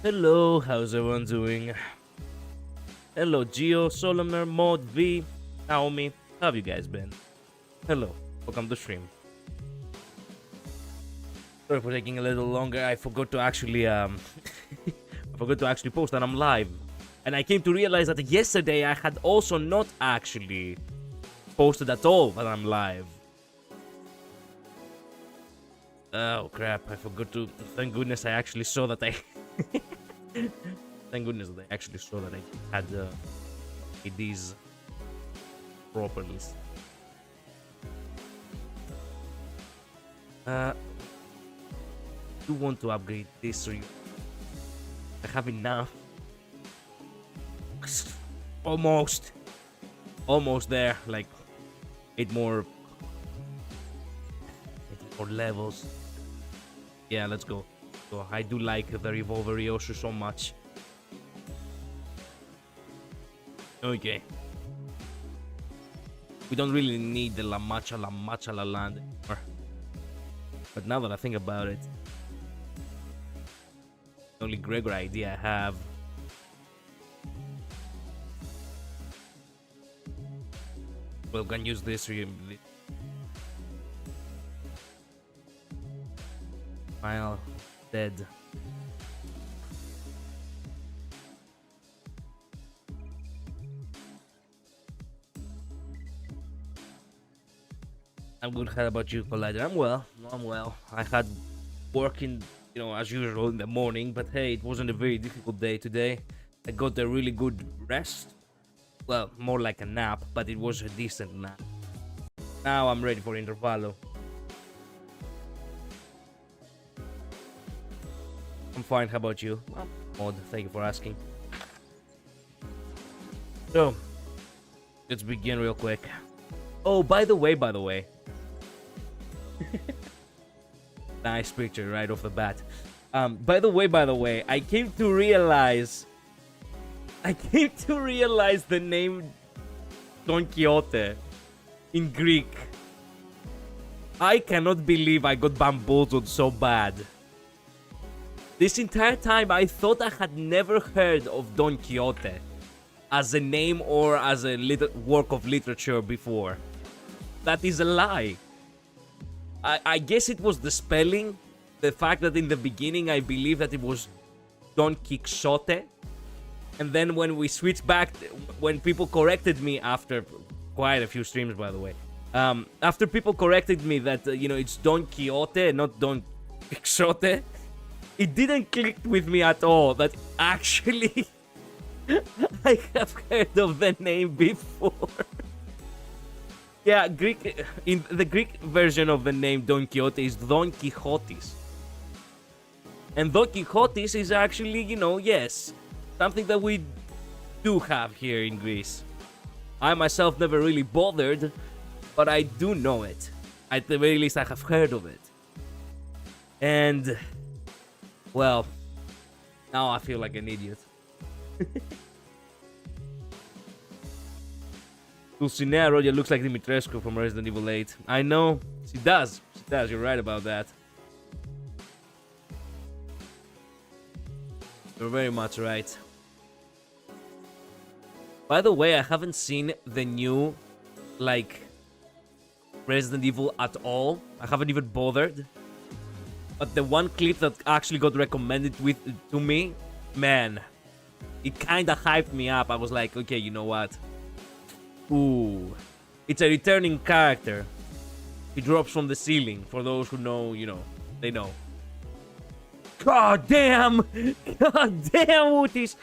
Hello, how's everyone doing? Hello, Gio, Solomer, Mod, V, Naomi. How have you guys been? Hello, welcome to stream. Sorry for taking a little longer. I forgot to actually I forgot to actually post that I'm live, and I came to realize that yesterday I had also not actually posted at all that I'm live. Oh crap! I forgot to. Thank goodness I actually saw that I. Thank goodness that I actually saw that I had these properly. Do want to upgrade this so I have enough. Almost there. Like 8 more levels. Yeah, let's go. So I do like the revolver Yoshu so much. Okay. We don't really need the La Macha land anymore. But now that I think about it, the only Gregor idea I have well, can use this. File dead. I'm good. How about you, Collider? I'm well. I had working, as usual in the morning, but hey, it wasn't a very difficult day today. I got a really good rest. Well, more like a nap, but it was a decent nap. Now I'm ready for Intervallo. I'm fine. How about you? Mod, thank you for asking. So, let's begin real quick. Oh, by the way. Nice picture right off the bat. By the way, I came to realize the name Don Quixote in Greek. I cannot believe I got bamboozled so bad. This entire time I thought I had never heard of Don Quixote as a name or as a work of literature before. That is a lie. I guess it was the spelling. The fact that in the beginning I believed that it was Don Quixote. And then when we switched back, when people corrected me after quite a few streams, by the way. After people corrected me that, it's Don Quixote, not Don Quixote. It didn't click with me at all that actually I have heard of the name before. Yeah, in the Greek version of the name Don Quixote is Don Quixotis. And Don Quixotis is actually, yes, something that we do have here in Greece. I myself never really bothered, but I do know it. At the very least, I have heard of it. And, well, now I feel like an idiot. Dulcinea Rodia looks like Dimitrescu from Resident Evil 8. I know, she does. You're right about that. You're very much right. By the way, I haven't seen the new, Resident Evil at all. I haven't even bothered. But the one clip that actually got recommended to me, man, it kinda hyped me up. I was like, okay, you know what? Ooh, it's a returning character. He drops from the ceiling. For those who know, they know. God damn, Wooties.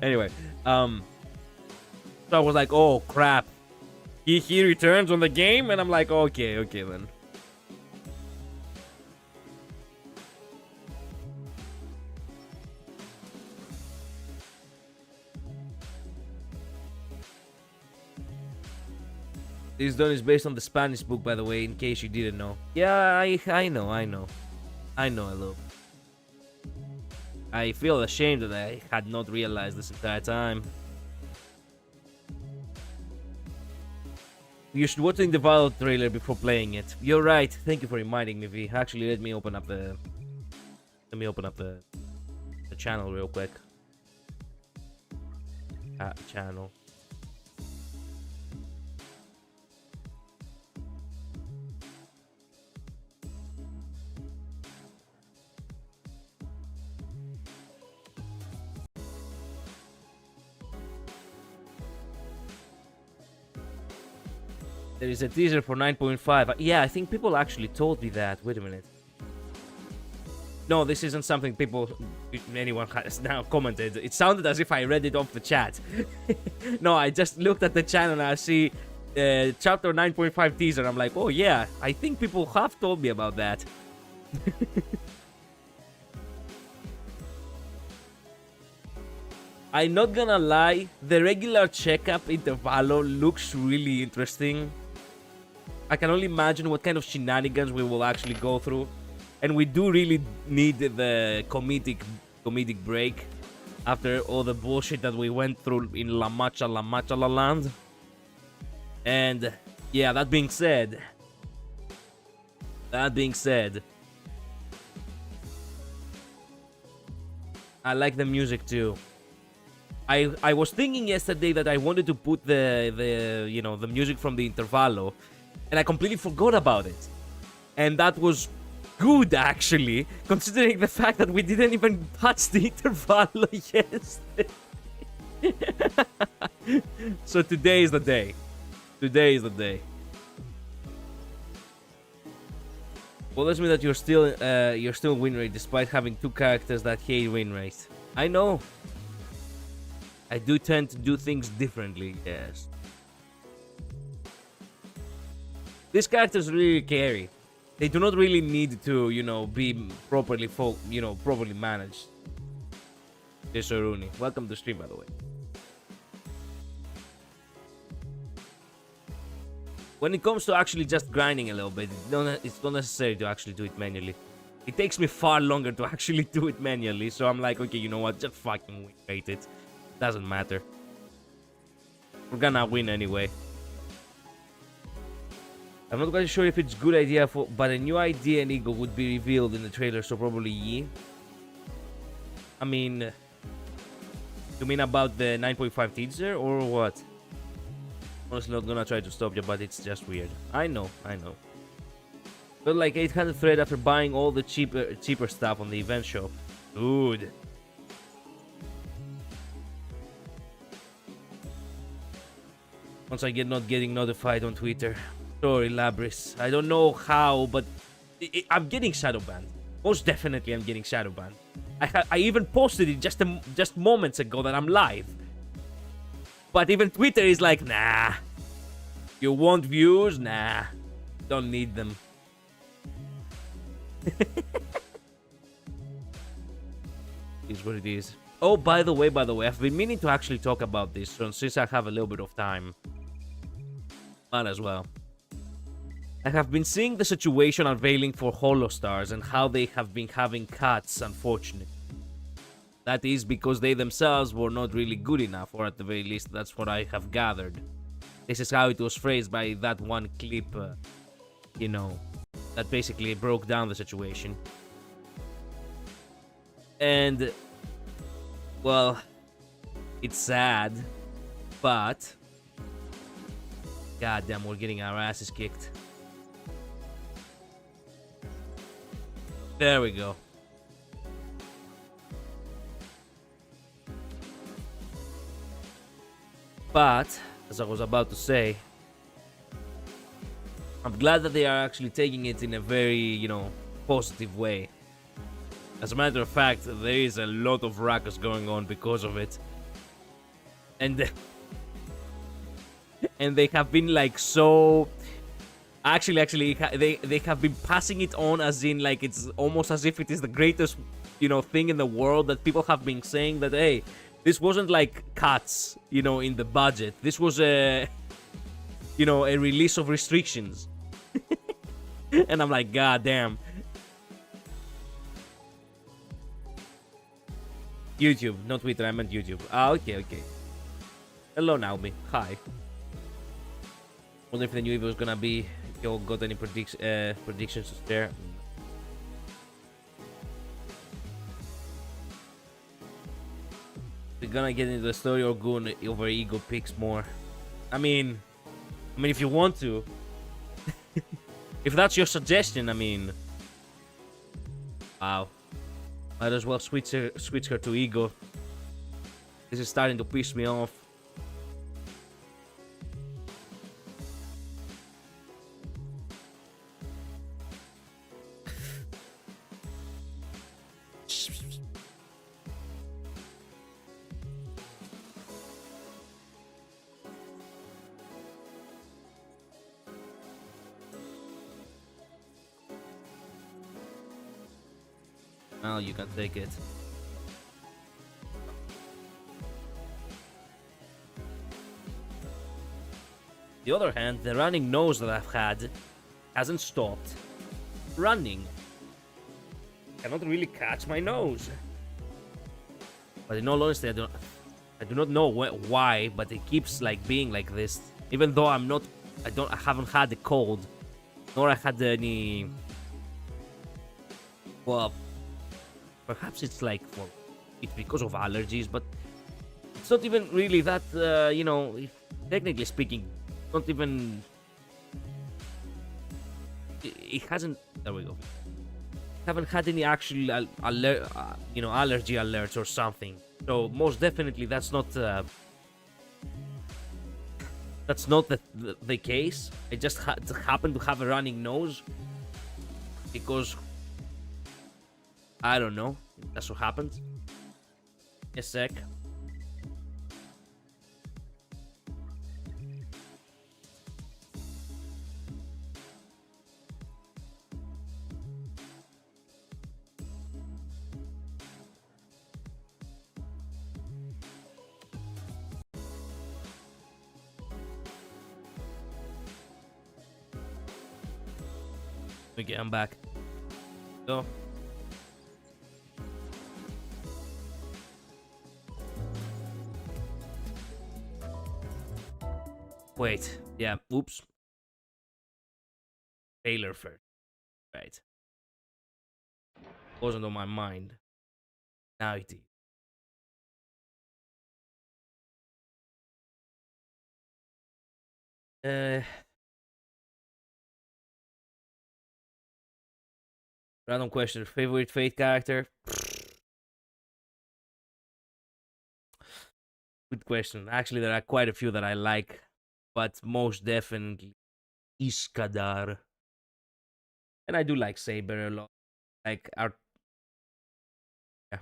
Anyway, so I was like, oh crap, he returns on the game, and I'm like, okay then. This Don is based on the Spanish book, by the way, in case you didn't know. Yeah, I know a little. I feel ashamed that I had not realized this entire time. You should watch the ENVtuber trailer before playing it. You're right. Thank you for reminding me, V. Actually, let me open up the channel real quick. Channel. There is a teaser for 9.5. Yeah, I think people actually told me that. Wait a minute. No, this isn't something anyone has now commented. It sounded as if I read it off the chat. No, I just looked at the channel and I see chapter 9.5 teaser. I'm like, oh yeah, I think people have told me about that. I'm not gonna lie, the regular checkup intervalo looks really interesting. I can only imagine what kind of shenanigans we will actually go through. And we do really need the comedic break after all the bullshit that we went through in La Macha La Land. And yeah, that being said, I like the music too. I was thinking yesterday that I wanted to put the music from the intervalo, and I completely forgot about it. And that was good, actually, considering the fact that we didn't even touch the intervalo yesterday. So today is the day. Today is the day. Well, that's me that you're still win rate despite having two characters that hate win rate. I know. I do tend to do things differently, yes. These characters really carry. They do not really need to, be properly managed. Desoruni. Welcome to the stream, by the way. When it comes to actually just grinding a little bit, it's not necessary to actually do it manually. It takes me far longer to actually do it manually, so I'm like, okay, you know what, just fucking wait it. Doesn't matter. We're gonna win anyway. I'm not quite sure if it's a good idea but a new idea and ego would be revealed in the trailer, so probably Yi. I mean, you mean about the 9.5 teaser or what? Honestly, not gonna try to stop you, but it's just weird. I know. But like 800 thread after buying all the cheaper stuff on the event shop. Dude. Once I get not getting notified on Twitter. Sorry, Labris. I don't know how, but I'm getting shadow banned. Most definitely, I'm getting shadow banned. I even posted it just moments ago that I'm live. But even Twitter is like, nah. You want views? Nah. Don't need them. Is what it is. Oh, by the way, I've been meaning to actually talk about this, so since I have a little bit of time. Might as well. I have been seeing the situation unveiling for Holostars and how they have been having cuts, unfortunately. That is because they themselves were not really good enough, or at the very least, that's what I have gathered. This is how it was phrased by that one clip, that basically broke down the situation. And, well, it's sad, but goddamn, we're getting our asses kicked. There we go. But, as I was about to say, I'm glad that they are actually taking it in a very, positive way. As a matter of fact, there is a lot of ruckus going on because of it. And they have been like so... Actually, they have been passing it on as in like it's almost as if it is the greatest, thing in the world, that people have been saying that, hey, this wasn't like cuts, in the budget. This was a release of restrictions. And I'm like, god damn. YouTube, not Twitter, I meant YouTube. Ah, okay. Hello, Naomi. Hi. Wonder if the new Evo is gonna be... You got any predictions to share? We're gonna get into the story or go over ego picks more. I mean, if you want to. If that's your suggestion, I mean. Wow. Might as well switch her to ego. This is starting to piss me off. Well, you can take it. On the other hand, the running nose that I've had hasn't stopped running. I cannot really catch my nose. But in all honesty, I do not know why, but it keeps like being like this. Even though I haven't had a cold, nor I had any. Well, perhaps it's like it's because of allergies, but it's not even really that. Technically speaking, not even. It hasn't. There we go. Haven't had any actual allergy alerts or something. So most definitely that's not the case. I just happened to have a running nose because I don't know. That's what happened. A sec. Okay, I'm back. So. Wait, yeah, oops. Taylor first. Right. Wasn't on my mind. Now it is. Random question. Favorite Fate character? Good question. Actually, there are quite a few that I like, but most definitely Iskadar. And I do like Saber a lot. Like our. Yeah.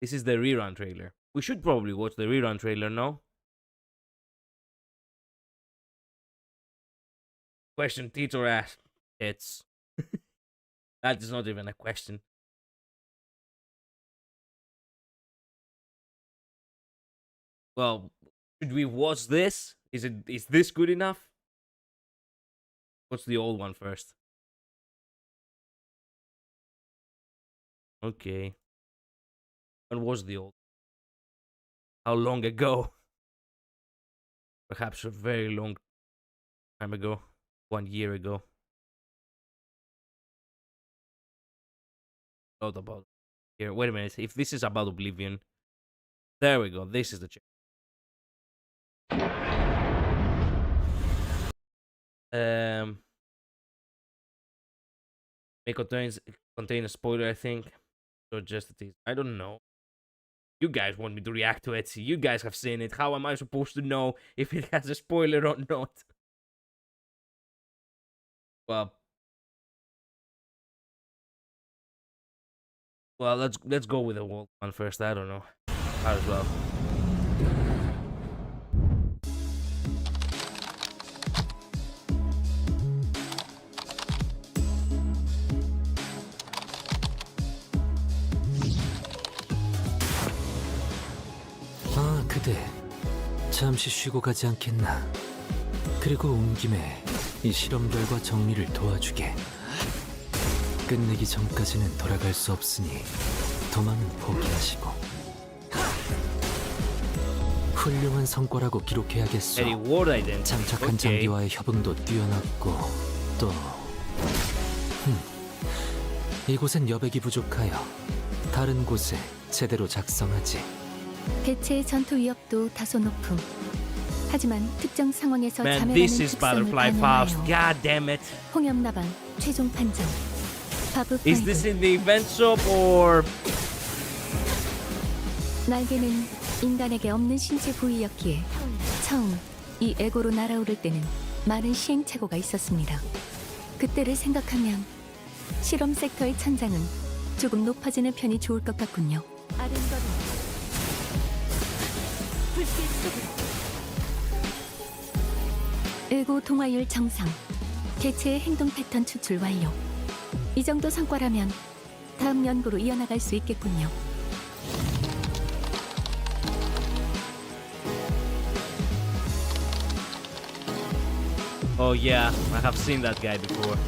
This is the rerun trailer. We should probably watch the rerun trailer, no? Question, tit or ass? It's. That is not even a question. Well, should we watch this? Is this good enough? What's the old one first? Okay. When was the old? How long ago? Perhaps a very long time ago. 1 year ago. Not about here. Wait a minute. If this is about Oblivion. There we go. This is the check. May contain a spoiler, I think. So just it is. I don't know. You guys want me to react to it. You guys have seen it. How am I supposed to know if it has a spoiler or not? Well, let's go with the old one first. I don't know. Might as well. 아, 그대. 잠시 쉬고 가지 않겠나? 그리고 온 김에 이 실험 결과 정리를 도와주게. 끝내기 전까지는 돌아갈 수 없으니 도망은 포기하시고. 훌륭한 성과라고 기록해야겠소. 장착한 장비와의 협응도 뛰어났고 또 이곳엔 여백이 부족하여 다른 곳에 제대로 작성하지. 대체의 전투 위협도 다소 높음. 하지만 특정 상황에서 Man, 자멸하는 this is 특성을 Butterfly Faust. 반영하여 God damn it. 홍염나방 최종 판정. 바브 Is this 파이브. in the event shop or? 날개는 인간에게 없는 신체 부위였기에 처음 이 에고로 날아오를 때는 많은 시행착오가 있었습니다. 그때를 생각하면 실험 섹터의 천장은 조금 높아지는 편이 좋을 것 같군요. 아름다운 불길 속으로. 에고 동화율 정상. 개체의 행동 패턴 추출 완료. 이 정도 성과라면 다음 연구로 이어나갈 수 있겠군요. Oh yeah, I have seen that guy before.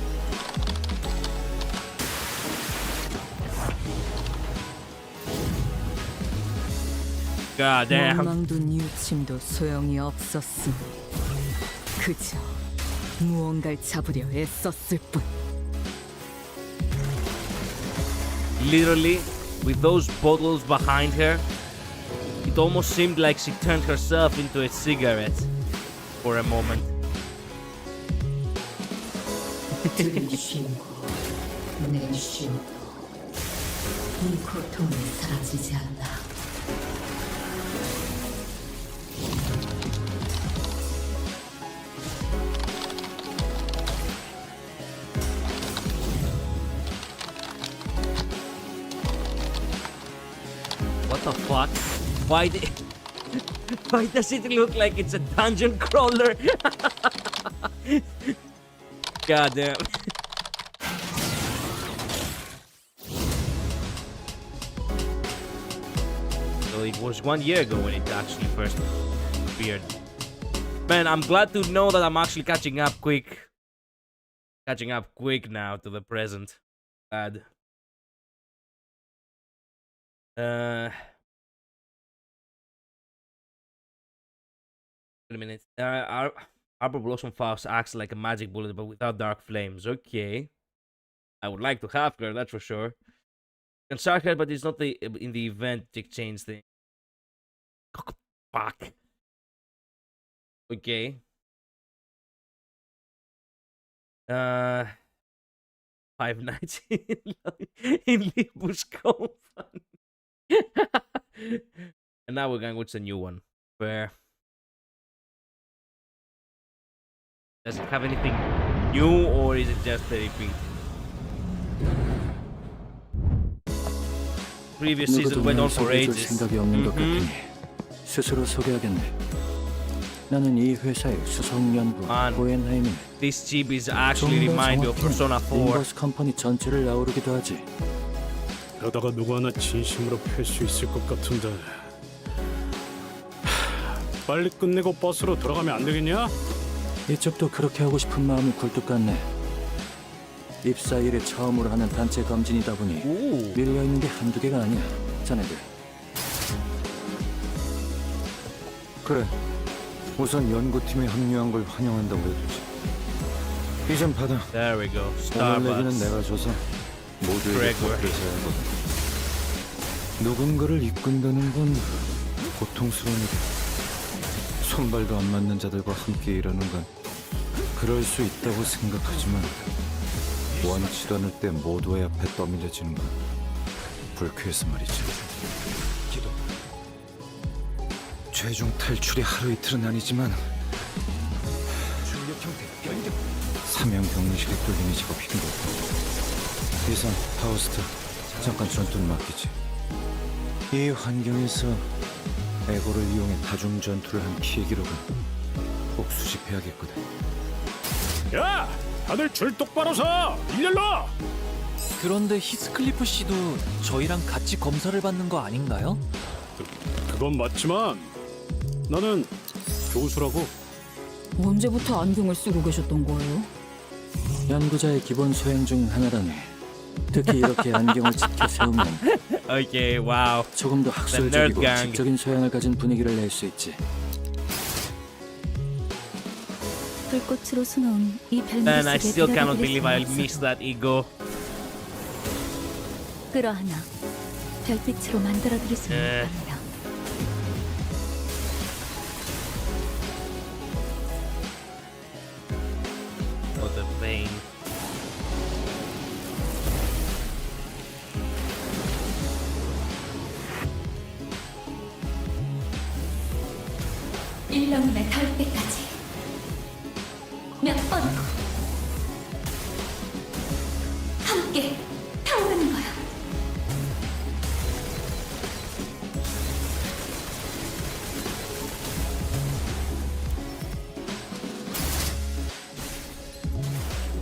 God damn. 원망도 뉘우침도 소용이 없었으니 그저 무언가를 잡으려 애썼을 뿐. Literally, with those bottles behind her, it almost seemed like she turned herself into a cigarette for a moment. 들은 쉼고 내 쉼도 이 고통은 사라지지 않아. What the fuck? Why does it look like it's a dungeon crawler? God damn. So it was 1 year ago when it actually first appeared. Man, I'm glad to know that I'm actually catching up quick. Catching up quick now to the present. Glad. Wait a minute. Arbor Blossom Faust acts like a magic bullet, but without dark flames. Okay. I would like to have her, that's for sure. Can shark her, but it's not in the event exchange thing. Fuck. Okay. 5 nights in limbuscompany. And now we're going with the new one. Where does it have anything new, or is it just a repeat? Previous season went on for ages. 생각이 없는 것 같으니 스스로 소개하겠네. 나는 이 회사의 수석 연구 호엔하임이네. This chip is actually remind me of Persona 4. 림버스 컴퍼니 전체를 아우르기도 하지. 그러다가 누구 하나 진심으로 팰 수 있을 것 같은데. 빨리 끝내고 버스로 돌아가면 안 되겠냐? 이쪽도 그렇게 하고 싶은 마음이 굴뚝 같네. 입사 일에 처음으로 하는 단체 검진이다 보니 밀려있는 게 한두 개가 아니야, 자네들. 그래, 우선 연구팀에 합류한 걸 환영한다고 해주지. 이 좀 받아. There we go. 오늘 내기는 Starbucks. 내가 줘서 모두에게 Correct. 복을 해야 하거든. 누군가를 이끈다는 건 고통스러운 일이야. 손발도 안 맞는 자들과 함께 일하는 건 그럴 수 있다고 생각하지만 원치 않을 때 모두의 앞에 떠밀려지는 건 불쾌해서 말이지. 최종 탈출이 하루 이틀은 아니지만 사명 격리실에 뚫리는 작업이 힘들다. 이상 파우스트, 잠깐 전투를 맡기지. 이 환경에서 에고를 이용해 다중 전투를 한 피해 기록은 꼭 수집해야겠거든. 야! 다들 줄 똑바로 서! 일렬로! 그런데 히스클리프 씨도 저희랑 같이 검사를 받는 거 아닌가요? 그건 맞지만 나는 교수라고. 언제부터 안경을 쓰고 계셨던 거예요? 연구자의 기본 소양 중 하나라네. 특히 이렇게 안경을 지켜 세우면 Okay, wow. 조금 더 학술적이고 gang. 지적인 소양을 가진 분위기를 낼 수 있지. 불꽃으로 수놓은 이 Man, I 별무리 still 속에 cannot believe 들어가 I'll 있을 miss 수 that ego. 그러하나 별빛으로 만들어드릴 수는 없답니다. Oh, the vein. 일렁임에 닿을 때까지 몇 번 함께 타오르는 거야.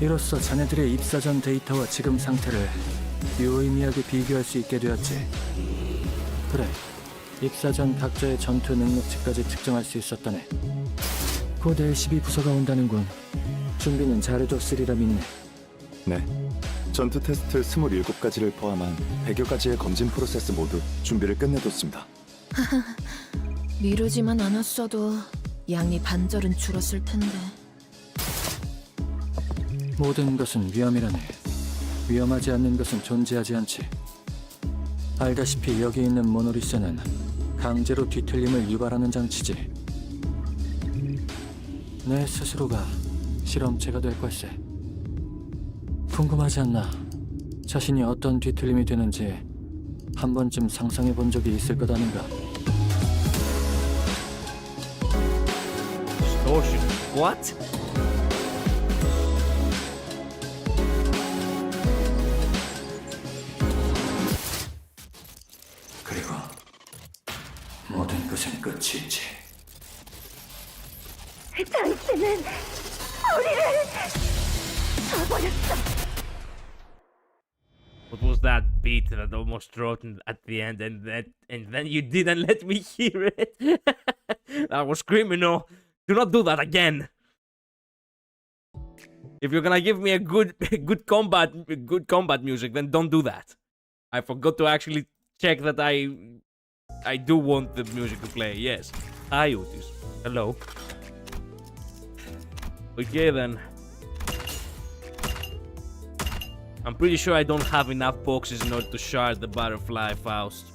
이로써 자네들의 입사 전 데이터와 지금 상태를 유의미하게 비교할 수 있게 되었지. 그래, 입사 전 각자의 전투 능력치까지 측정할 수 있었다네. 곧 LCB 부서가 온다는군. 준비는 잘해뒀으리라 믿네. 네. 전투 테스트 27가지를 포함한 100여 가지의 검진 프로세스 모두 준비를 끝내뒀습니다. 미루지만 않았어도 양이 반절은 줄었을 텐데. 모든 것은 위험이라네. 위험하지 않는 것은 존재하지 않지. 알다시피 여기 있는 모노리스는 강제로 뒤틀림을 유발하는 장치지. 내 스스로가 실험체가 될 걸세. 궁금하지 않나? 자신이 어떤 뒤틀림이 되는지 한 번쯤 상상해 본 적이 있을 것 아닌가? Distortion. What? 그리고 모든 것은 끝이 있지. 당신은 우리를 저버렸어. What was that beat that almost dropped at the end, and then you didn't let me hear it? That was criminal. Do not do that again. If you're gonna give me a good combat music, then don't do that. I forgot to actually check that I do want the music to play. Yes. Hi, Otis. Hello. Okay then. I'm pretty sure I don't have enough boxes in order to shard the butterfly Faust.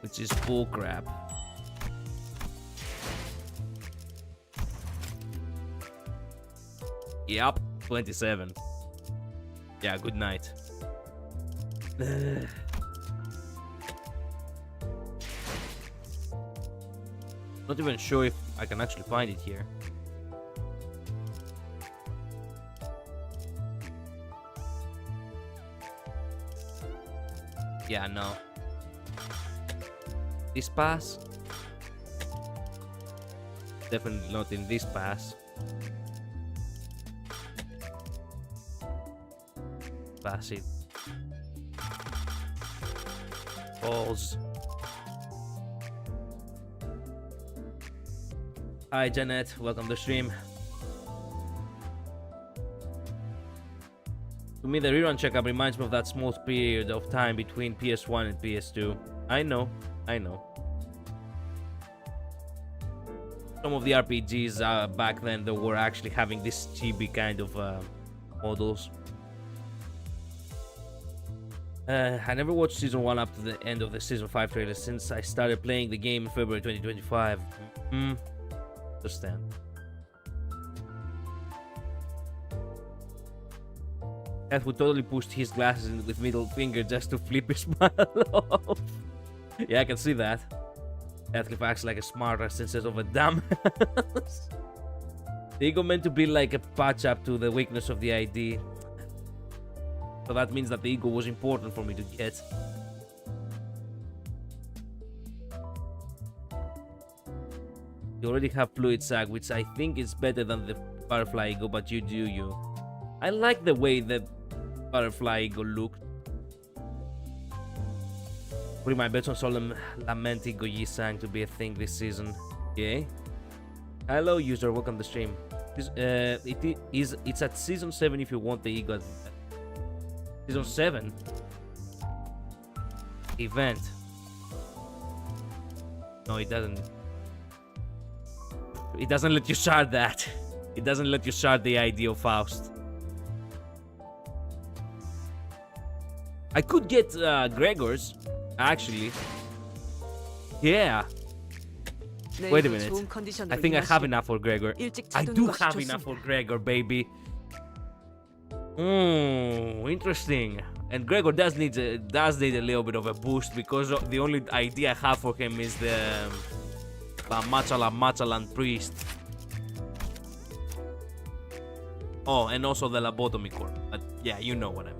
Which is bullcrap. Yup, 27. Yeah, good night. Not even sure if I can actually find it here. Yeah, no. This pass? Definitely not in this pass. Pass it. Balls. Hi Janet, welcome to the stream. To me, the rerun checkup reminds me of that small period of time between PS1 and PS2. I know. Some of the RPGs back then that were actually having this chibi kind of models. I never watched Season 1 up to the end of the Season 5 trailer since I started playing the game in February 2025. Understand. Cat would totally push his glasses in with middle finger just to flip his smile off. Yeah, I can see that. Deathcliff acts like a smartass instead of a dumbass. The ego meant to be like a patch up to the weakness of the ID. So that means that the ego was important for me to get. You already have fluid sag, which I think is better than the butterfly ego, but you do you. I like the way the butterfly ego looked. Putting my bets on Solemn Lament Ego Yi-sang to be a thing this season. Okay. Hello user, welcome to the stream. It's at season 7 if you want the ego. Season 7 event. No, it doesn't. It doesn't let you shard that. It doesn't let you shard the ID of Faust. I could get Gregor's, actually. Yeah. Wait a minute. I think I have enough for Gregor. I do have enough for Gregor, baby. Interesting. And Gregor does need a little bit of a boost because the only idea I have for him is the Machalan priest. Oh, and also the lobotomy core. But yeah, you know what I mean.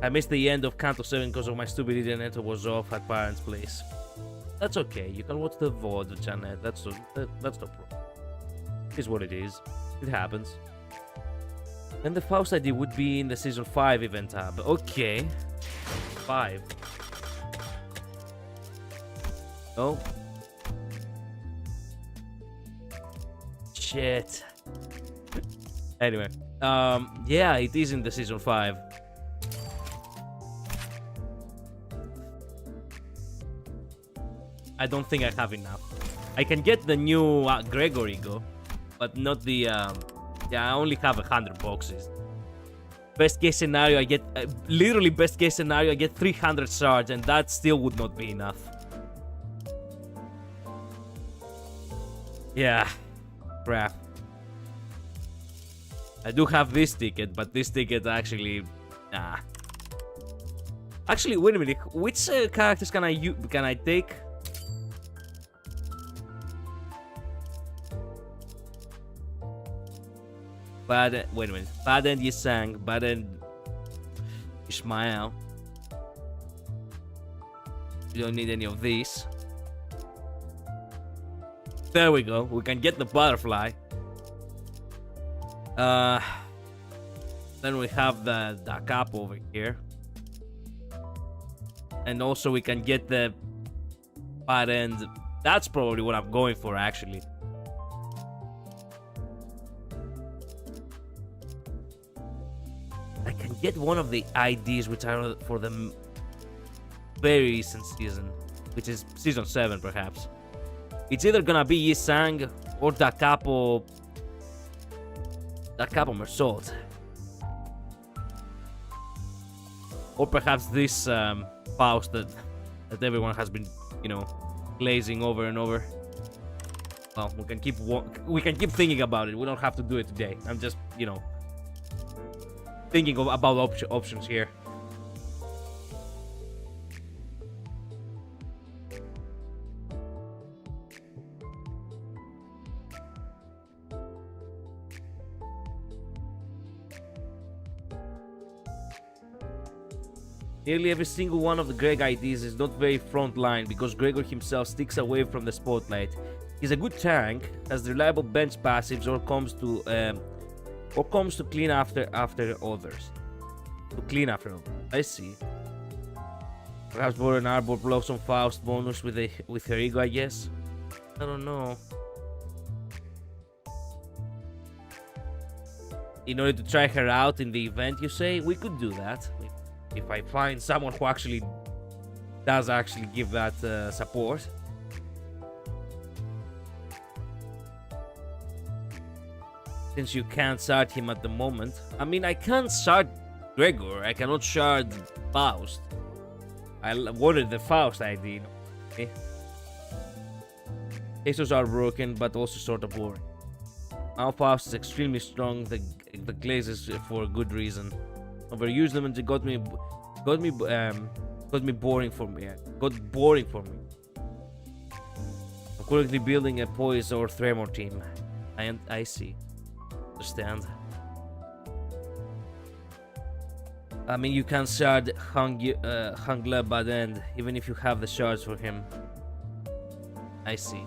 I missed the end of Canto 7 because of my stupid internet was off at parents' place. That's okay, you can watch the VOD, Janet. That's no problem. It's what it is. It happens. And the Faust ID would be in the Season 5 event tab. Okay. 5. Oh. Shit. Anyway. Yeah, it is in the Season 5. I don't think I have enough. I can get the new Gregory go, but not the. Yeah, I only have 100 boxes. Best case scenario, I get literally best case scenario, I get 300 shards, and that still would not be enough. Yeah, crap. I do have this ticket, but this ticket actually, nah. Actually, wait a minute. Which characters can I take? Wait a minute. Baden Yisang, Baden Ishmael. You don't need any of these. There we go. We can get the butterfly. Then we have the cap over here. And also we can get the Baden. That's probably what I'm going for, actually. I can get one of the IDs which are for the very recent season, which is Season 7 perhaps. It's either gonna be Yisang or Da Capo Mersault. Or perhaps this Faust that everyone has been, glazing over and over. Well, we can keep thinking about it. We don't have to do it today. I'm just, thinking about options here. Nearly every single one of the Greg IDs is not very frontline because Gregor himself sticks away from the spotlight. He's a good tank, has reliable bench passives, or comes to clean after others. I see. Perhaps Boren Arbor Blossom Faust bonus with her ego, I guess. I don't know. In order to try her out in the event, you say? We could do that. If I find someone who actually does give that support. Since you can't shard him at the moment. I mean, I can't shard Gregor. I cannot shard Faust. I wanted the Faust ID. Okay. Cases are broken, but also sort of boring. Now Faust is extremely strong. The glazes for a good reson. Overused them and it got me boring for me. Got boring for me. I'm currently building a Poise or Tremor team. I see. Understand. I mean, you can shard Hangla Badend even if you have the shards for him. I see.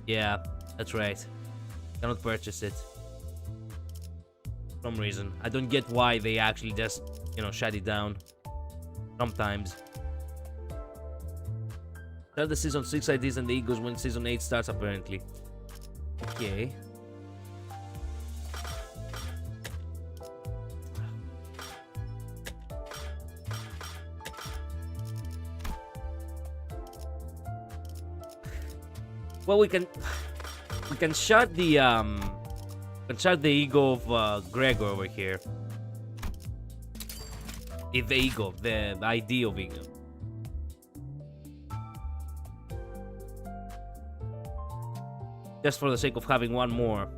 Yeah, that's right. Cannot purchase it. For some reason. I don't get why they actually just, shut it down. Sometimes. Start the Season 6 IDs and the egos when Season 8 starts, apparently. Okay. Well, we can shut the ego of Gregor over here. The ego, the idea of ego. Just for the sake of having one more.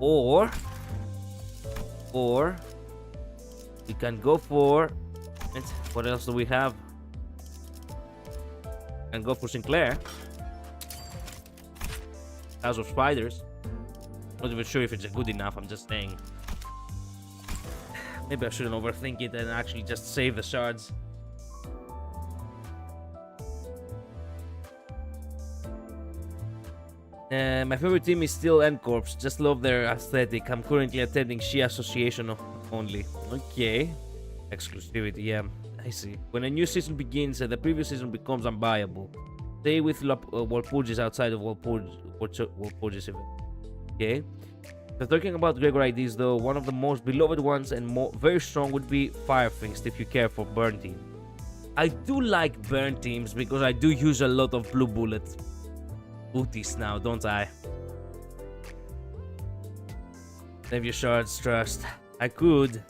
Or we can go for what else do we have? And go for Sinclair. House of Spiders. Not even sure if it's good enough, I'm just saying. Maybe I shouldn't overthink it and actually just save the shards. My favorite team is still N-Corps. Just love their aesthetic. I'm currently attending Shi Association only. Okay. Exclusivity, yeah. I see. When a new season begins, the previous season becomes unbuyable. Stay with Walpurgis outside of Walpurgis event. Okay. So talking about Gregor IDs though, one of the most beloved ones and very strong would be Firefist if you care for burn team. I do like burn teams because I do use a lot of blue bullet booties now, don't I? Save your shards, trust. I could.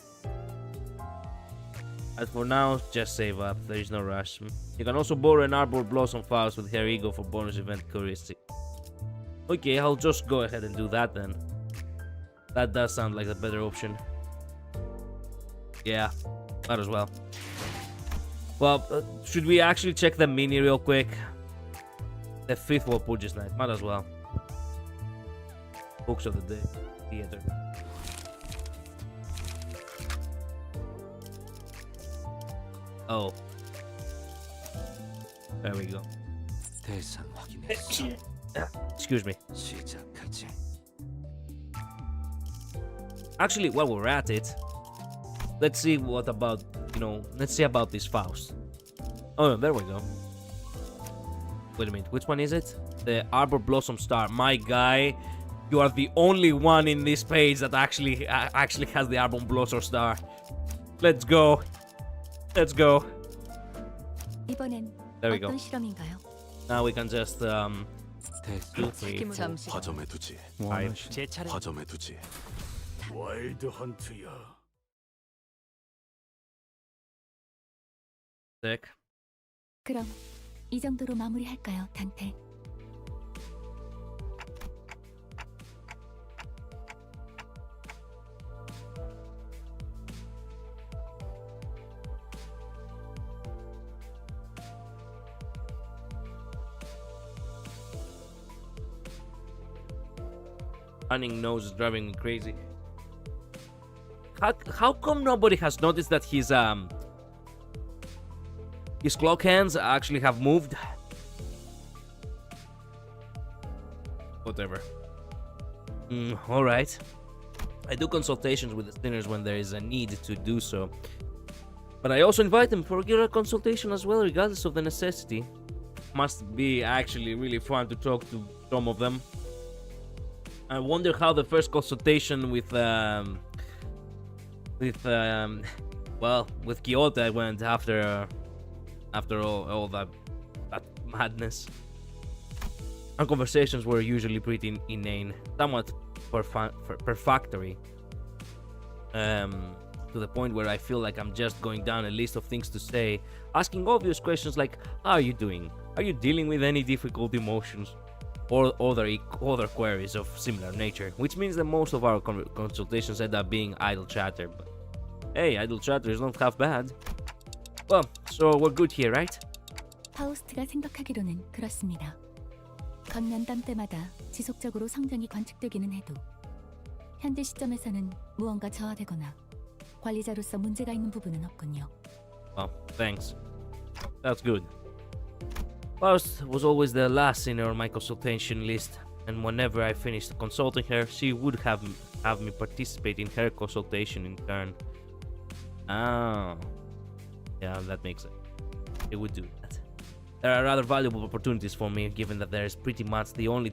But for now, just save up. There is no rush. You can also borrow an Arbor Blossom Faust with her ego for bonus event curiosity. Okay, I'll just go ahead and do that then. That does sound like a better option. Yeah, might as well. Well, should we actually check the mini real quick? The 5th Walpurgis night, might as well. Books of the day, theater. Oh. There we go. Excuse me. Actually, while we're at it, let's see what about, let's see about this Faust. Oh, there we go. Wait a minute, which one is it? The Arbor Blossom Star. My guy, you are the only one in this page that actually has the Arbor Blossom Star. Let's go. Let's go. There we go. Now we can just 2, 3, 4, 화점에 두지. 5. 제 차례. 화점에 두지. 와일드 헌트야. Sick. 그럼 이 정도로 마무리할까요, 단테? Running nose is driving me crazy. How come nobody has noticed that his clock hands actually have moved? Whatever. Alright. I do consultations with the sinners when there is a need to do so. But I also invite them for regular consultation as well, regardless of the necessity. Must be actually really fun to talk to some of them. I wonder how the first consultation with Kyoto went after all that madness. Our conversations were usually pretty inane, somewhat perfunctory, to the point where I feel like I'm just going down a list of things to say, asking obvious questions like, how are you doing? Are you dealing with any difficult emotions? Or other queries of similar nature, which means that most of our consultations end up being idle chatter. But hey, idle chatter is not half bad. Well, so we're good here, right? 파우스트가 생각하기로는 그렇습니다. 각 면담 때마다 지속적으로 성장이 관측되기는 해도 현재 시점에서는 무언가 저하되거나 관리자로서 문제가 있는 부분은 없군요. Oh, thanks. That's good. Faust was always the last sinner on my consultation list, and whenever I finished consulting her, she would have me participate in her consultation in turn. Ah, yeah, that makes sense. It would do that. There are rather valuable opportunities for me, given that there are pretty much the only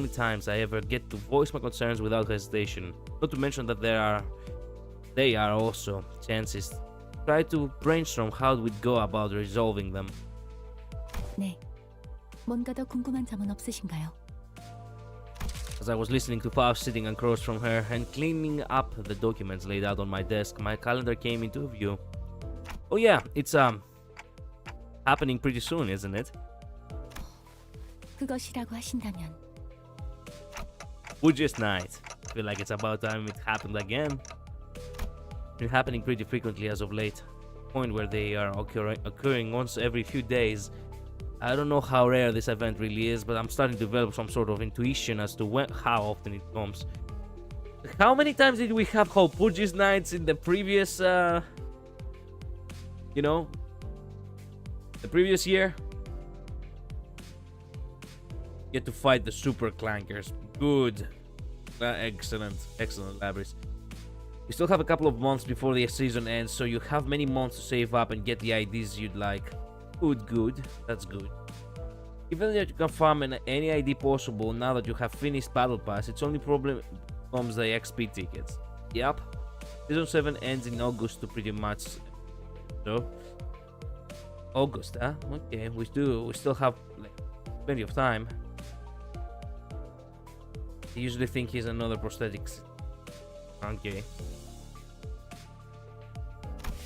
times I ever get to voice my concerns without hesitation. Not to mention that they are also chances to try to brainstorm how we'd go about resolving them. 네, 뭔가 더 궁금한 점은 없으신가요? As I was listening to Faust sitting across from her and cleaning up the documents laid out on my desk, my calendar came into view. Oh yeah, it's happening pretty soon, isn't it? 그것이라고 하신다면 Would night. I feel like it's about time it happened again. Been happening pretty frequently as of late. Point where they are occurring once every few days. I don't know how rare this event really is, but I'm starting to develop some sort of intuition as to how often it comes. How many times did we have Pudges nights in the previous, the previous year? Get to fight the super clankers. Good. Excellent, Labris. We still have a couple of months before the season ends, so you have many months to save up and get the IDs you'd like. Good. That's good. Even if you can farm any ID possible now that you have finished Battle Pass, its only problem becomes the XP tickets. Yep. Season 7 ends in August to pretty much. So August, huh? Okay, we still have plenty of time. I usually think he's another prosthetics. Okay.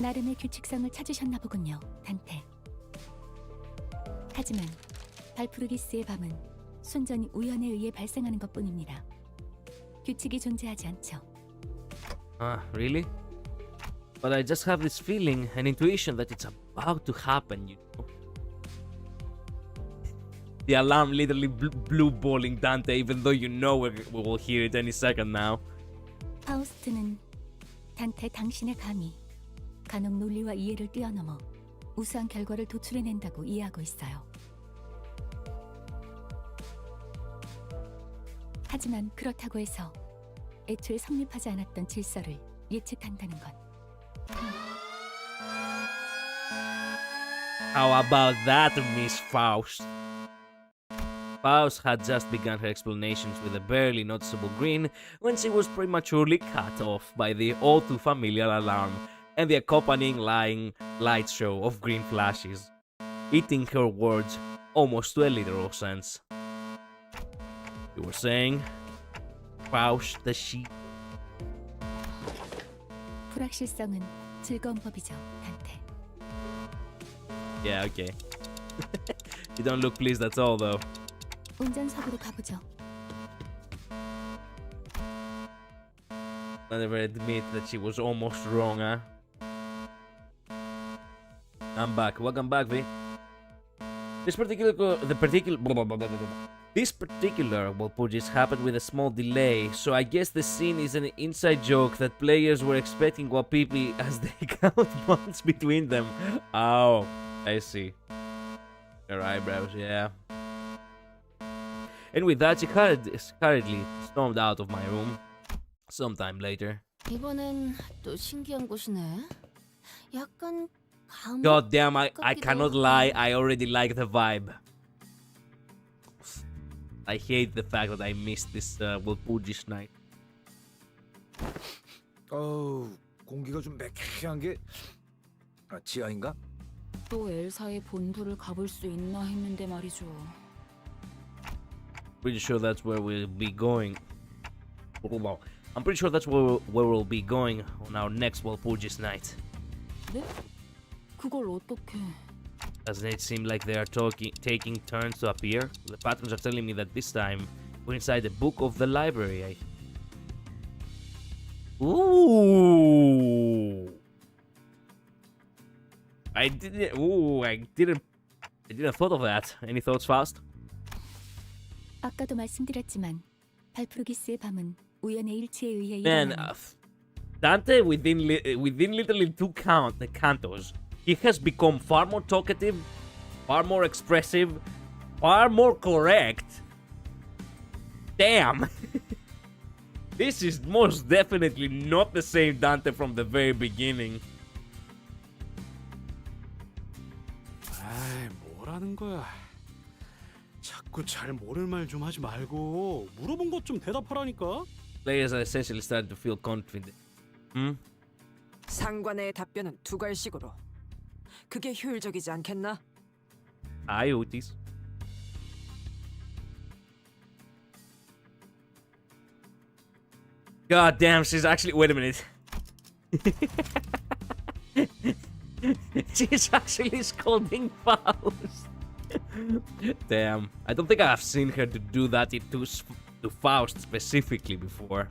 나름의 규칙성을 찾으셨나 보군요, 단테. 하지만 발푸르기스의 밤은 순전히 우연에 의해 발생하는 것뿐입니다. 규칙이 존재하지 않죠. Really? But I just have this feeling, an intuition that it's about to happen, you know. The alarm literally blue balling Dante, even though you know we will hear it any second now. 파우스트는 단테 당신의 감이 간혹 논리와 이해를 뛰어넘어 우수한 결과를 도출해낸다고 이해하고 있어요. 하지만 그렇다고 해서 애초에 성립하지 않았던 질서를 예측한다는 것. How about that, Miss Faust? Faust had just begun her explanations with a barely noticeable grin when she was prematurely cut off by the all too familiar alarm and the accompanying light show of green flashes, eating her words almost to a literal sense. You were saying, Faust the sheep. 불확실성은 즐거운 법이죠, 단테. Yeah, okay. You don't look pleased at all, though. 운전석으로 가보죠. I never admit that she was almost wrong, huh? I'm back. Welcome back, V. This particular Pudges happened with a small delay, so I guess the scene is an inside joke that players were expecting while people as they count months between them. Oh, I see. Her eyebrows, yeah. And with that, she hurriedly stormed out of my room. Sometime later. 이번엔 또 신기한 곳이네. 약간 God damn, I cannot lie, I already like the vibe. I hate the fact that I missed this Pudges night. 공기가 좀 매캐한 게 지하인가? 또 엘사의 본부를 가볼 수 있나 했는데 말이죠. Pretty sure that's where we'll be going. I'm pretty sure that's where we'll be going on our next Pudges night. 네? 그걸 어떻게? Doesn't it seem like they are taking turns to appear? The patterns are telling me that this time we're inside the book of the library. Ooh! I didn't thought of that. Any thoughts, Faust? 아까도 말씀드렸지만 발푸르기스의 밤은 우연의 일치에 의해 Man, 일어나는 Dante within literally two cantos, he has become far more talkative, far more expressive, far more correct. Damn! This is most definitely not the same Dante from the very beginning. 아이, 뭐라는 거야. 자꾸 잘 모를 말 좀 하지 말고 물어본 것 좀 대답하라니까. Players are essentially starting to feel confident. 상관의 답변은 두갈식으로. 그게 효율적이지 않겠나? Hi, Otis. God damn, she's actually. Wait a minute. She's actually scolding Faust. Damn. I don't think I've seen her to do that to Faust specifically before.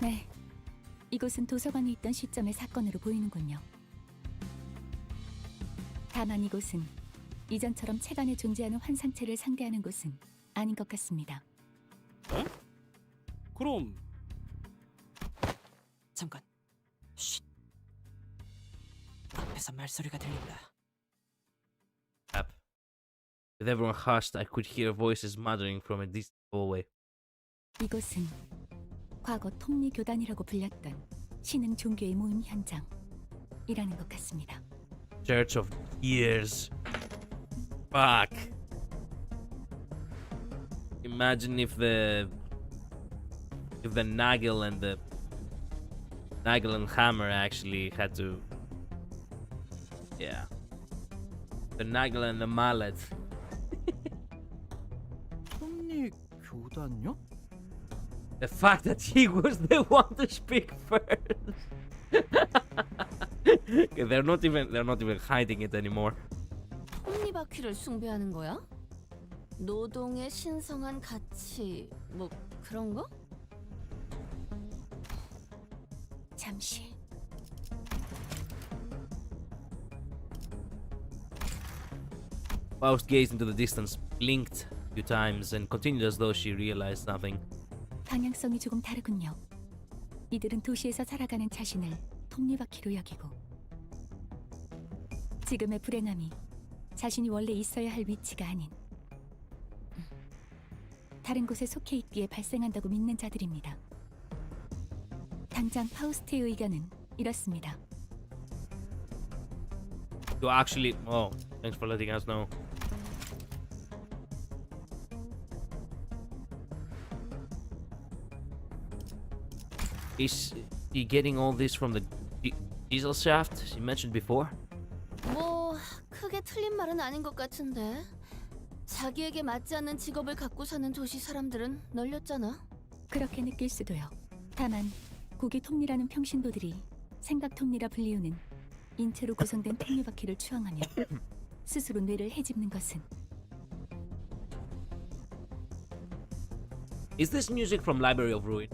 네, 이곳은 도서관에 있던 시점의 사건으로 보이는군요. 다만 이곳은 이전처럼 책 안에 존재하는 환상체를 상대하는 곳은 아닌 것 같습니다. 에? 그럼 잠깐. 쉿. 앞에서 말소리가 들린다. With everyone hushed, I could hear voices muttering from a distant hallway. 이곳은 과거 톱니 교단이라고 불렸던 신흥 종교의 모임 현장이라는 것 같습니다. Church of Years. Fuck. Imagine if the Nagel and Hammer actually had to. Yeah. The Nagel and the Mallet. 톱니 교단요? The fact that he was the one to speak first. Okay, they're not even hiding it anymore. 톱니바퀴를 숭배하는 거야? 노동의 신성한 가치 뭐 그런 거? 잠시. Faust gazed into the distance, blinked a few times, and continued as though she realized something. 방향성이 조금 다르군요. 이들은 도시에서 살아가는 자신을 톱니바퀴로 여기고 지금의 불행함이 자신이 원래 있어야 할 위치가 아닌 다른 곳에 속해 있기에 발생한다고 믿는 자들입니다. 당장 파우스트의 의견은 이렇습니다. You actually. Oh, thanks for letting us know. Is he getting all this from the diesel shaft she mentioned before? 뭐 크게 틀린 말은 아닌 것 같은데 자기에게 맞지 않는 직업을 갖고 사는 도시 사람들은 널렸잖아. 그렇게 느낄 수도요. 다만 고기 톱니라는 평신도들이 생각 톱니라 불리우는 인체로 구성된 톱니바퀴를 추앙하며 스스로 뇌를 헤집는 것은 Is this music from Library of Ruin?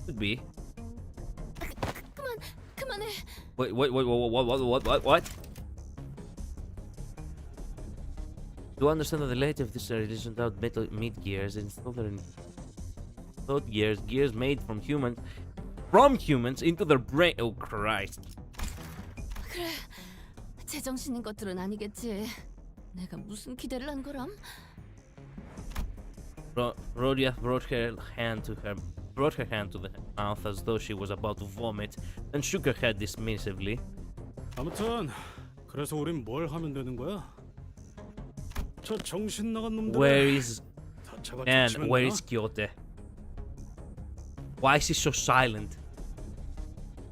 Could be. 그만해. Wait, what? To understand the reality of this religion without metal meat gears, installed in thought gears made from humans into their brain. Oh Christ! 그래, 제정신인 것들은 아니겠지. 내가 무슨 기대를 한 거람? Rodia brought her hand to the mouth as though she was about to vomit, and shook her head dismissively. 아무튼 그래서 우린 뭘 하면 되는 거야? 저 정신 나간 놈들. Where is and where is Kyote? Why is she so silent?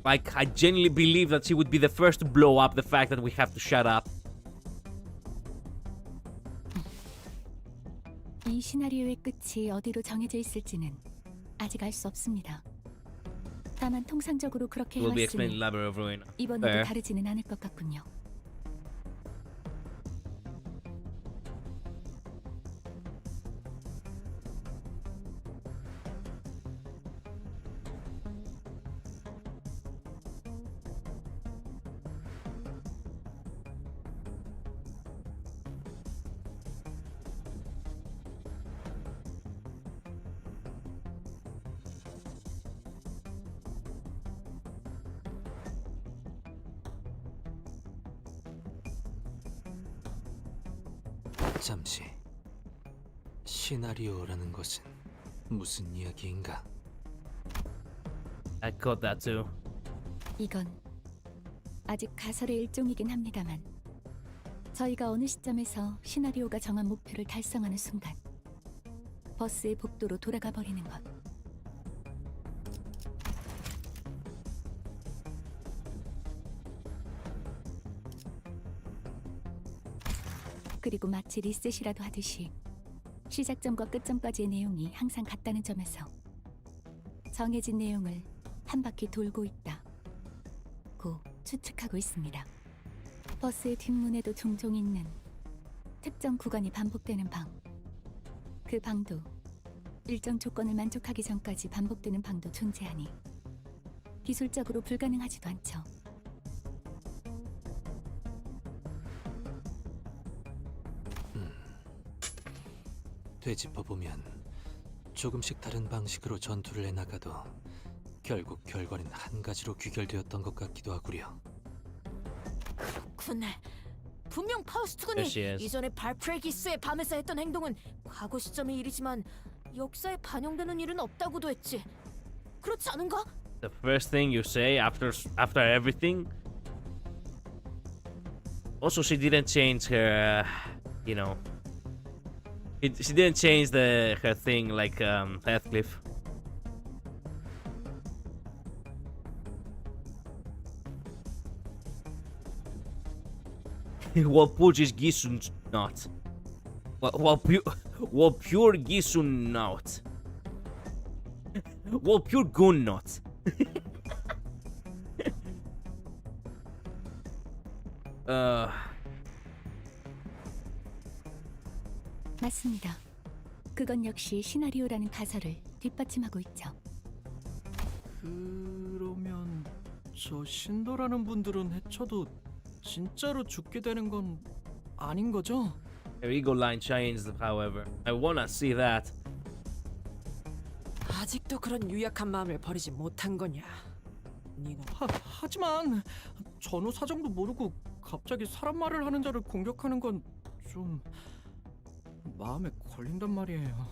Like, I genuinely believe that she would be the first to blow up the fact that we have to shut up. 이 시나리오의 끝이 어디로 정해져 있을지는 아직 알 수 없습니다. 다만 통상적으로 그렇게 Will be explained in 해왔으니 Library of Ruin. 이번에도 Fair. 다르지는 않을 것 같군요. 잠시. 시나리오라는 것은 무슨 이야기인가? I caught that too. 이건 아직 가설의 일종이긴 합니다만 저희가 어느 시점에서 시나리오가 정한 목표를 달성하는 순간 버스의 복도로 돌아가 버리는 것. 그리고 마치 리셋이라도 하듯이 시작점과 끝점까지의 내용이 항상 같다는 점에서 정해진 내용을 한 바퀴 돌고 있다고 추측하고 있습니다. 버스의 뒷문에도 종종 있는 특정 구간이 반복되는 방. 그 방도 일정 조건을 만족하기 전까지 반복되는 방도 존재하니 기술적으로 불가능하지도 않죠. 되짚어보면 조금씩 다른 방식으로 전투를 해나가도 결국 결과는 한 가지로 귀결되었던 것 같기도 하구려. 그렇군. 분명 파우스트 군이 There she is. 이전에 발프레기스의 밤에서 했던 행동은 과거 시점의 일이지만 역사에 반영되는 일은 없다고도 했지. 그렇지 않은가? The first thing you say after everything. Also, she didn't change her, you know. She didn't change her thing like Heathcliff. What pure gisun not. What pure gisun not. What pure gun not. 맞습니다. 그건 역시 시나리오라는 가설을 뒷받침하고 있죠. 그러면 저 신도라는 분들은 해쳐도 진짜로 죽게 되는 건 아닌 거죠? Her ego line changed, however. I wanna see that. 아직도 그런 유약한 마음을 버리지 못한 거냐? 니는 하지만 전후 사정도 모르고 갑자기 사람 말을 하는 자를 공격하는 건 좀 마음에 걸린단 말이에요.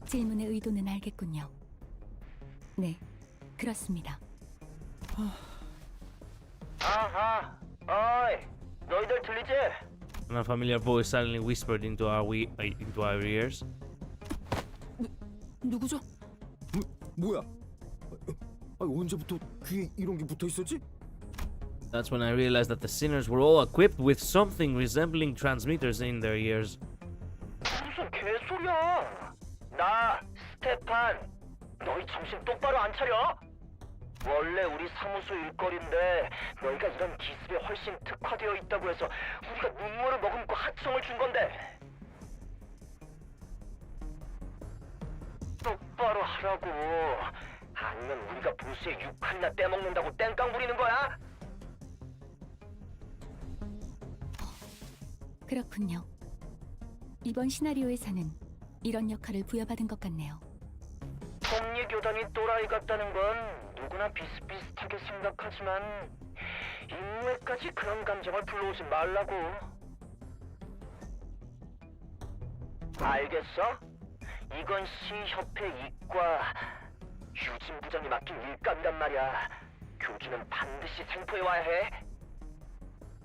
질문의 의도는 알겠군요. 네, 그렇습니다. 아하, 어이, 너희들 들리지? An unfamiliar voice suddenly whispered into our ears. 누구죠? 뭐야? 언제부터 귀에 이런 게 붙어 있었지? That's when I realized that the sinners were all equipped with something resembling transmitters in their ears. 무슨 개소리야? 나 스테판, 너희 정신 똑바로 안 차려? 원래 우리 사무소 일거리인데 너희가 이런 기습에 훨씬 특화되어 있다고 해서 우리가 눈물을 머금고 하청을 준 건데. 똑바로 하라고. 아니면 우리가 보스의 6칸이나 떼먹는다고 땡깡 부리는 거야? 그렇군요. 이번 시나리오에서는 이런 역할을 부여받은 것 같네요. 섭리교단이 또라이 같다는 건 누구나 비슷비슷하게 생각하지만 인류에까지 그런 감정을 불러오지 말라고. 알겠어? 이건 시협회 이과 유진 부장이 맡긴 일감이란 말이야. 교주는 반드시 생포해 와야 해.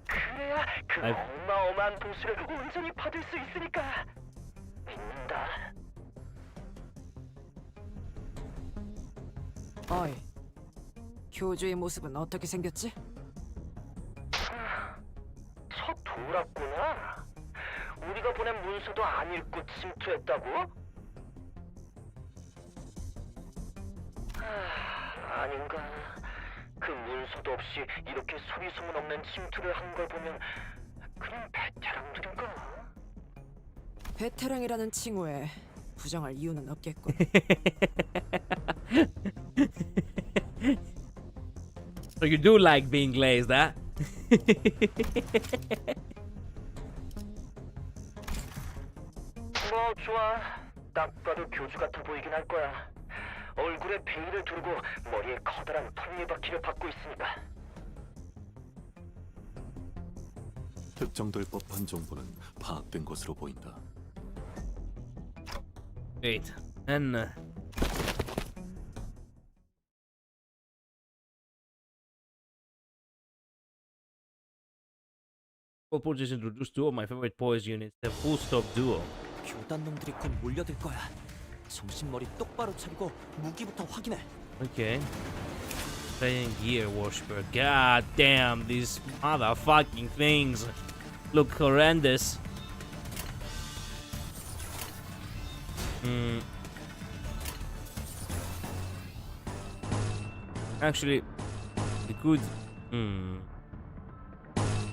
그래야 그 어마어마한 보수를 온전히 받을 수 있으니까. 믿는다. 어이, 교주의 모습은 어떻게 생겼지? 저 돌았구나. 우리가 보낸 문서도 안 읽고 침투했다고? 아닌가. 그 문서도 없이 이렇게 소리소문 없는 침투를 한 걸 보면 그냥 베테랑들인가? 베테랑이라는 칭호에 부정할 이유는 없겠군. So you do like being glazed, huh? 뭐 좋아. 딱 봐도 교주 같아 보이긴 할 거야. 얼굴에 베일을 두르고 머리에 커다란 톱니바퀴를 받고 있으니까. 특정될 법한 정보는 파악된 것으로 보인다. Wait, and Purple just introduced two of my favorite poise units, the Full Stop Duo. 교단 놈들이 곧 몰려들 거야. 정신머리 똑바로 차리고 무기부터 확인해. Okay. Playing Gear Worshipper. God damn, these motherfucking things look horrendous. Actually, we could.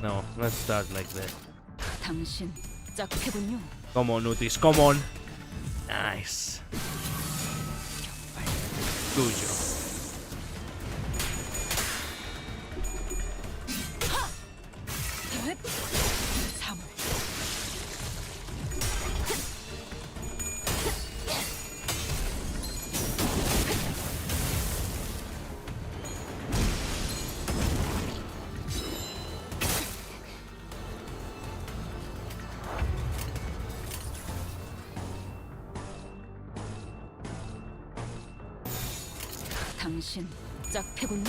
No, let's start like that. 당신 짝패군요. Come on, Nutis, come on. Nice. Good job. 사물. 당신 짝패군요.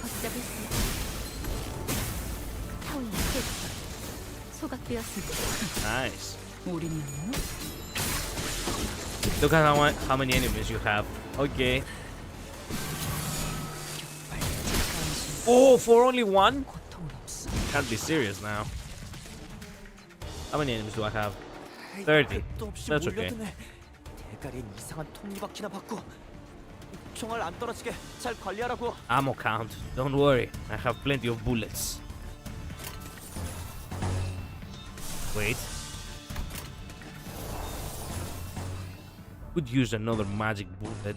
걷잡을 수 있다. 타올라 캐스터. 소각되었습니다. Nice. 우리는요? Look at how many enemies you have. Okay. Oh, for only one? 고통은 없어. Can't be serious now. How many enemies do I have? 30. That's okay. 대가리엔 이상한 톱니바퀴나 받고 총알 안 떨어지게 잘 관리하라고. Ammo count. Don't worry. I have plenty of bullets. Wait. Could use another magic bullet.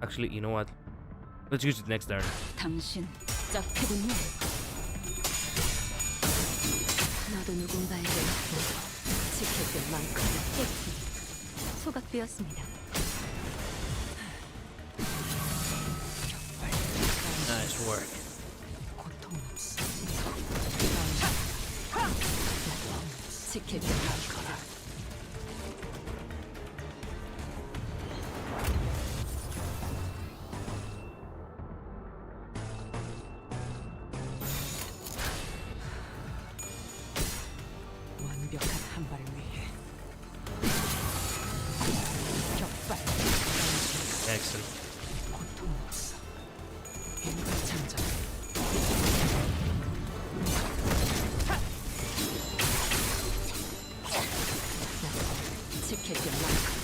Actually, you know what? Let's use it next turn. 당신 짝패군요. 나도 누군가에게 지킬 게 많거든. 소각되었습니다. Nice work. 고통은 없어. 지킬 게 많거든. 완벽한 한 발을 위해 격발. Excellent. 고통은 없어. 엔드 장전. 지킬 게 많거든.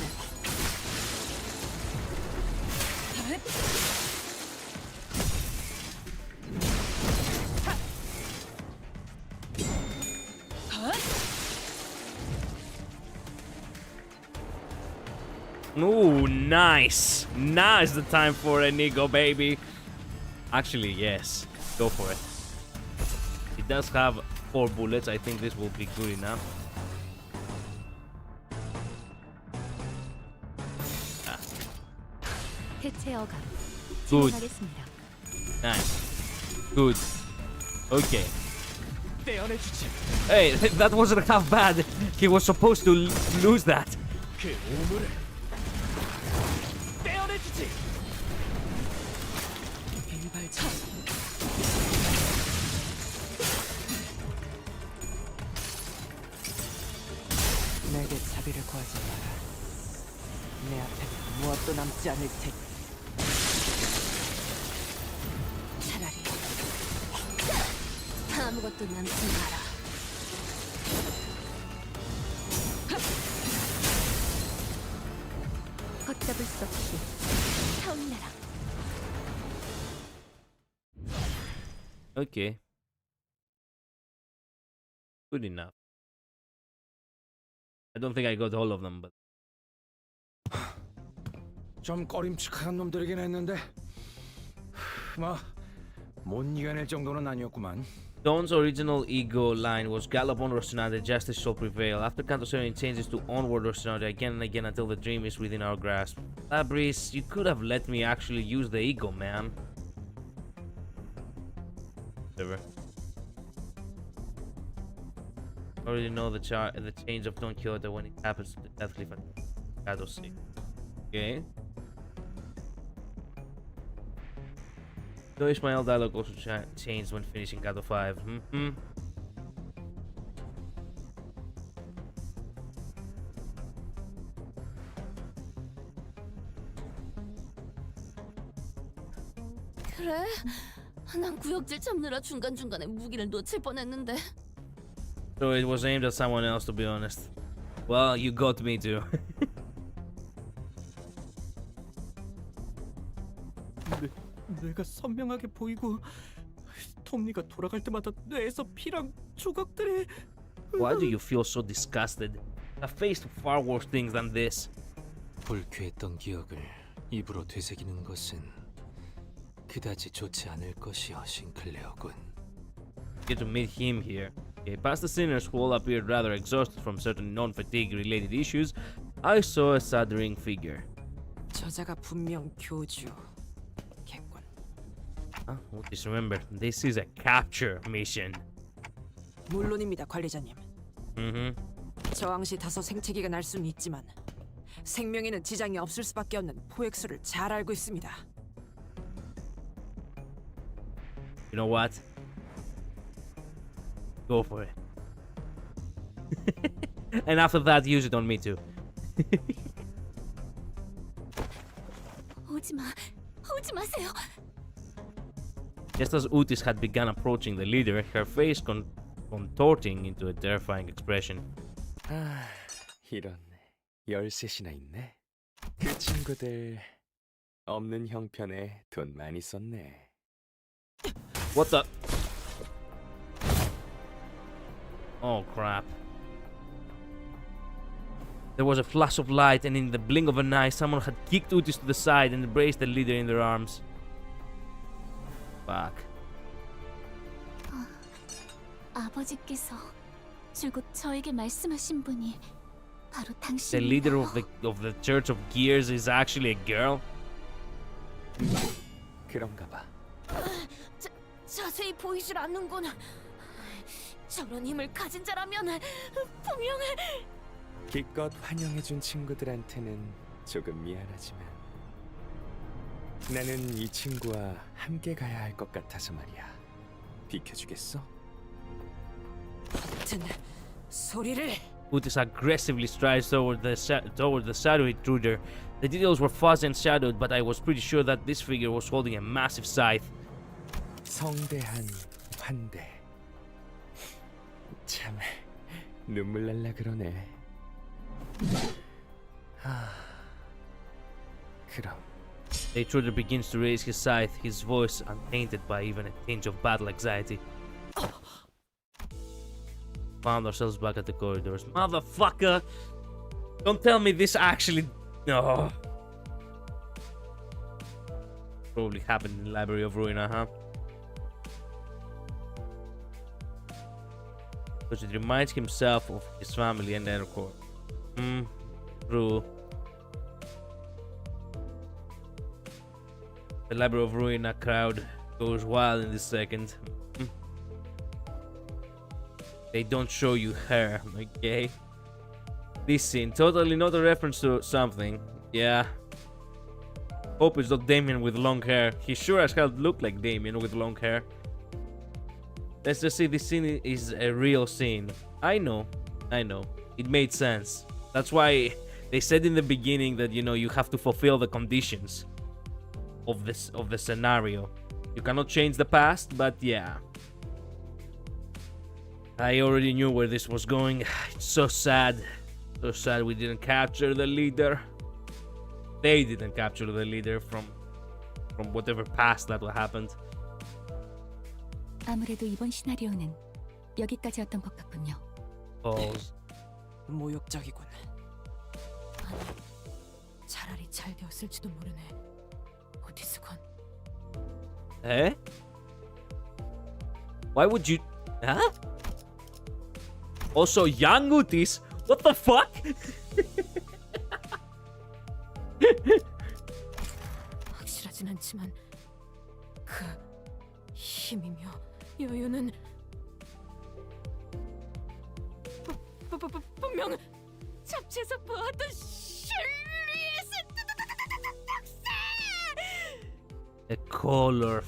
Ooh, nice. Now is the time for an ego, baby. Actually, yes. Go for it. It does have 4 bullets. I think this will be good enough. 해체 어감. Good. 진행하겠습니다. Nice. Good. Okay. 떼어내주지. Hey, that wasn't half bad. He was supposed to lose that. 그 오물을 떼어내주지. 일발차. 내게 자비를 구하지 마라. 내 앞에는 무엇도 남지 않을 테니. 차라리 아무것도 남지 마라. 걷잡을 수 없이 타올라라. Okay. Good enough. I don't think I got all of them, but 좀 꺼림칙한 놈들이긴 했는데 못 이겨낼 정도는 아니었구만. Dawn's original ego line was Gallop on Rocinante, justice shall prevail. After Canto 7 it changes to Onward Rocinante again and again until the dream is within our grasp. Labris, you could have let me actually use the ego, man. Whatever. Already know the change of Don Quixote when it happens to the Death Cliff at Canto 6. Okay. The Ishmael dialogue also changed when finishing Canto 5. 그래? 난 구역질 잡느라 중간중간에 무기를 놓칠 뻔했는데. So it was aimed at someone else, to be honest. Well, you got me too. 뇌가 선명하게 보이고 톱니가 돌아갈 때마다 뇌에서 피랑 조각들이. Why do you feel so disgusted? I've faced far worse things than this. 불쾌했던 기억을 입으로 되새기는 것은 그다지 좋지 않을 것이여, 싱클레어군. Get to meet him here. Okay, past the sinners who all appeared rather exhausted from certain non-fatigue related issues, I saw a shuddering figure. 저자가 분명 교주. 개꾼. Just remember, this is a capture mission. 물론입니다, 관리자님. 저항 시 다소 생채기가 날 수는 있지만 생명에는 지장이 없을 수밖에 없는 포획수를 잘 알고 있습니다. You know what? Go for it. And after that, use it on me too. 오지 마세요. Just as Utis had begun approaching the leader, her face contorting into a terrifying expression. 이런, 13이나 있네. 그 친구들 없는 형편에 돈 많이 썼네. What the? Oh crap. There was a flash of light, and in the blink of an eye, someone had kicked Utis to the side and embraced the leader in their arms. Fuck. 아버지께서 줄곧 저에게 말씀하신 분이 바로 The leader 당신이에요. of the Church of Gears is actually a girl? 그런가 봐. 자세히 보이질 않는군. 저런 힘을 가진 자라면 분명. 기껏 환영해준 친구들한테는 조금 미안하지만 나는 이 친구와 함께 가야 할 것 같아서 말이야. 비켜주겠어? 같은 소리를. Utis aggressively strides toward the shadowy intruder. The details were fuzzy and shadowed, but I was pretty sure that this figure was holding a massive scythe. 성대한 환대. 참 눈물 날라 그러네. 그럼 The intruder begins to raise his scythe, his voice untainted by even a tinge of battle anxiety. Found ourselves back at the corridors. Motherfucker! Don't tell me this actually... No. Probably happened in the Library of Ruina, huh? Because it reminds himself of his family and Ercor. True. The Library of Ruina crowd goes wild in this second. They don't show you her, okay? This scene, totally not a reference to something. Yeah. Hope it's not Damien with long hair. He sure as hell looked like Damien with long hair. Let's just say this scene is a real scene. I know. It made sense. That's why they said in the beginning that, you know, you have to fulfill the conditions of the scenario. You cannot change the past, but yeah. I already knew where this was going. It's so sad. So sad we didn't capture the leader. They didn't capture the leader from whatever past that happened. 아무래도 이번 시나리오는 여기까지였던 것 같군요. Pause. 모욕적이군. 차라리 잘 되었을지도 모르네. 오티스건. Eh? Why would you... Huh? Also, young Utis? What the fuck? 확실하진 않지만 그 힘이며 여유는 분명 잡지에서 보았던 슐리에스 The color.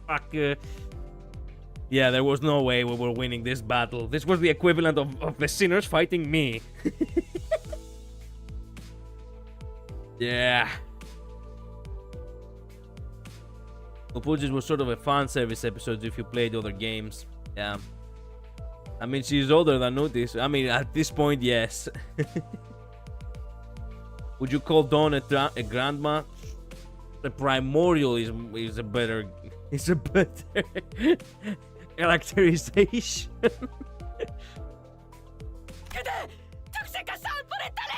Fuck. Yeah, there was no way we were winning this battle. This was the equivalent of the sinners fighting me. Yeah. Upujis was sort of a fan service episode if you played other games. Yeah. I mean, she's older than Otis. I mean, at this point, yes. Would you call Dawn a grandma? The Primordial is a better characterization. 그대 특색과 싸울 뻔했다네.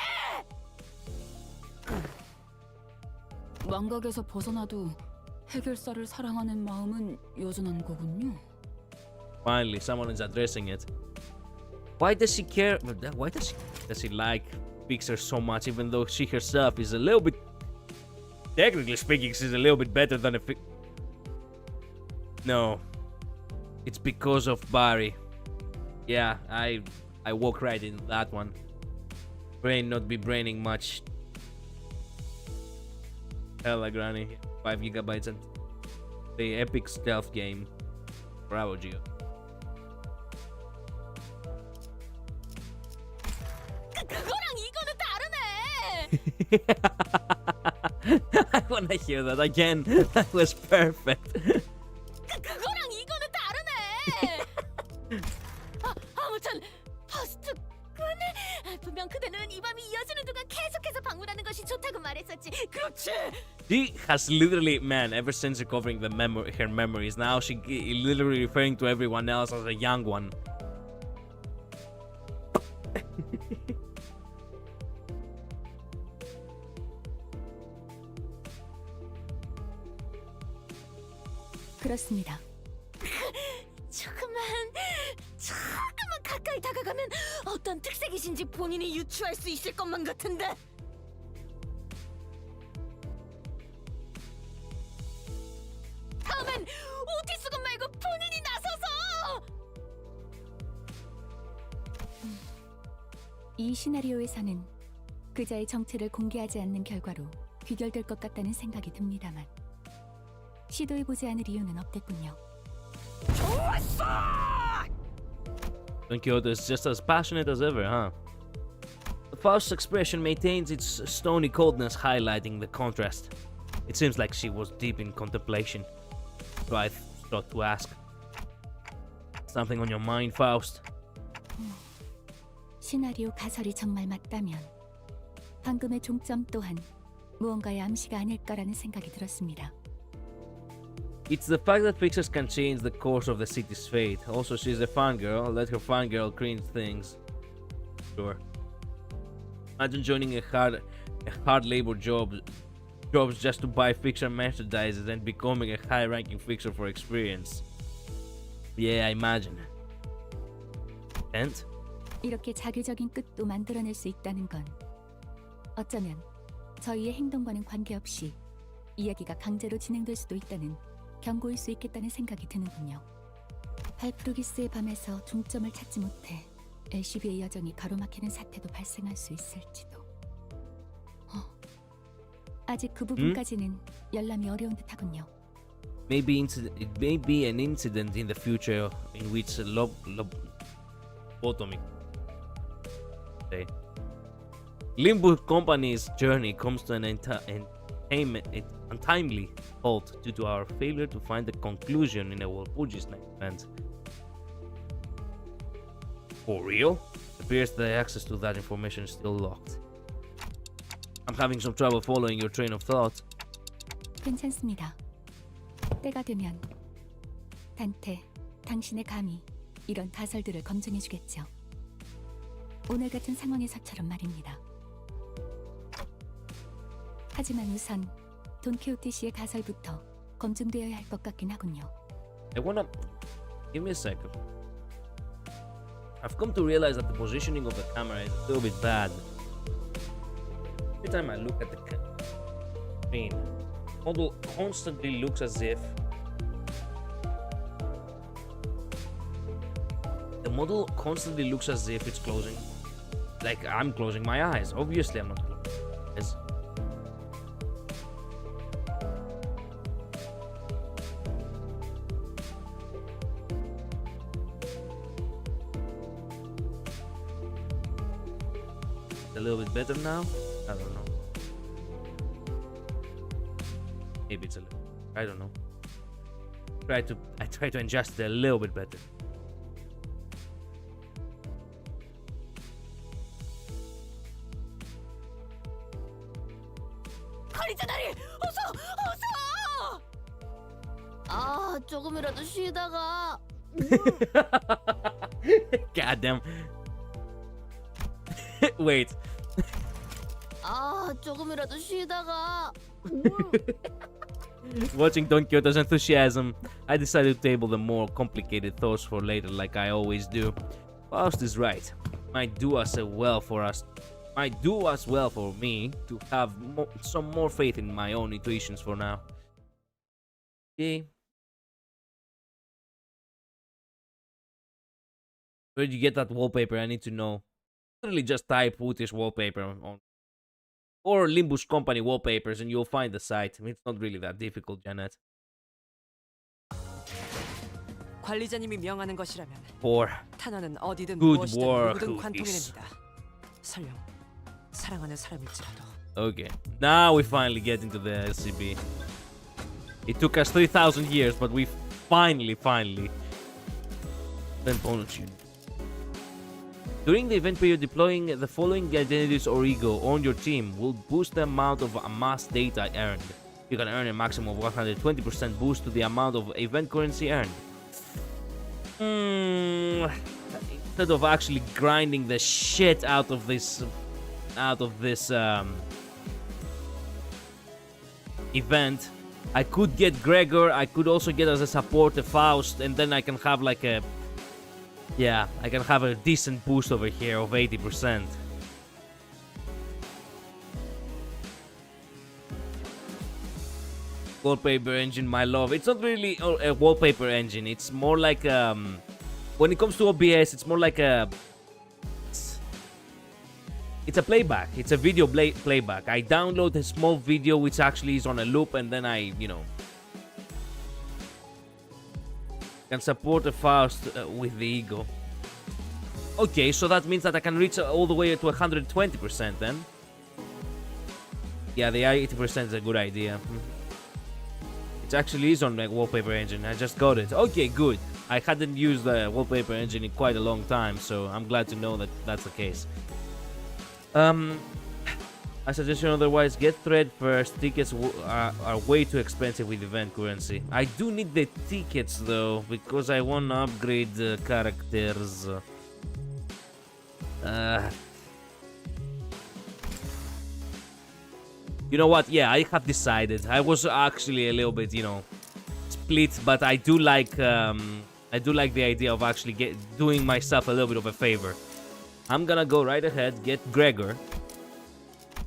망각에서 벗어나도 해결사를 사랑하는 마음은 여전한 거군요. Finally, someone is addressing it. Why does she care? Why does she like Fixer so much, even though she herself is a little bit, technically speaking, she's a little bit better than a No, it's because of Barry. Yeah, I walk right in that one. Brain not be braining much. Hella granny, 5 gigabytes and the epic stealth game. Bravo, Gio. 그거랑 이거는 다르네. I wanna hear that again. That was perfect. 그거랑 이거는 다르네. 아무튼 퍼스트 군 분명 그대는 이 밤이 이어지는 동안 계속해서 방문하는 것이 좋다고 말했었지. 그렇지. She has literally, man, ever since recovering her memories, now she literally referring to everyone else as a young one. 그렇습니다. 조금만 가까이 다가가면 어떤 특색이신지 본인이 유추할 수 있을 것만 같은데. 다음엔 오티스 군 말고 본인이 나서서. 이 시나리오에서는 그자의 정체를 공개하지 않는 결과로 귀결될 것 같다는 생각이 듭니다만 시도해보지 않을 이유는 없겠군요. 좋았어! Don Quixote is just as passionate as ever, huh? The Faust's expression maintains its stony coldness, highlighting the contrast. It seems like she was deep in contemplation. So I thought to ask. Something on your mind, Faust? 시나리오 가설이 정말 맞다면 방금의 종점 또한 무언가의 암시가 아닐까라는 생각이 들었습니다. It's the fact that fixers can change the course of the city's fate. Also, she's a fangirl. Let her fangirl cringe things. Sure. Imagine joining a hard labor jobs just to buy fixer merchandise and becoming a high-ranking fixer for experience. Yeah, I imagine. And? 이렇게 자기적인 끝도 만들어낼 수 있다는 건 어쩌면 저희의 행동과는 관계없이 이야기가 강제로 진행될 수도 있다는 경고일 수 있겠다는 생각이 드는군요. 발프루기스의 밤에서 종점을 찾지 못해 LCB의 여정이 가로막히는 사태도 발생할 수 있을지도. 아직 그 부분까지는 열람이 어려운 듯하군요. Maybe it may be an incident in the future in which Limbuscompany's journey comes to an untimely halt due to our failure to find a conclusion in our Fuji's next event. For real? It appears the access to that information is still locked. I'm having some trouble following your train of thought. 괜찮습니다. 때가 되면 단테, 당신의 감이 이런 가설들을 검증해주겠죠. 오늘 같은 상황에서처럼 말입니다. 하지만 우선 돈키호테 씨의 가설부터 검증되어야 할 것 같긴 하군요. I wanna... Give me a second. I've come to realize that the positioning of the camera is a little bit bad. Every time I look at the screen, the model constantly looks as if... The model constantly looks as if it's closing. Like I'm closing my eyes. Obviously I'm not closing my eyes. A little bit better now? I don't know. Maybe it's a little... I don't know. I try to adjust it a little bit better. 관리자다리, 어서! 아, 조금이라도 쉬다가. Goddamn. Wait. 아, 조금이라도 쉬다가. Watching Don Quixote's enthusiasm, I decided to table the more complicated thoughts for later, like I always do. Faust is right. Might do as well for me to have some more faith in my own intuitions for now. Okay. Where did you get that wallpaper? I need to know. Literally just type Wootish wallpaper on or limbuscompany wallpapers and you'll find the site. I mean, it's not really that difficult, Janet. 관리자님이 명하는 것이라면 For 탄원은 어디든 good 무엇이든 war 누구든 cookies. 관통해냅니다. 설령 사랑하는 사람일지라도. Okay, now we finally get into the SCB. It took us 3,000 years, but we finally. Then bonus unit. During the event period, deploying the following identities or ego on your team will boost the amount of amassed data earned. You can earn a maximum of 120% boost to the amount of event currency earned. Instead of actually grinding the shit out of this event, I could get Gregor. I could also get as a support a Faust, and then I can have like a I can have a decent boost over here of 80%. Wallpaper engine, my love. It's not really a wallpaper engine. It's more like when it comes to OBS, it's more like it's a playback. It's a video playback. I download a small video which actually is on a loop, and then I, can support a Faust with the ego. Okay, so that means that I can reach all the way to 120% then. Yeah, the 80% is a good idea. It actually is on the wallpaper engine. I just got it. Okay, good. I hadn't used the wallpaper engine in quite a long time, so I'm glad to know that that's the case. I suggest otherwise get thread first. Tickets are way too expensive with event currency. I do need the tickets though, because I want to upgrade the characters. You know what? Yeah, I have decided. I was actually a little bit, split, but I do like the idea of actually doing myself a little bit of a favor. I'm gonna go right ahead, get Gregor.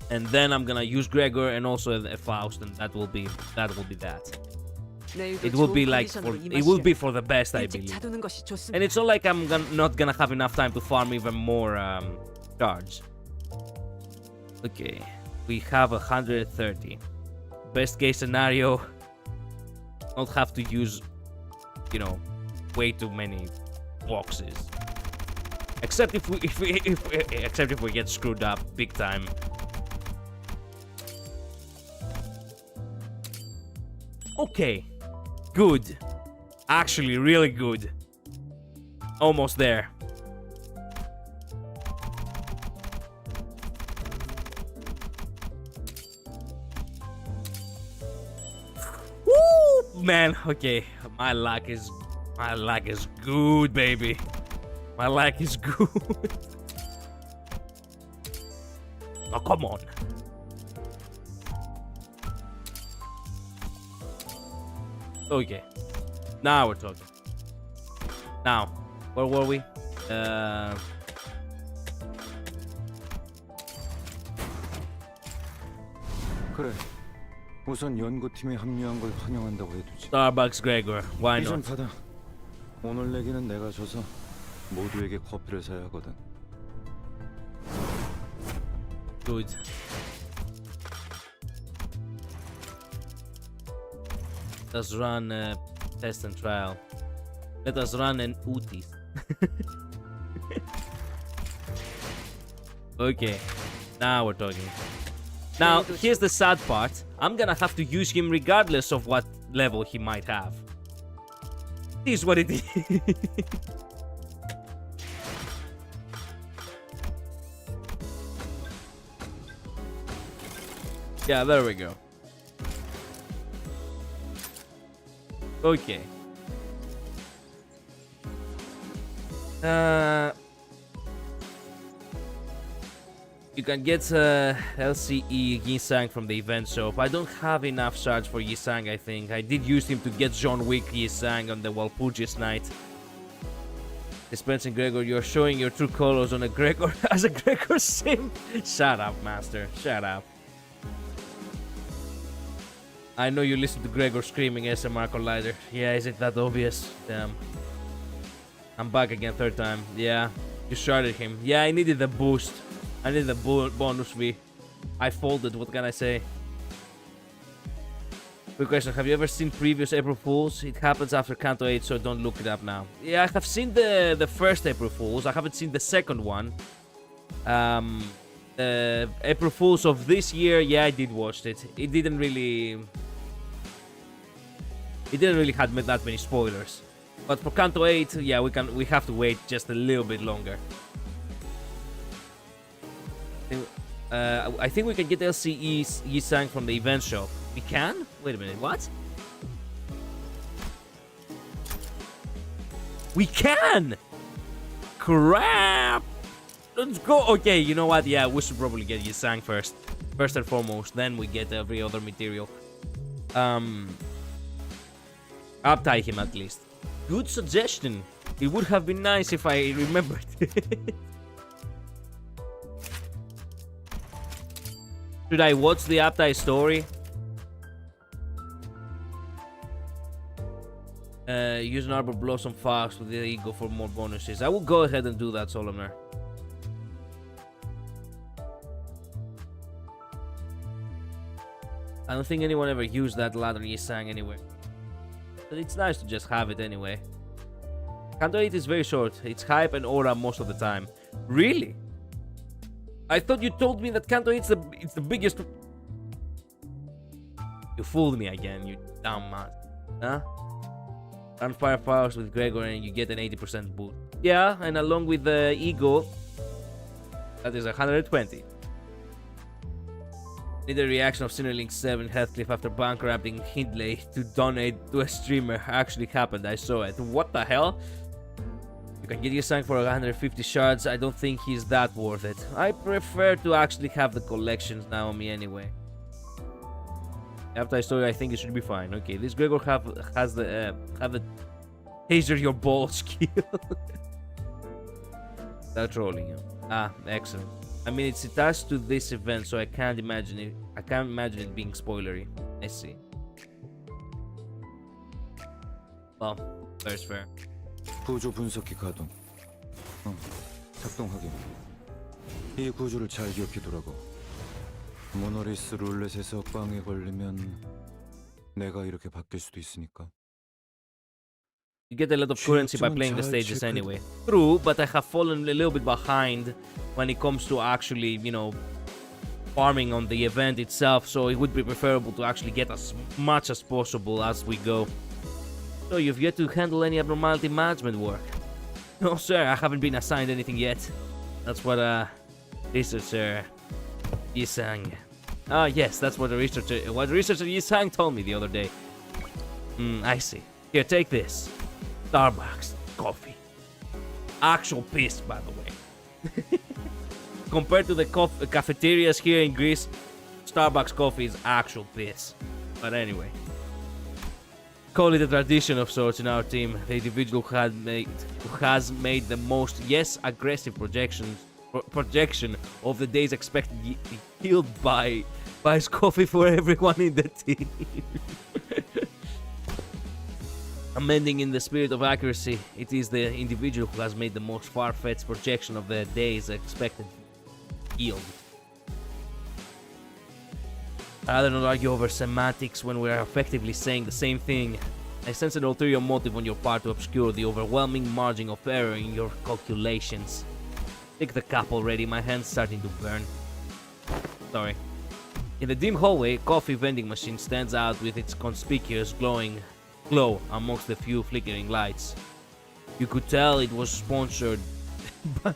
And then I'm gonna use Gregor and also a Faust, and that will be that. It will be for the best, I believe. And it's not like I'm not gonna have enough time to farm even more cards. Okay, we have 130. Best case scenario, not have to use, way too many boxes. Except if we get screwed up big time. Okay, good. Actually, really good. Almost there. Woo, man. Okay, my luck is good, baby. My luck is good. Oh, come on. Okay, now we're talking. Now, where were we? 그래. 우선 연구팀에 합류한 걸 환영한다고 해두지. Starbucks Gregor, why 이좀 not? 받아. 오늘 내기는 내가 져서 모두에게 커피를 사야 하거든. Good. Let us run a test and trial. Let us run an Utis. Okay, now we're talking. Now, here's the sad part. I'm gonna have to use him regardless of what level he might have. It is what it is. Yeah, there we go. Okay. You can get LCE Yisang from the event shop. I don't have enough shards for Yisang, I think. I did use him to get John Wick Yisang on the Walpurgis night. Dispensing Gregor, you're showing your true colors on a Gregor as a Gregor sim. Shut up, master. Shut up. I know you listen to Gregor screaming SMR Collider. Yeah, is it that obvious? Damn. I'm back again, third time. Yeah, you sharded him. Yeah, I needed the boost. I needed the bonus V. I folded, what can I say? Quick question, have you ever seen previous April Fools? It happens after Canto 8, so don't look it up now. Yeah, I have seen the first April Fools. I haven't seen the second one. April Fools of this year, yeah, I did watch it. It didn't really have that many spoilers. But for Canto 8, yeah, we have to wait just a little bit longer. I think we can get LCE Yisang from the event shop. We can? Wait a minute, what? We can! Crap! Let's go! Okay, you know what? Yeah, we should probably get Yisang first. First and foremost, then we get every other material. Uptie him at least. Good suggestion. It would have been nice if I remembered. Should I watch the Uptie story? Use an Arbor Blossom Fox with the ego for more bonuses. I will go ahead and do that, Solomon. I don't think anyone ever used that ladder Yisang anywhere. But it's nice to just have it anyway. Canto 8 is very short. It's hype and aura most of the time. Really? I thought you told me that Canto 8 it's the biggest... You fooled me again, you dumb man. Huh? Run Fireflowers with Gregor and you get an 80% boost. Yeah, and along with the ego, that is 120. Need a reaction of Sinnerlink 7 Heathcliff after bankrupting Hindley to donate to a streamer. Actually happened, I saw it. What the hell? You can get your sang for 150 shards. I don't think he's that worth it. I prefer to actually have the collections now on me anyway. After I saw it, I think it should be fine. Okay, this Gregor has the taser your balls skill. That's trolling you. Ah, excellent. I mean, it's attached to this event, so I can't imagine it. I can't imagine it being spoilery. I see. Well, fair's fair. 구조 분석기 가동. 작동 확인. 이 구조를 잘 기억해두라고. 모노리스 룰렛에서 꽝에 걸리면 내가 이렇게 바뀔 수도 있으니까. You get a lot of currency by playing the stages anyway. True, but I have fallen a little bit behind when it comes to actually, you know, farming on the event itself, so it would be preferable to actually get as much as possible as we go. So you've yet to handle any abnormality management work? No, sir, I haven't been assigned anything yet. That's what researcher Yisang. Ah, yes, that's what researcher Yisang told me the other day. I see. Here, take this. Starbucks coffee. Actual piss, by the way. Compared to the cafeterias here in Greece, Starbucks coffee is actual piss. But anyway. Call it a tradition of sorts in our team. The individual who has made the most, yes, aggressive projection of the days expected yield buys coffee for everyone in the team. Amending in the spirit of accuracy, it is the individual who has made the most far-fetched projection of the day's expected yield. I'd rather not argue over semantics when we are effectively saying the same thing. I sense an ulterior motive on your part to obscure the overwhelming margin of error in your calculations. Take the cup already, my hand's starting to burn. Sorry. In the dim hallway, a coffee vending machine stands out with its conspicuous glowing glow amongst the few flickering lights. You could tell it was sponsored by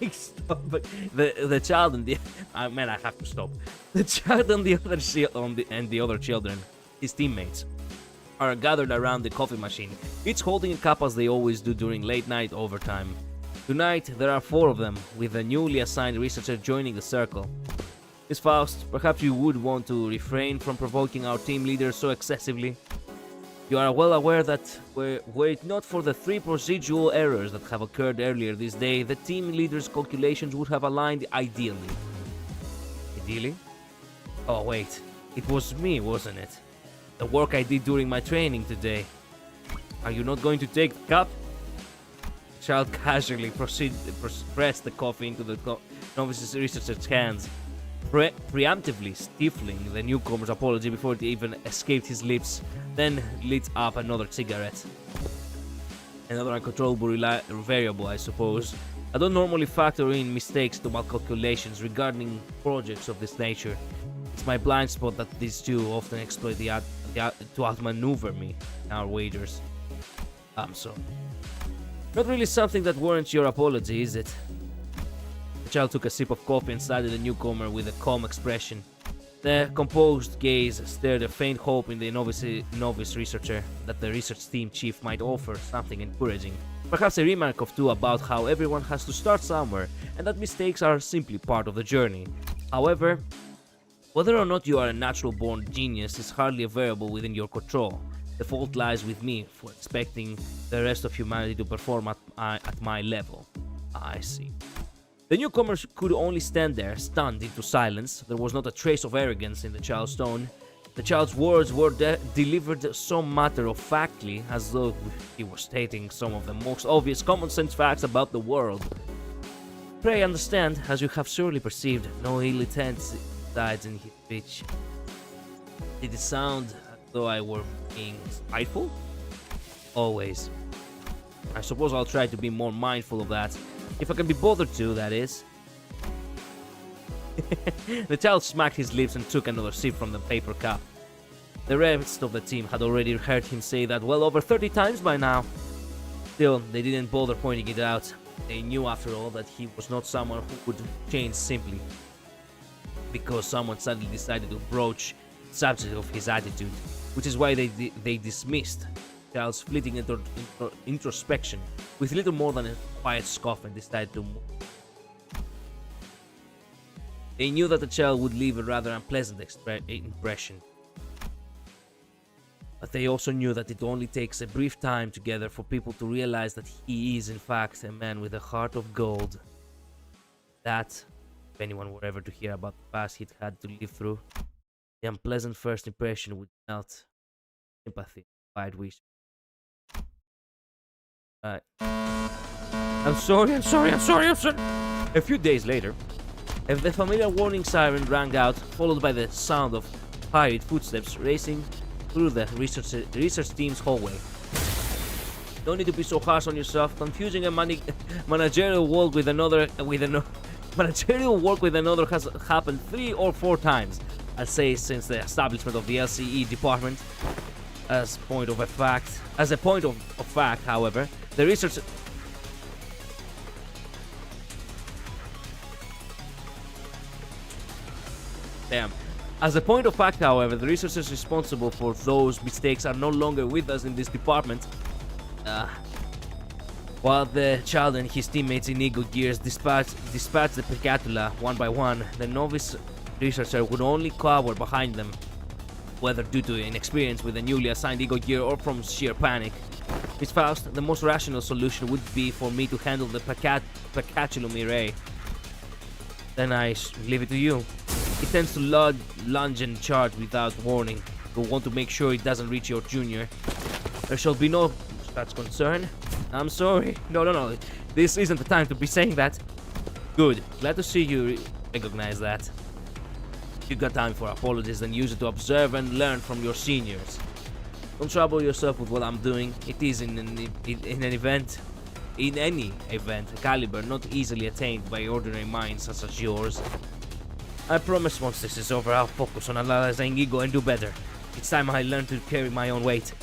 the child and the I have to stop. The child and the other children, his teammates, are gathered around the coffee machine, each holding a cup as they always do during late night overtime. Tonight there are 4 of them, with a newly assigned researcher joining the circle. Miss Faust, perhaps you would want to refrain from provoking our team leader so excessively. You are well aware that were it not for the 3 procedural errors that have occurred earlier this day, the team leader's calculations would have aligned ideally. Ideally? Oh wait, it was me, wasn't it? The work I did during my training today. Are you not going to take the cup? The child casually pressed the coffee into the novice researcher's hands, preemptively stifling the newcomer's apology before it even escaped his lips, then lit up another cigarette. Another uncontrollable variable, I suppose. I don't normally factor in mistakes to my calculations regarding projects of this nature. It's my blind spot that these two often exploit to outmaneuver me in our wagers. I'm sorry. Not really something that warrants your apology, is it? The child took a sip of coffee and studied the newcomer with a calm expression. The composed gaze stirred a faint hope in the novice researcher that the research team chief might offer something encouraging. Perhaps a remark or 2 about how everyone has to start somewhere and that mistakes are simply part of the journey. However, whether or not you are a natural-born genius is hardly a variable within your control. The fault lies with me for expecting the rest of humanity to perform at my level. I see. The newcomers could only stand there, stunned into silence. There was not a trace of arrogance in the child's tone. The child's words were delivered so matter-of-factly, as though he were stating some of the most obvious common-sense facts about the world. Pray understand, as you have surely perceived, no ill intent resides in his speech. Did it sound as though I were being spiteful? Always. I suppose I'll try to be more mindful of that. If I can be bothered to, that is. The child smacked his lips and took another sip from the paper cup. The rest of the team had already heard him say that well over 30 times by now. Still, they didn't bother pointing it out. They knew, after all, that he was not someone who would change simply because someone suddenly decided to broach the subject of his attitude, which is why they dismissed child's fleeting introspection with little more than a quiet scoff and decided to move. They knew that the child would leave a rather unpleasant impression. But they also knew that it only takes a brief time together for people to realize that he is in fact a man with a heart of gold. That, if anyone were ever to hear about the past he'd had to live through, the unpleasant first impression would melt sympathy, wide wish. I'm sorry. A few days later, the familiar warning siren rang out, followed by the sound of hurried footsteps racing through the research team's hallway. Don't need to be so harsh on yourself. Confusing a managerial work with another has happened 3 or 4 times, I'd say, since the establishment of the LCE department. As a point of fact, however, the research. As a point of fact, however, the researchers responsible for those mistakes are no longer with us in this department. While the child and his teammates in Ego Gears dispatched the Picatula one by one, the novice researcher would only cower behind them, whether due to inexperience with the newly assigned Ego Gear or from sheer panic. Miss Faust, the most rational solution would be for me to handle the Picatulum array. Then I leave it to you. It tends to lunge and charge without warning. You'll want to make sure it doesn't reach your junior. There shall be no such concern. I'm sorry. No. This isn't the time to be saying that. Good. Glad to see you recognize that. If you got time for apologies, then use it to observe and learn from your seniors. Don't trouble yourself with what I'm doing. It is in any event, a caliber not easily attained by ordinary minds such as yours. I promise once this is over, I'll focus on analyzing ego and do better. It's time I learn to carry my own weight.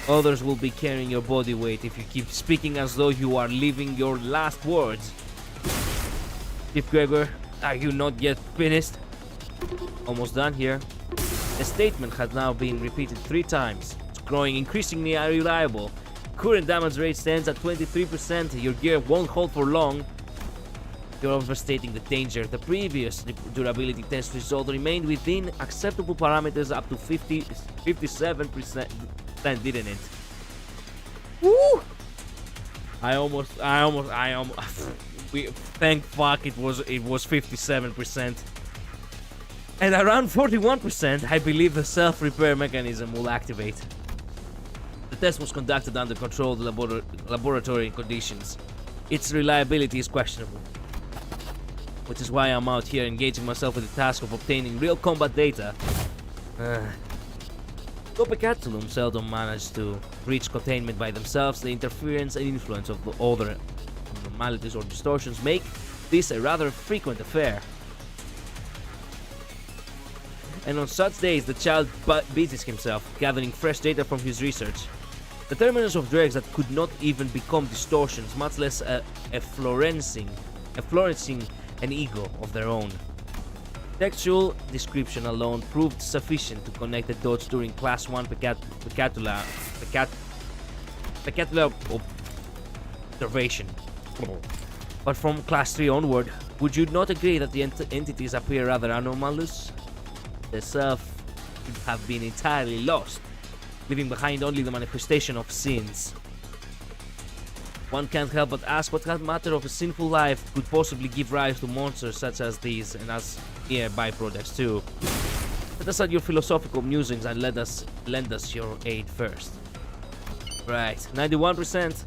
Others will be carrying your body weight if you keep speaking as though you are living your last words. Chief Gregor, are you not yet finished? Almost done here. A statement has now been repeated 3 times. It's growing increasingly unreliable. Current damage rate stands at 23%. Your gear won't hold for long. You're overstating the danger. The previous durability test result remained within acceptable parameters up to 57%, didn't it? Woo! I almost thank fuck it was 57%. And around 41%, I believe the self-repair mechanism will activate. The test was conducted under controlled laboratory conditions. Its reliability is questionable, which is why I'm out here engaging myself with the task of obtaining real combat data. Though Pecatulum seldom manage to reach containment by themselves, the interference and influence of the other abnormalities or distortions make this a rather frequent affair. And on such days, the child busies himself, gathering fresh data from his research. The terminus of dregs that could not even become distortions, much less a flourishing an ego of their own. Textual description alone proved sufficient to connect the dots during Class 1 Pecatula observation. But from Class 3 onward, would you not agree that the entities appear rather anomalous? The self should have been entirely lost, leaving behind only the manifestation of sins. One can't help but ask what matter of a sinful life could possibly give rise to monsters such as these, and as mere byproducts too. Let us add your philosophical musings and lend us your aid first. Right, 91%.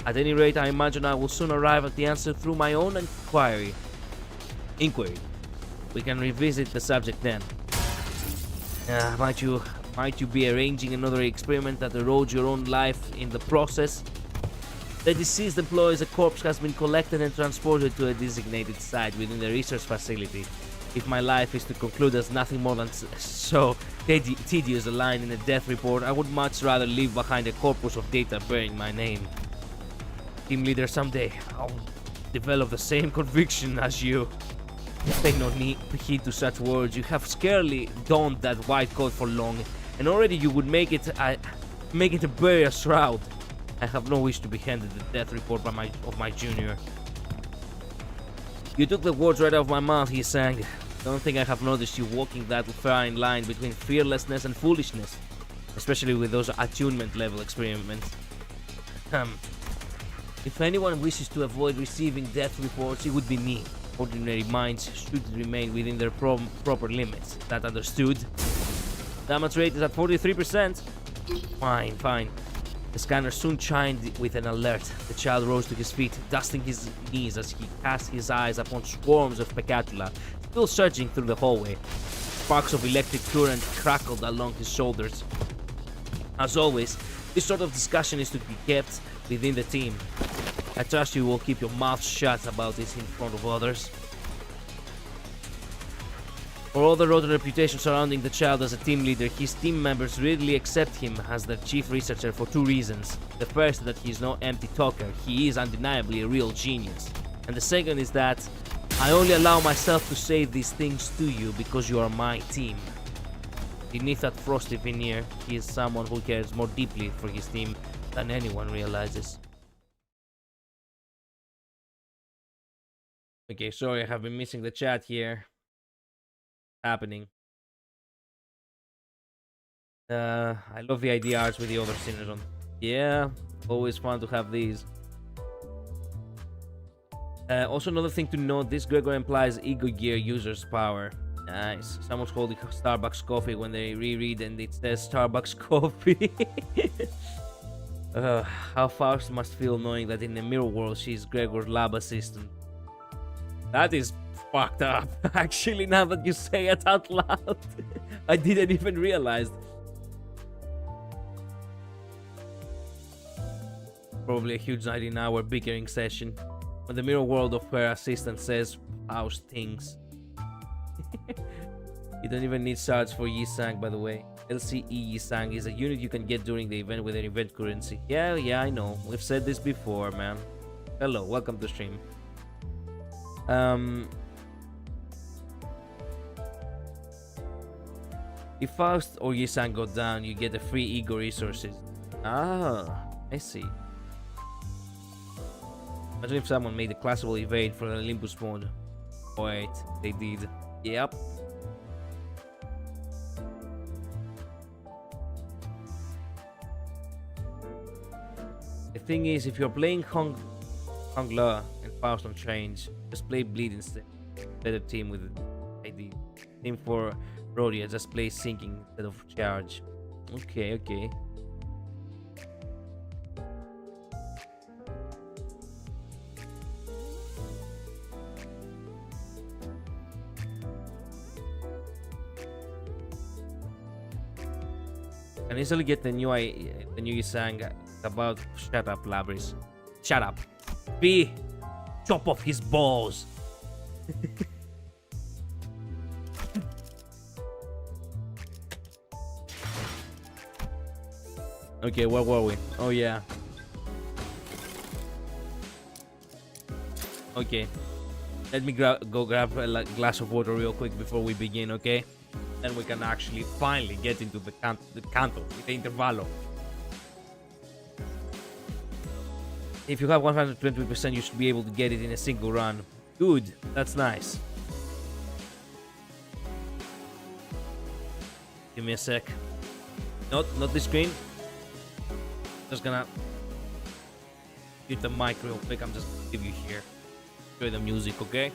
At any rate, I imagine I will soon arrive at the answer through my own inquiry. We can revisit the subject then. Might you be arranging another experiment that erodes your own life in the process? The deceased employee's corpse has been collected and transported to a designated site within the research facility. If my life is to conclude as nothing more than so tedious a line in a death report, I would much rather leave behind a corpus of data bearing my name. Team leader, someday I'll develop the same conviction as you. Pay no heed to such words. You have scarcely donned that white coat for long, and already you would make it a burial shroud. I have no wish to be handed the death report of my junior. You took the words right out of my mouth, he sang. Don't think I have noticed you walking that fine line between fearlessness and foolishness, especially with those attunement level experiments. If anyone wishes to avoid receiving death reports, it would be me. Ordinary minds should remain within their proper limits. That understood? Damage rate is at 43%. Fine. The scanner soon chimed with an alert. The child rose to his feet, dusting his knees as he cast his eyes upon swarms of Pecatula, still surging through the hallway. Sparks of electric current crackled along his shoulders. As always, this sort of discussion is to be kept within the team. I trust you will keep your mouth shut about this in front of others. For all the rotten reputation surrounding the child as a team leader, his team members readily accept him as their chief researcher for 2 reasons. The first, that he is no empty talker, he is undeniably a real genius. And the second is that I only allow myself to say these things to you because you are my team. Beneath that frosty veneer, he is someone who cares more deeply for his team than anyone realizes. Okay, sorry, I have been missing the chat here. Happening. I love the ID arts with the other sinners on. Yeah, always fun to have these. Also, another thing to note, this Gregor implies ego gear users power. Nice. Someone's holding Starbucks coffee when they reread and it says Starbucks coffee. How Faust must feel knowing that in the mirror world she's Gregor's lab assistant. That is fucked up. Actually, now that you say it out loud, I didn't even realize. Probably a huge 19-hour bickering session when the mirror world of her assistant says Faust things. You don't even need shards for Yi-Sang, by the way. LCE Sang is a unit you can get during the event with an event currency. Yeah, I know. We've said this before, man. Hello, welcome to stream. If Faust or Yisang go down, you get a free ego resources. Ah, I see. Imagine if someone made a classable evade for the Limbus mode. Wait, they did. Yep. The thing is, if you're playing Hongla and Faust on change, just play Bleed instead. Better team with ID. Team for Rodia, just play Sinking instead of Charge. Okay. Can easily get the new Isang about. Shut up, Labris. Shut up. B. Chop off his balls. Okay, where were we? Oh yeah. Okay. Let me go grab a glass of water real quick before we begin, okay? Then we can actually finally get into the canto, the intervallo. If you have 120%, you should be able to get it in a single run. Good, that's nice. Give me a sec. Not the screen. Just gonna hit the mic real quick. I'm just gonna give you here. Enjoy the music, okay?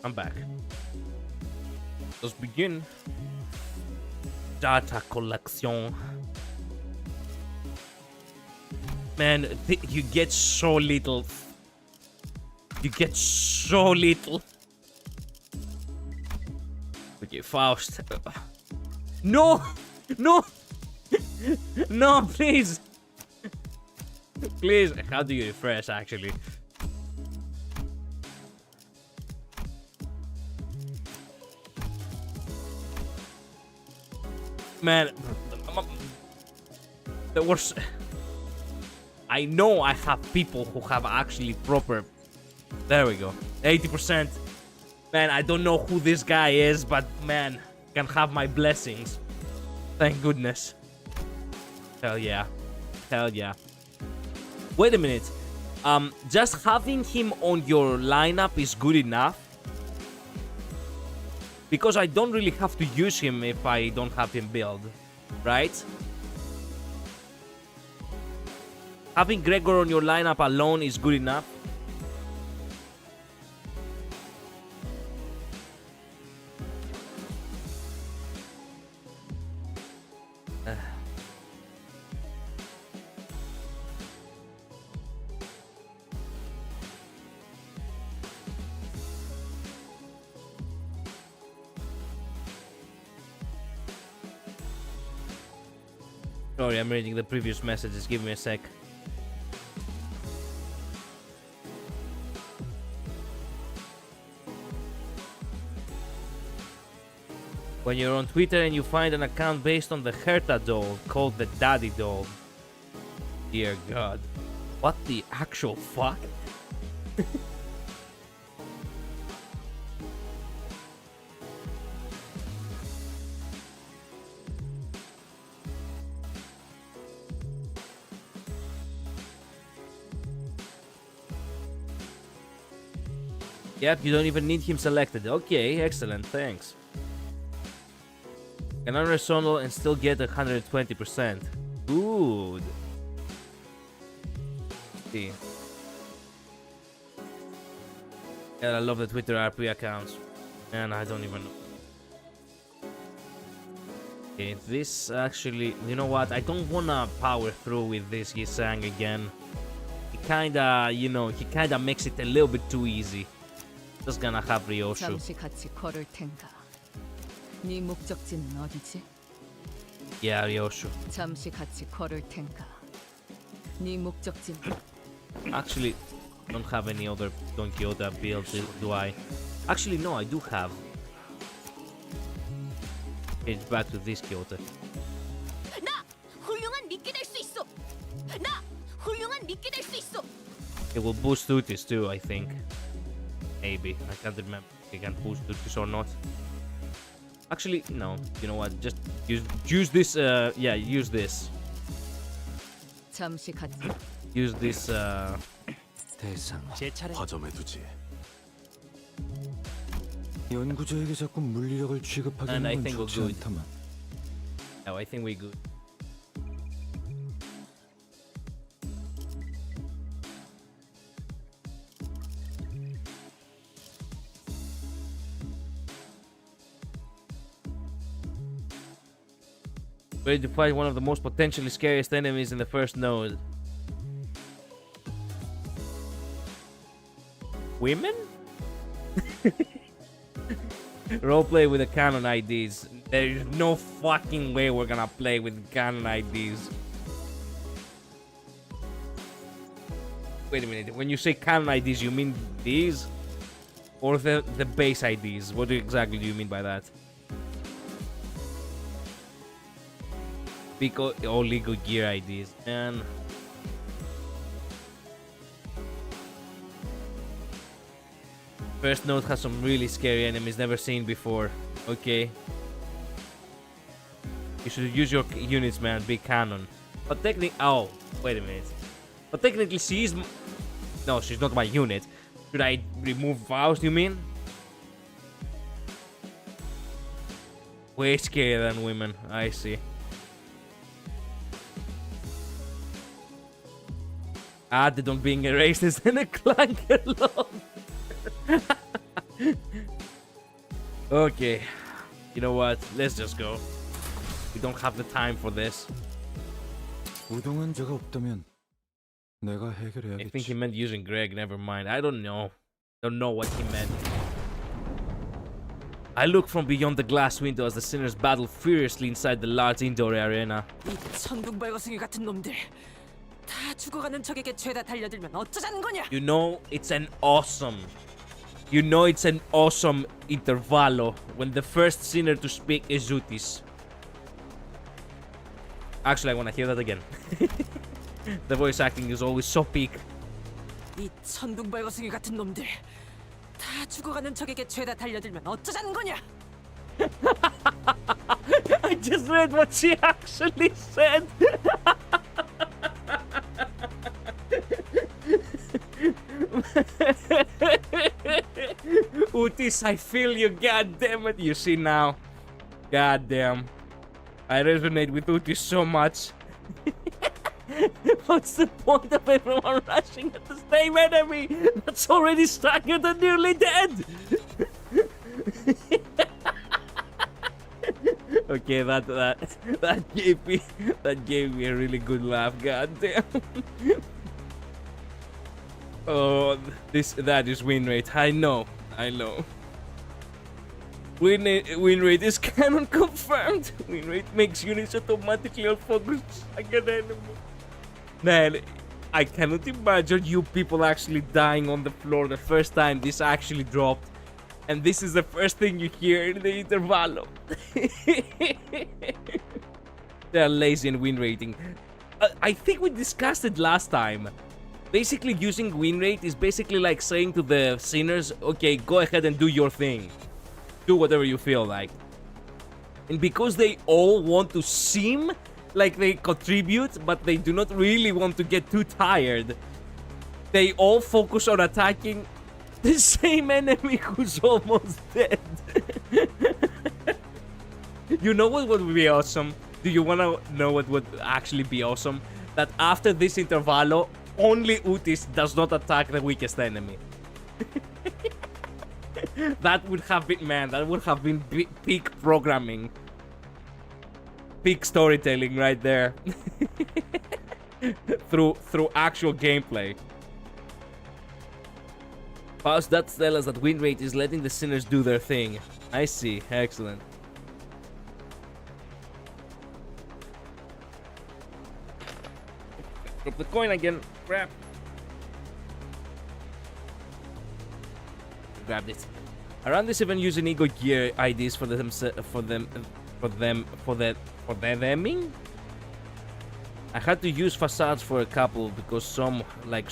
I'm back. Let's begin. Data collection. Man, you get so little. You get so little. Okay, Faust. No! No! No, please! Please, how do you refresh actually? Man, the worst. I know I have people who have actually proper. There we go. 80%. Man, I don't know who this guy is, but man, can have my blessings. Thank goodness. Hell yeah. Hell yeah. Wait a minute. Just having him on your lineup is good enough? Because I don't really have to use him if I don't have him build, right? Having Gregor on your lineup alone is good enough. Sorry, I'm reading the previous messages. Give me a sec. When you're on Twitter and you find an account based on the Herta doll called the Daddy doll. Dear God. What the actual fuck? Yep, you don't even need him selected. Okay, excellent, thanks. Can unresolve and still get 120%. Good. See. Yeah, I love the Twitter RP accounts. Man, I don't even know. Okay, this actually... You know what? I don't wanna power through with this Yisang again. He kinda, you know, he kinda makes it a little bit too easy. Just gonna have Ryoshu. 잠시 같이 걸을 텐가. 네 목적지는 어디지? Yeah, Ryoshu. 잠시 같이 걸을 텐가. 네 목적지는 Actually, don't have any other Don Quixote builds, do I? Actually, no, I do have. It's back to this Quixote. 나 훌륭한 미끼 될 수 있어. 나 훌륭한 미끼 될 수 있어. It will boost Tutis too, I think. Maybe. I can't remember if it can boost Tutis or not. Actually, no. You know what? Just use this. Yeah, use this. 잠시 같이 Use this. 대상 제 차례. 허점해두지. 연구자에게 자꾸 물리력을 And I 취급하기는 건 think we're 좋지 good. 않다만. No, I think we're good. Ready to fight one of the most potentially scariest enemies in the first node. Women? Roleplay with the canon IDs. There's no fucking way we're gonna play with canon IDs. Wait a minute, when you say canon IDs, you mean these? Or the base IDs? What exactly do you mean by that? All legal gear IDs, man. First node has some really scary enemies never seen before. Okay. You should use your units, man. Big cannon. But technically... Oh, wait a minute. But technically she's... No, she's not my unit. Should I remove Faust, you mean? Way scarier than women. I see. Added on being erased is in a clank alone. Okay. You know what? Let's just go. We don't have the time for this. 우동한 자가 없다면 내가 I think 해결해야겠지. he meant using Greg. Never mind. I don't know. Don't know what he meant. I look from beyond the glass window as the sinners battle furiously inside the large indoor arena. 이 천둥발거숭이 같은 놈들. 다 죽어가는 적에게 죄다 달려들면 어쩌자는 거냐? You know it's an awesome intervalo when the first sinner to speak is Zutis. Actually, I want to hear that again. The voice acting is always so peak. 이 천둥발거숭이 같은 놈들. 다 죽어가는 적에게 죄다 달려들면 어쩌자는 거냐? I just read what she actually said. Utis, I feel you, god damn it. You see now. God damn. I resonate with Utis so much. What's the point of everyone rushing at the same enemy that's already staggered and nearly dead? Okay, that gave me a really good laugh. God damn. Oh, that is win rate. I know. Win rate is canon confirmed. Win rate makes units automatically all focused against enemy. Man, I cannot imagine you people actually dying on the floor the first time this actually dropped. And this is the first thing you hear in the intervallo. They are lazy in win rating. I think we discussed it last time. Basically, using win rate is basically like saying to the sinners, okay, go ahead and do your thing. Do whatever you feel like. And because they all want to seem like they contribute, but they do not really want to get too tired, they all focus on attacking the same enemy who's almost dead. You know what would be awesome? Do you want to know what would actually be awesome? That after this intervallo, only Utis does not attack the weakest enemy. That would have been, man, that would have been peak programming. Peak storytelling right there. through actual gameplay. Faust, that tells us that win rate is letting the sinners do their thing. I see. Excellent. Drop the coin again. Crap. Grabbed it. Around this event, using ego gear IDs for theming. I had to use facades for a couple because some like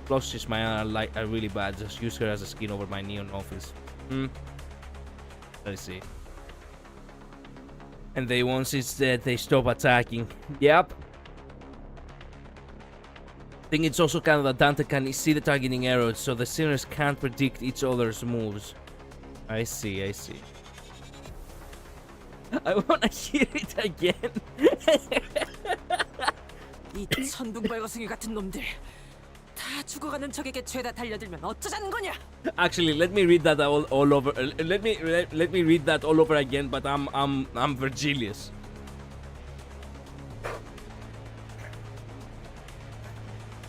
Closest my are really bad. Just use her as a skin over my neon office. Let's see. And they once it's dead, they stop attacking. Yep. I think it's also kind of that Dante can see the targeting arrows, so the sinners can't predict each other's moves. I see. I wanna hear it again. 이 천둥발거숭이 같은 놈들. 다 죽어가는 적에게 죄다 달려들면 어쩌자는 거냐? Actually, let me read that all over. Let me read that all over again. But I'm Virgilius.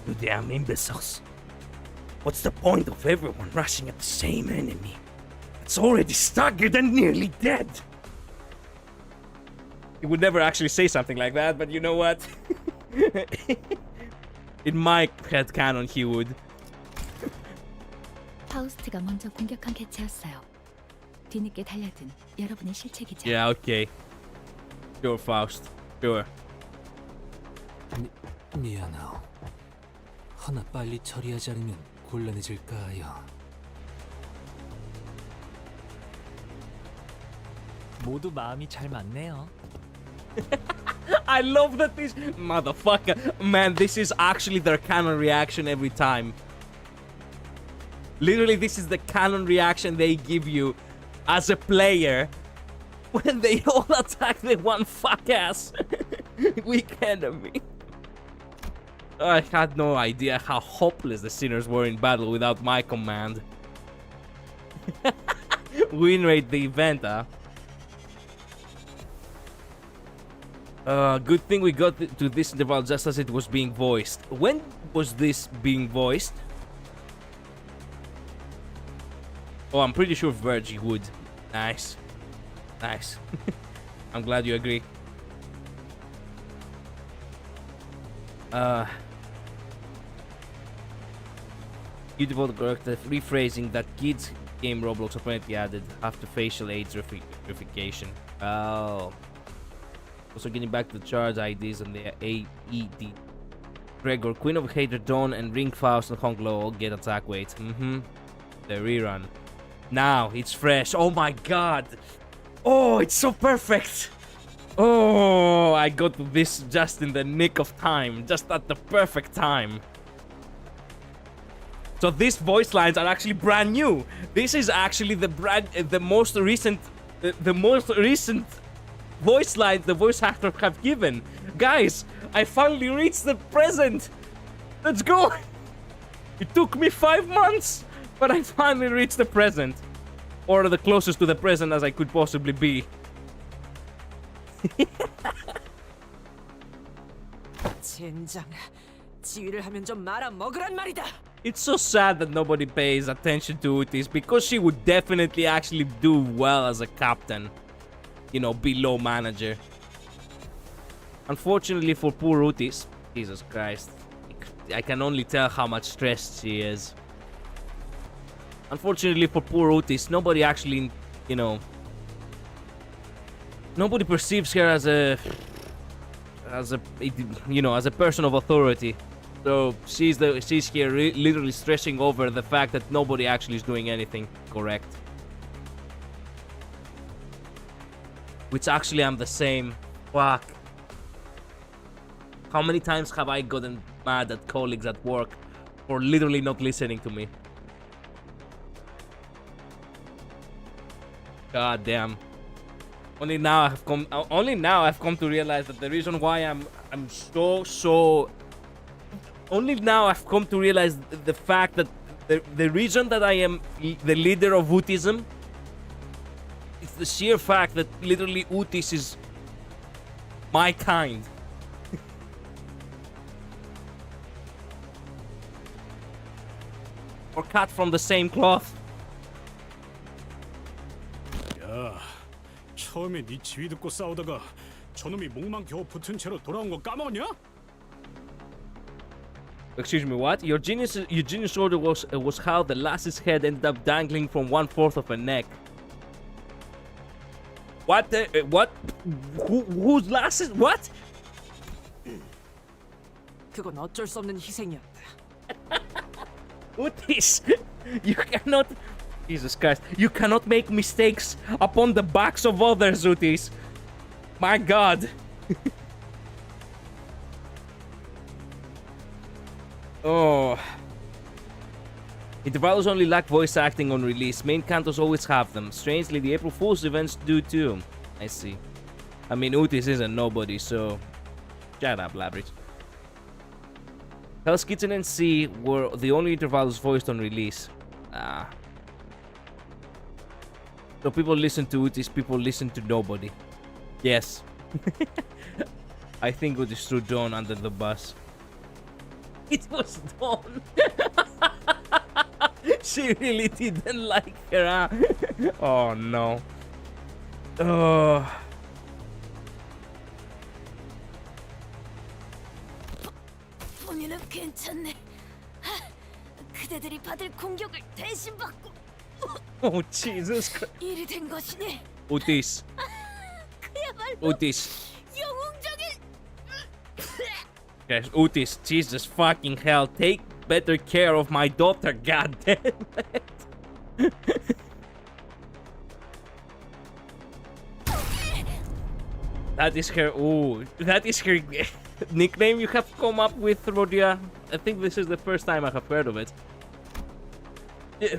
You damn imbeciles! What's the point of everyone rushing at the same enemy? It's already staggered and nearly dead. He would never actually say something like that, but you know what? In my headcanon, he would. 파우스트가 먼저 공격한 개체였어요. 뒤늦게 달려든 여러분의 실책이죠. Yeah, okay. Sure, Faust. Sure. 미안하오. 허나 빨리 처리하지 않으면 곤란해질까 하여. 모두 마음이 잘 맞네요. I love that this motherfucker, man, this is actually their canon reaction every time. Literally, this is the canon reaction they give you as a player when they all attack the one fuck ass weak enemy. I had no idea how hopeless the sinners were in battle without my command. Win rate the event, huh? Good thing we got to this interval just as it was being voiced. When was this being voiced? Oh, I'm pretty sure Virgie would. Nice. Nice. I'm glad you agree. Beautiful correct rephrasing that kids game Roblox apparently added after facial aids verification. Oh. Also getting back to the charge IDs and the AED. Gregor, Queen of Hater Dawn, and Ring Faust and Hong Lo all get attack weight. The rerun. Now it's fresh. Oh my god. Oh, it's so perfect. Oh, I got this just in the nick of time, just at the perfect time. So these voice lines are actually brand new. This is actually the most recent voice lines the voice actors have given. Guys, I finally reached the present. Let's go. It took me 5 months, but I finally reached the present, or the closest to the present as I could possibly be. 젠장, 지휘를 하면 좀 말아 먹으란 말이다. It's so sad that nobody pays attention to Utis, because she would definitely actually do well as a captain. You know, below manager. Unfortunately for poor Utis, Jesus Christ, I can only tell how much stressed she is. Unfortunately for poor Utis, nobody actually, you know, nobody perceives her as a person of authority. So she's here literally stressing over the fact that nobody actually is doing anything correct. Which actually I'm the same. Fuck. How many times have I gotten mad at colleagues at work for literally not listening to me? God damn. Only now I've come to realize that the reason why I'm so only now I've come to realize the fact that the reason that I am the leader of Utism, it's the sheer fact that literally Utis is my kind. Or cut from the same cloth. 야, 처음에 네 지휘 듣고 싸우다가 저놈이 목만 겨우 붙은 채로 돌아온 거 까먹었냐? Excuse me, what? Your genius order was how the lass's head ended up dangling from 1/4 of her neck. What? What? Whose lasses? What? 그건 어쩔 수 없는 희생이었다. Utis, you cannot. Jesus Christ, you cannot make mistakes upon the backs of others, Utis. My God. Oh. Intervalos only lack voice acting on release. Main cantos always have them. Strangely, the April Fool's events do too. I see. I mean, Utis isn't nobody, so... Shut up, Labrich. Hell's Kitchen and C were the only intervalos voiced on release. Ah. So people listen to Utis, people listen to nobody. Yes. I think Utis threw Dawn under the bus. It was Dawn. She really didn't like her, huh? Oh no. Oh. 본인은 괜찮네. 그대들이 받을 공격을 대신 받고. Oh Jesus Christ. 일이 된 것이니. Utis. 그야말로 Utis. 영웅적인. Guys, Utis, Jesus fucking hell, take better care of my daughter, god damn it. That is her, that is her nickname you have come up with, Rodia. I think this is the first time I have heard of it.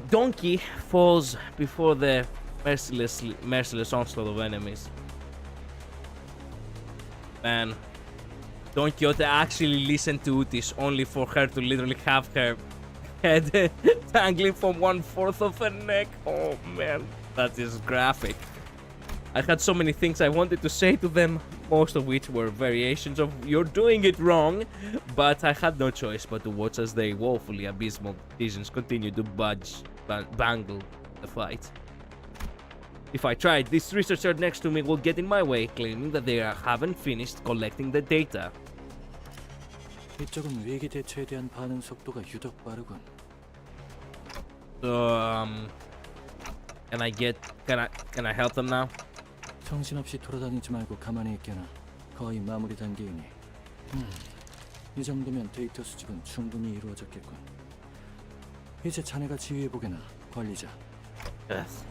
Donkey falls before the merciless onslaught of enemies. Man. Don Quixote actually listened to Utis only for her to literally have her head dangling from 1/4 of her neck. Oh man, that is graphic. I had so many things I wanted to say to them, most of which were variations of "you're doing it wrong," but I had no choice but to watch as they woefully abysmal decisions continue to bangle the fight. If I tried, this researcher next to me will get in my way, claiming that they haven't finished collecting the data. 이쪽은 위기 대처에 대한 반응 속도가 유독 빠르군. So, can I help them now? 정신없이 돌아다니지 말고 가만히 있게나. 거의 마무리 단계이니. 이 정도면 데이터 수집은 충분히 이루어졌겠군. 이제 자네가 지휘해보게나, 관리자. Yes.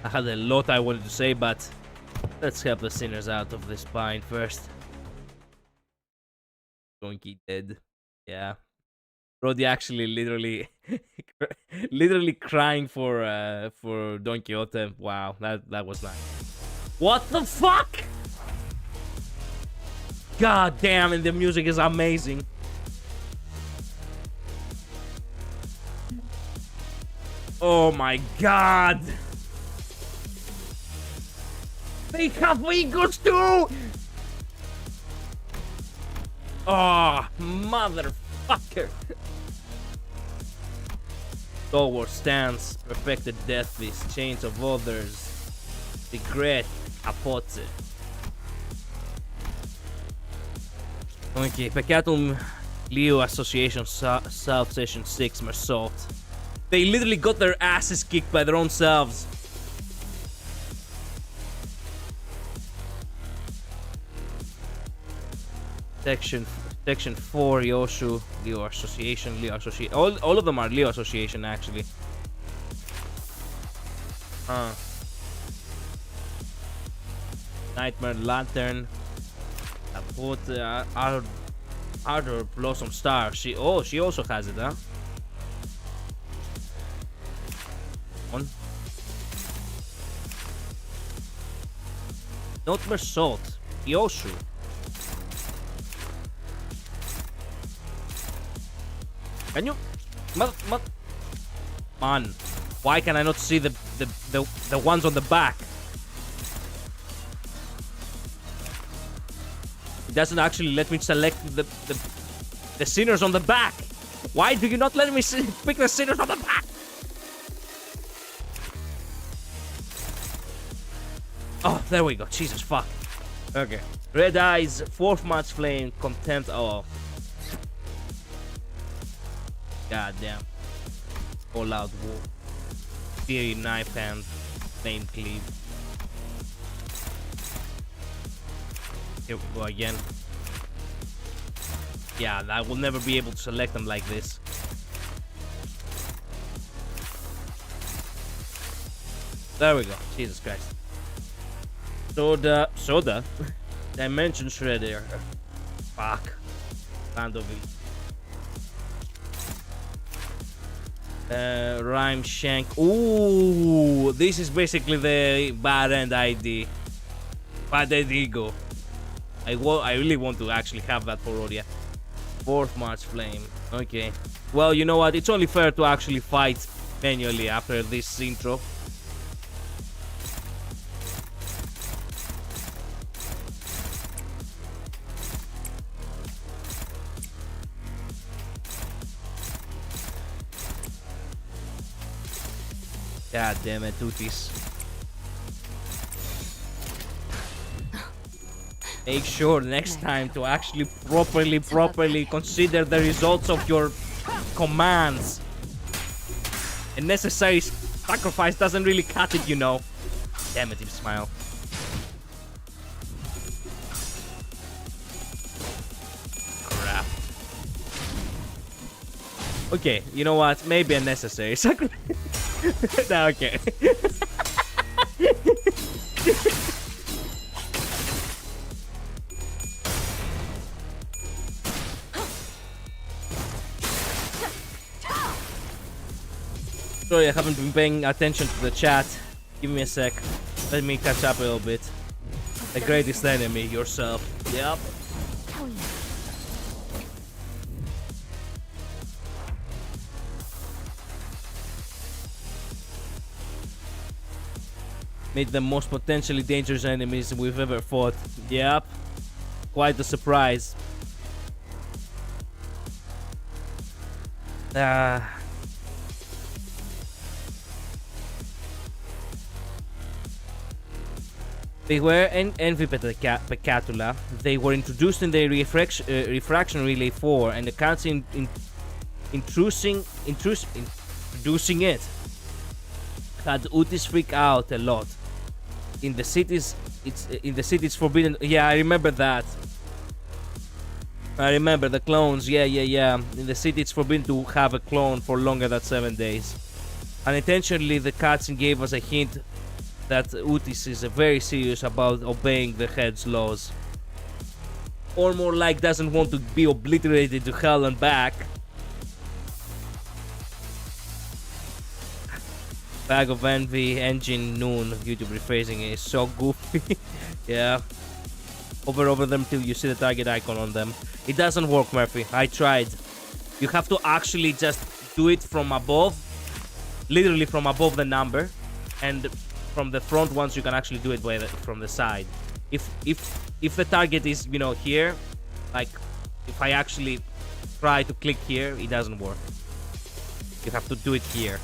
I had a lot I wanted to say, but Let's help the sinners out of this bind first. Donkey dead. Yeah. Brody actually literally literally crying for Don Quixote. Wow, that was nice. What the fuck? God damn, and the music is amazing. Oh my god. They have egos too! Oh, motherfucker. Stalwart stance, perfected death is chains of others. Regret, apote. Okay, Peccatum Leo Association South Session 6 Mersault. They literally got their asses kicked by their own selves. Section 4 Yoshu Leo Association all of them are Leo Association actually. Nightmare Lantern Apote Ardor Blossom Star. She also has it, huh? On. Not Mersault, Yoshu. Can you? Man, why can I not see the ones on the back? It doesn't actually let me select the sinners on the back. Why do you not let me pick the sinners on the back? Oh, there we go. Jesus fuck. Okay. Red Eyes, 4th Match Flame, Contempt. Oh. God damn. All Out War. Fury, Knife Hand, Flame Cleave. Here we go again. Yeah, I will never be able to select them like this. There we go. Jesus Christ. Soda. Dimension Shredder. Fuck. Vandovi. Rhyme Shank. Ooh, this is basically the bad end ID. Bad end ego. I really want to actually have that for Rodia. 4th March Flame. Okay. Well, you know what? It's only fair to actually fight manually after this intro. God damn it, Tooties. Make sure next time to actually properly consider the results of your commands. A necessary sacrifice doesn't really cut it, you know. Damn it, Smile. Crap. Okay, you know what? Maybe a necessary sacrifice. No, okay. Sorry, I haven't been paying attention to the chat. Give me a sec. Let me catch up a little bit. The greatest enemy, yourself. Yep. Meet the most potentially dangerous enemies we've ever fought. Yep. Quite a surprise. They were ENVtuber. They were introduced in the Refraction Relay 4 and the cutscene introducing it had Utis freak out a lot. In the cities, it's forbidden. Yeah, I remember that. I remember the clones. Yeah. In the city, it's forbidden to have a clone for longer than 7 days. Unintentionally, the cutscene gave us a hint that Utis is very serious about obeying the head's laws. Or more like doesn't want to be obliterated to hell and back. Bag of Envy, Engine, Noon, YouTube rephrasing is so goofy. Yeah. Hover over them till you see the target icon on them. It doesn't work, Murphy. I tried. You have to actually just do it from above. Literally from above the number. And from the front ones you can actually do it from the side. If the target is, you know, here, like if I actually try to click here, it doesn't work. You have to do it here.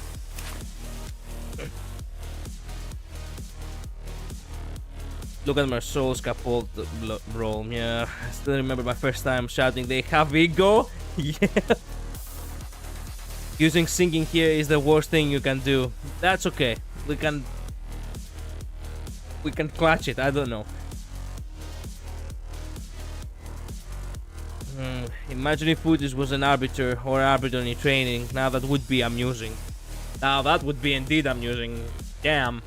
Look at Marceau's scaffold roll. Yeah, I still remember my first time shouting, "They have ego." Yeah. Using singing here is the worst thing you can do. That's okay. We can clutch it. I don't know. Imagine if Footage was an arbiter or arbiter in training. Now that would be amusing. Now that would be indeed amusing. Damn.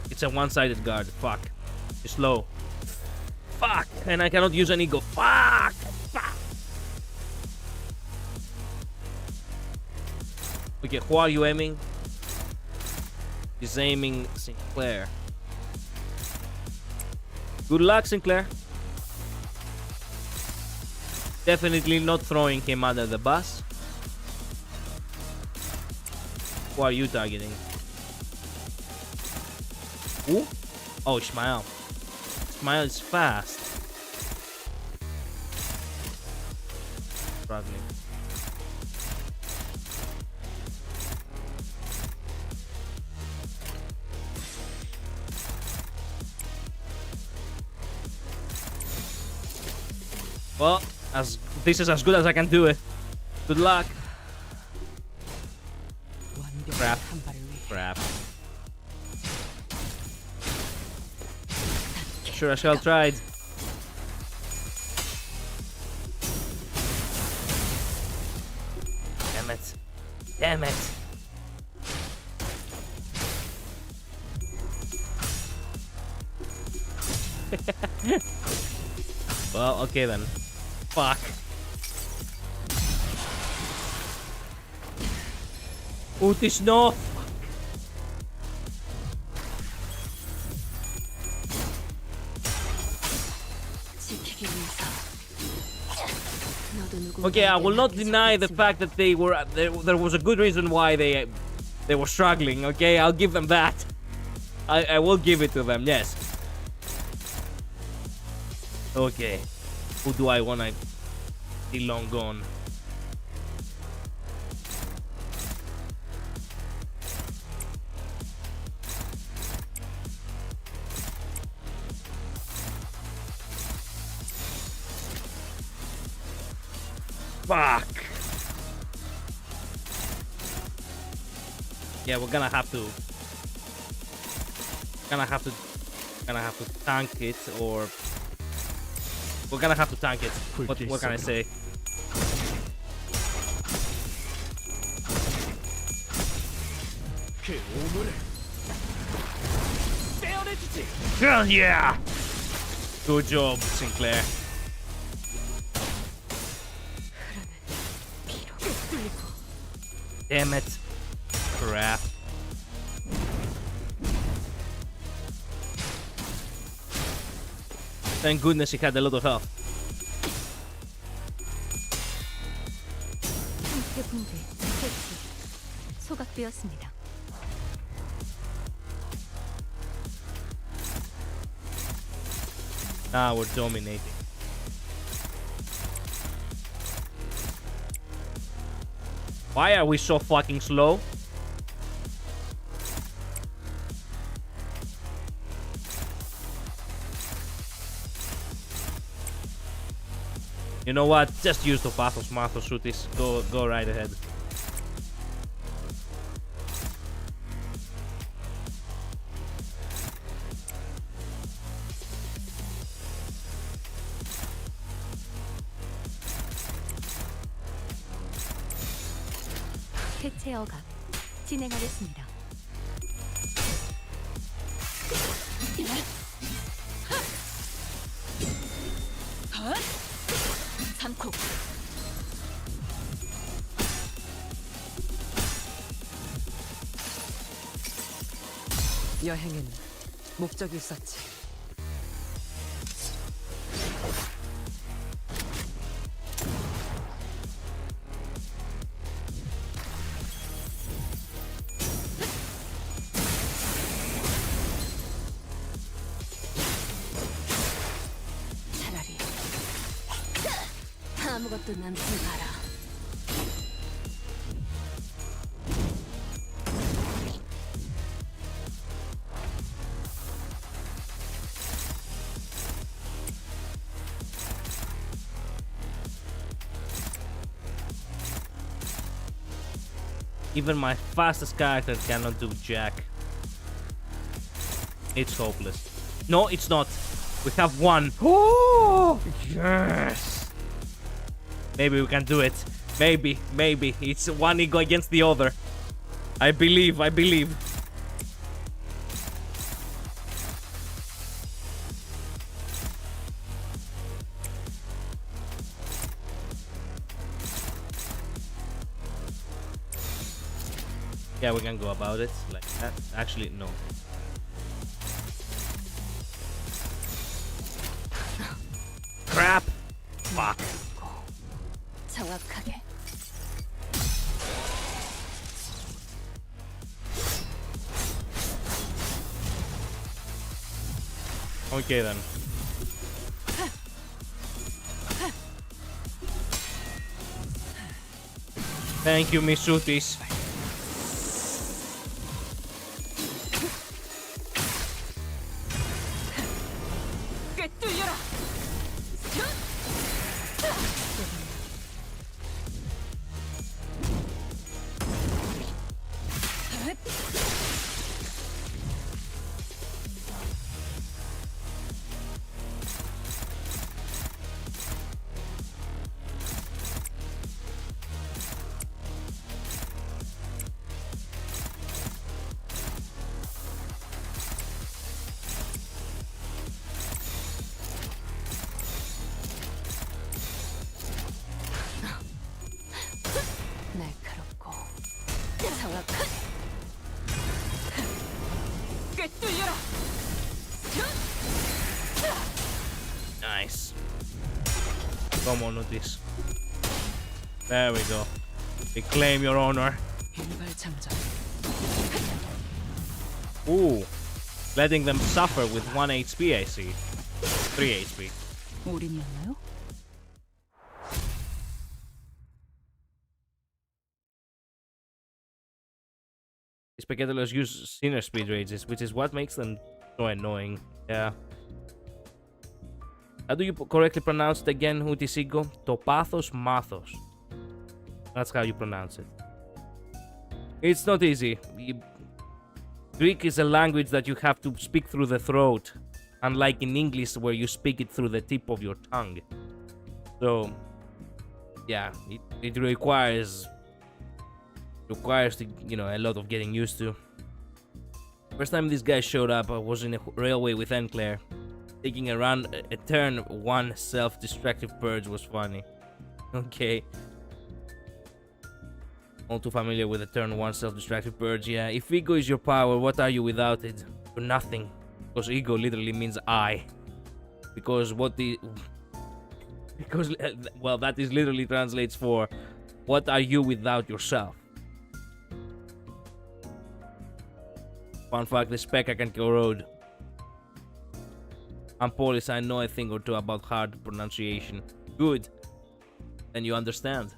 It's a one-sided guard. Fuck. It's slow. Fuck. And I cannot use an ego. Fuck. Fuck. Okay, who are you aiming? He's aiming Sinclair. Good luck, Sinclair. Definitely not throwing him under the bus. Who are you targeting? Who? Oh, Ishmael. Ishmael is fast. Struggling. Well, this is as good as I can do it. Good luck. Crap. Crap. Sure, I shall try. Damn it. Damn it. Well, okay then. Fuck. Utis, no! Okay, I will not deny the fact that they were there was a good reason why they were struggling. Okay, I'll give them that. I will give it to them. Yes. Okay, who do I wanna be long gone? Fuck. Yeah, we're gonna have to tank it, or we're gonna have to tank it. What can I say? Hell yeah! Good job, Sinclair. Damn it. Crap. Thank goodness he had a lot of health. 소각되었습니다. Now we're dominating. Why are we so fucking slow? You know what? Just use the Pathos Mathos shoot this. Go right ahead. 대체 억압 진행하겠습니다. 삼코. 여행엔 목적이 있었지. 차라리 아무것도 남지 마라. Even my fastest character cannot do jack. It's hopeless. No, it's not. We have one. Oh, yes. Maybe we can do it. Maybe. It's one ego against the other. I believe. Yeah, we can go about it like that. Actually, no. Crap! Fuck. 정확하게. Okay then. Thank you, Misutis. 날카롭고 정확하게. 꿰뚫려라. Nice. Come on with this. There we go. Reclaim your honor. Ooh. Letting them suffer with 1 HP, I see. 3 HP. 올인이었나요? Spectaculars use sinner speed rages, which is what makes them so annoying. Yeah. How do you correctly pronounce it again, Utisigo? Topathos Mathos. That's how you pronounce it. It's not easy. Greek is a language that you have to speak through the throat, unlike in English where you speak it through the tip of your tongue. So, yeah, it requires a lot of getting used to. First time this guy showed up, I was in a railway with Enclair. Taking a turn, one self-destructive purge was funny. Okay. All too familiar with the turn 1 self-destructive purge. Yeah, if ego is your power, what are you without it? You're nothing. Because ego literally means I. Because well, that is literally translates for what are you without yourself? Fun fact, the Specca can corrode. I'm Polish, I know a thing or two about hard pronunciation. Good. Then you understand.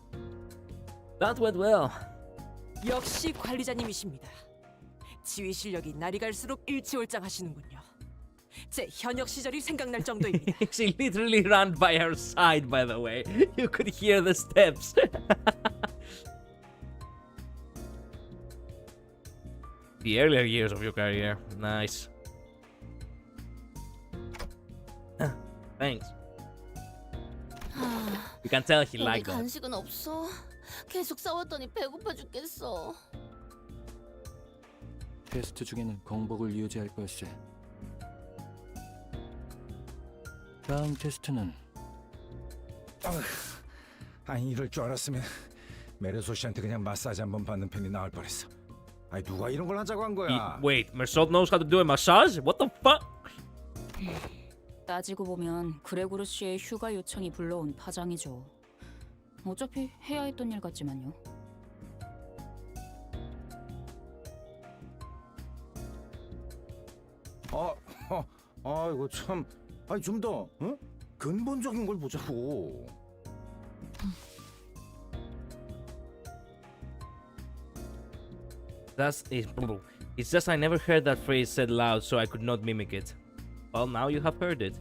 That went well. 역시 관리자님이십니다. 지휘 실력이 날이 갈수록 일치월장하시는군요. 제 현역 시절이 생각날 정도입니다. She literally ran by her side, by the way. You could hear the steps. The earlier years of your career. Nice. Thanks. You can tell he liked that. 간식은 없어. 계속 싸웠더니 배고파 죽겠어. 테스트 중에는 공복을 유지할 것이. 다음 테스트는 아니 이럴 줄 알았으면 메르소 씨한테 그냥 마사지 한번 받는 편이 나을 뻔했어. 아니 누가 이런 걸 하자고 한 거야? Wait, Mersault knows how to do a massage? What the fuck? 따지고 보면 그레고르 씨의 휴가 요청이 불러온 파장이죠. 어차피 해야 했던 일 같지만요. 아이고 참. 아니 좀 더 근본적인 걸 보자고. It's just I never heard that phrase said loud, so I could not mimic it. Well, now you have heard it.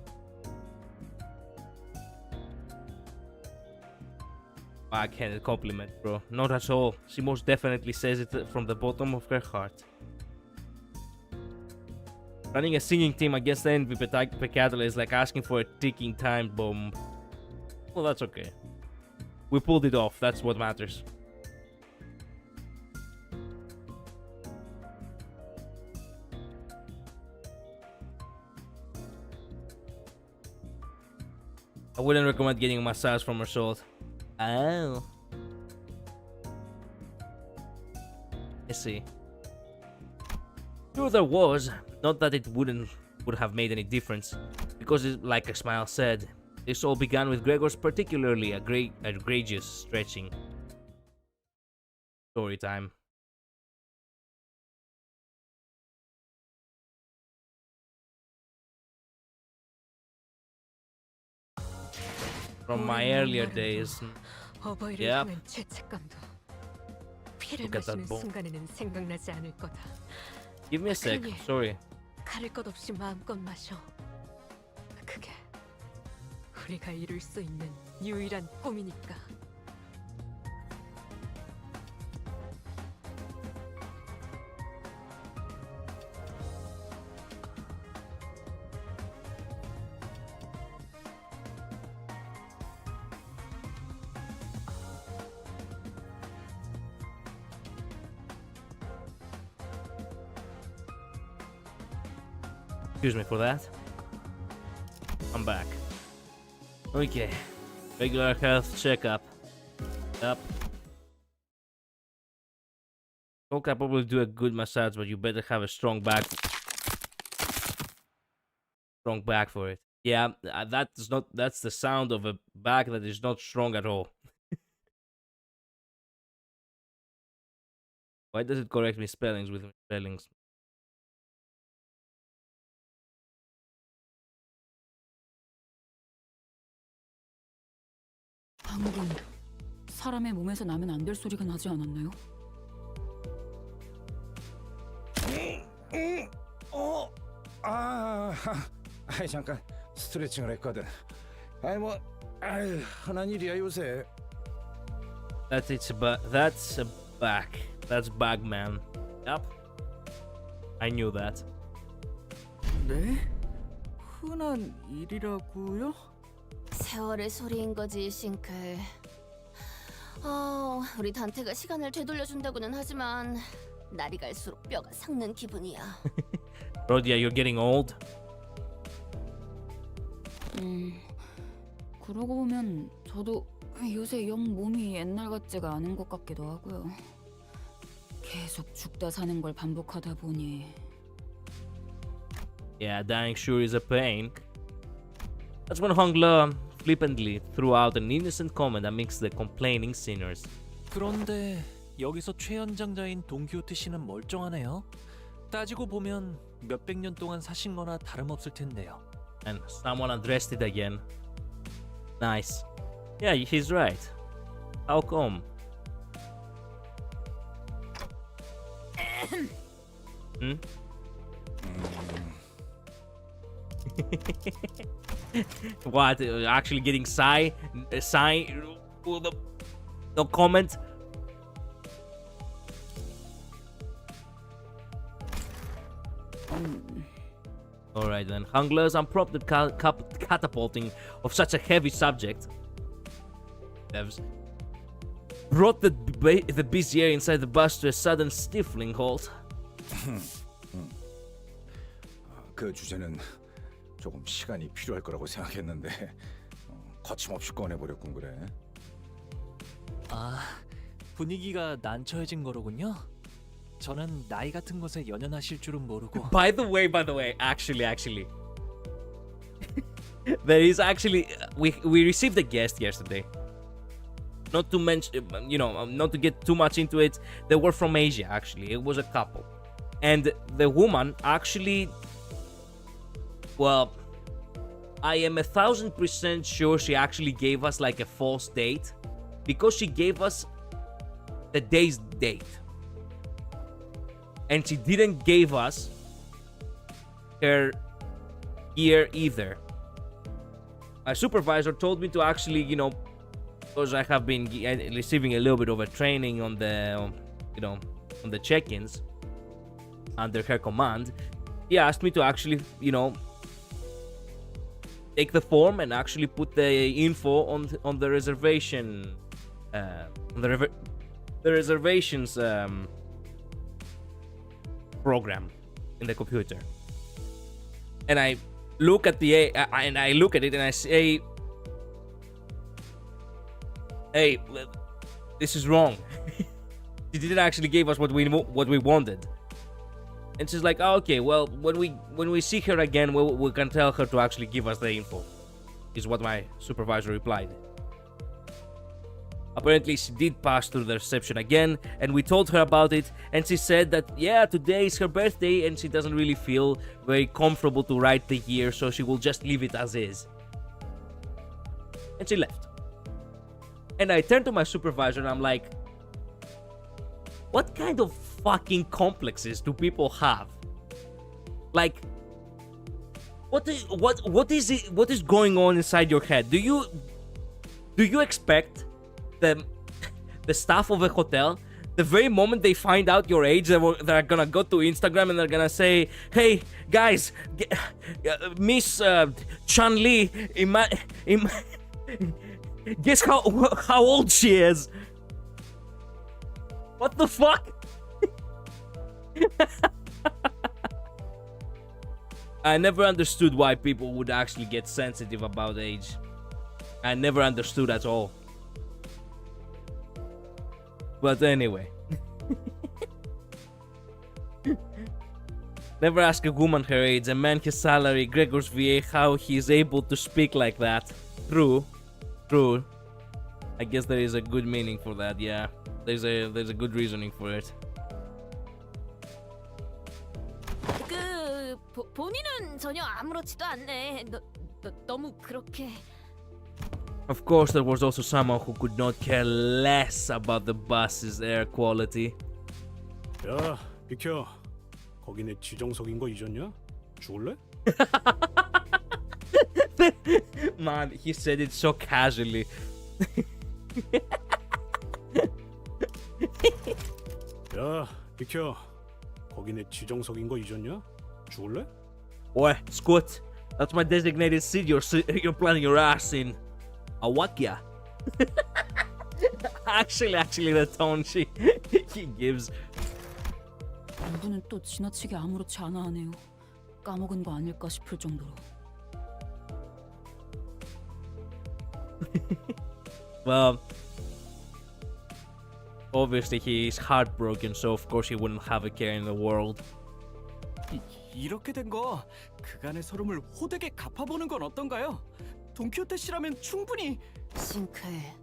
Backhanded compliment, bro. Not at all. She most definitely says it from the bottom of her heart. Running a singing team against the ENVtuber is like asking for a ticking time bomb. Well, that's okay. We pulled it off. That's what matters. I wouldn't recommend getting a massage from Mersault. Oh. I see. Sure there was, not that it would have made any difference, because like Smile said, this all began with Gregor's particularly egregious stretching. Story time. From my earlier days. Yep. Look at that bone. Give me a sec. Sorry. 가릴 것 없이 마음껏 마셔. 그게 우리가 이룰 수 있는 유일한 꿈이니까. Excuse me for that. I'm back. Okay. Regular health checkup. Up. Cole can probably do a good massage, but you better have a strong back. Strong back for it. Yeah, that's the sound of a back that is not strong at all. Why does it correct me spellings with spellings? 방금 사람의 몸에서 나면 안 될 소리가 나지 않았나요? 아이 잠깐 스트레칭을 했거든. 아이 뭐 흔한 일이야 요새. That's a back. That's back, man. Yep. I knew that. 네? 흔한 일이라고요? 세월의 소리인 거지, 싱클. 우리 단테가 시간을 되돌려준다고는 하지만 날이 갈수록 뼈가 삭는 기분이야. Rodia, you're getting old. 그러고 보면 저도 요새 영 몸이 옛날 같지가 않은 것 같기도 하고요. 계속 죽다 사는 걸 반복하다 보니. Yeah, dying sure is a pain. That's when Hongla flippantly threw out an innocent comment amongst the complaining sinners. 그런데 여기서 최연장자인 동키호테 씨는 멀쩡하네요. 따지고 보면 몇백 년 동안 사신 거나 다름없을 텐데요. And someone addressed it again. Nice. Yeah, he's right. How come? What? Actually getting sigh? No comment? Alright then. Hungler's unprompted catapulting of such a heavy subject. Devs. brought the busy air inside the bus to a sudden stifling halt. 그 주제는 조금 시간이 필요할 거라고 생각했는데 거침없이 꺼내버렸군 그래. 아, 분위기가 난처해진 거로군요. 저는 나이 같은 것에 연연하실 줄은 모르고. By the way, actually, there is actually we received a guest yesterday. Not to mention, not to get too much into it, they were from Asia. Actually, it was a couple, and the woman actually, well, I am 1,000% sure she actually gave us like a false date, because she gave us the day's date. And she didn't give us her year either. My supervisor told me to actually, because I have been receiving a little bit of a training on the, on the check-ins under her command. He asked me to actually, take the form and actually put the info on the reservation, the reservations program in the computer. And I look at it and I say, hey, this is wrong. She didn't actually give us what we wanted. And she's like, oh, okay, well, when we see her again, we can tell her to actually give us the info, is what my supervisor replied. Apparently, she did pass through the reception again, and we told her about it, and she said that, yeah, today is her birthday, and she doesn't really feel very comfortable to write the year, so she will just leave it as is. And she left. And I turned to my supervisor, and I'm like, what kind of fucking complexes do people have? Like, what is going on inside your head? Do you expect the staff of a hotel, the very moment they find out your age, they're gonna go to Instagram and they're gonna say, hey guys, Miss Chan Li, guess how old she is? What the fuck? I never understood why people would actually get sensitive about age. I never understood at all. But anyway. Never ask a woman her age, a man his salary, Gregor's VA, how he is able to speak like that. True. I guess there is a good meaning for that, yeah. There's a good reasoning for it. 본인은 전혀 아무렇지도 않네. 너무 그렇게. Of course, there was also someone who could not care less about the bus's air quality. 야, 비켜. 거기 내 지정석인 거 잊었냐? 죽을래? Man, he said it so casually. 야, 비켜. 거기 내 지정석인 거 잊었냐? 죽을래? Boy, Squat, that's my designated seat you're planning your ass in. Awakia. actually, the tone he gives. 이분은 또 지나치게 아무렇지 않아 하네요. 까먹은 거 아닐까 싶을 정도로. Well, obviously he is heartbroken, so of course he wouldn't have a care in the world. 이렇게 된 거 그간의 서름을 호되게 갚아보는 건 어떤가요? 돈키호테 씨라면 충분히. 싱크해,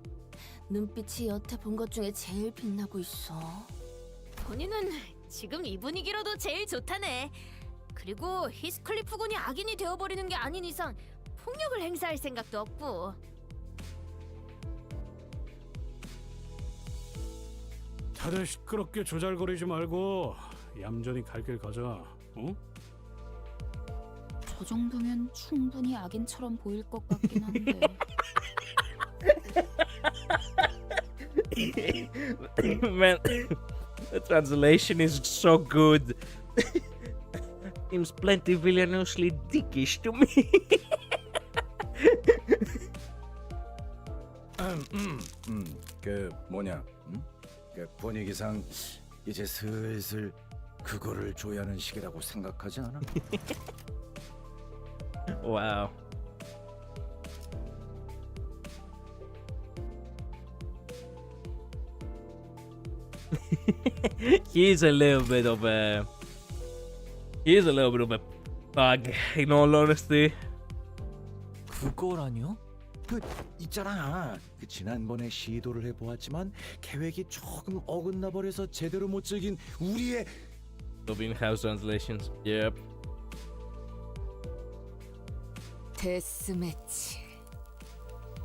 눈빛이 여태 본 것 중에 제일 빛나고 있어. 본인은 지금 이 분위기로도 제일 좋다네. 그리고 히스클리프 군이 악인이 되어버리는 게 아닌 이상 폭력을 행사할 생각도 없고. 다들 시끄럽게 조잘거리지 말고 얌전히 갈 길 가자. 어? 저 정도면 충분히 악인처럼 보일 것 같긴 한데. Man, the translation is so good. Seems plenty villainously dickish to me. 그 뭐냐? 응? 그 분위기상 이제 슬슬 그거를 줘야 하는 시기라고 생각하지 않아? Wow. He's a little bit of a bug, in all honesty. 그거라뇨? 그 있잖아. 그 지난번에 시도를 해보았지만 계획이 조금 어긋나 버려서 제대로 못 즐긴 우리의 Loving house translations. Yep. 데스매치.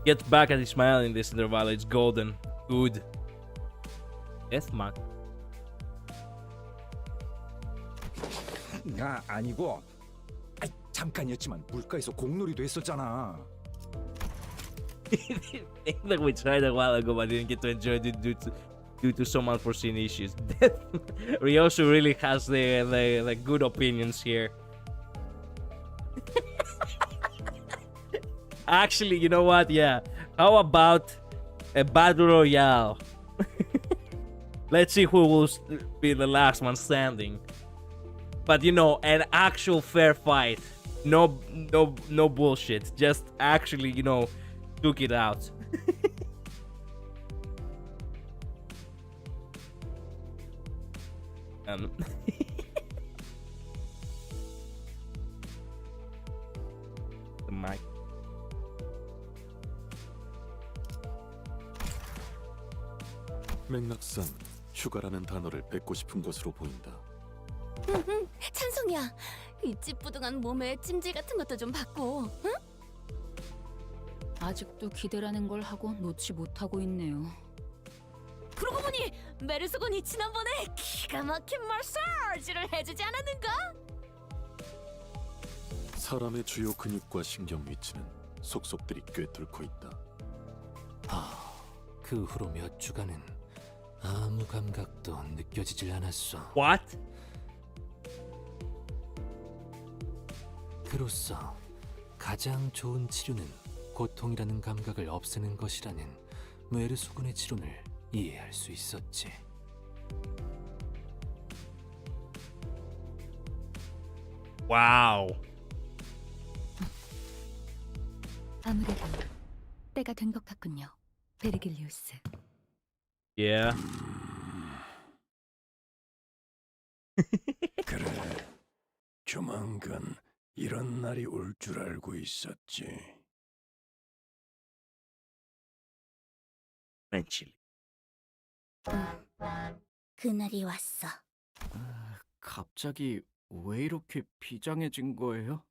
Get back at Ismael in this interval. It's golden. Good. Deathmark. 아니고 잠깐이었지만 물가에서 공놀이도 했었잖아. That we tried a while ago, but didn't get to enjoy it due to some unforeseen issues. Ryosu really has the good opinions here. Actually, you know what? Yeah. How about a battle royale? Let's see who will be the last one standing. But you know, an actual fair fight. No bullshit. Just actually, you know, took it out. The mic. 맥락상 휴가라는 단어를 뱉고 싶은 것으로 보인다. 찬성이야. 이 찌뿌둥한 몸에 찜질 같은 것도 좀 받고. 응? 아직도 기대라는 걸 하고 놓지 못하고 있네요. 그러고 보니 메르소곤이 지난번에 기가 막힌 마사지를 해주지 않았는가? 사람의 주요 근육과 신경 위치는 속속들이 꿰뚫고 있다. 그 후로 몇 주간은 아무 감각도 느껴지질 않았어. What? 그로써 가장 좋은 치료는 고통이라는 감각을 없애는 것이라는 메르소군의 치론을 이해할 수 있었지. 와우. 아무래도 때가 된 것 같군요, 베르길리우스. Yeah. 그래. 조만간 이런 날이 올 줄 알고 있었지. Eventually. 그날이 왔어. 갑자기 왜 이렇게 비장해진 거예요?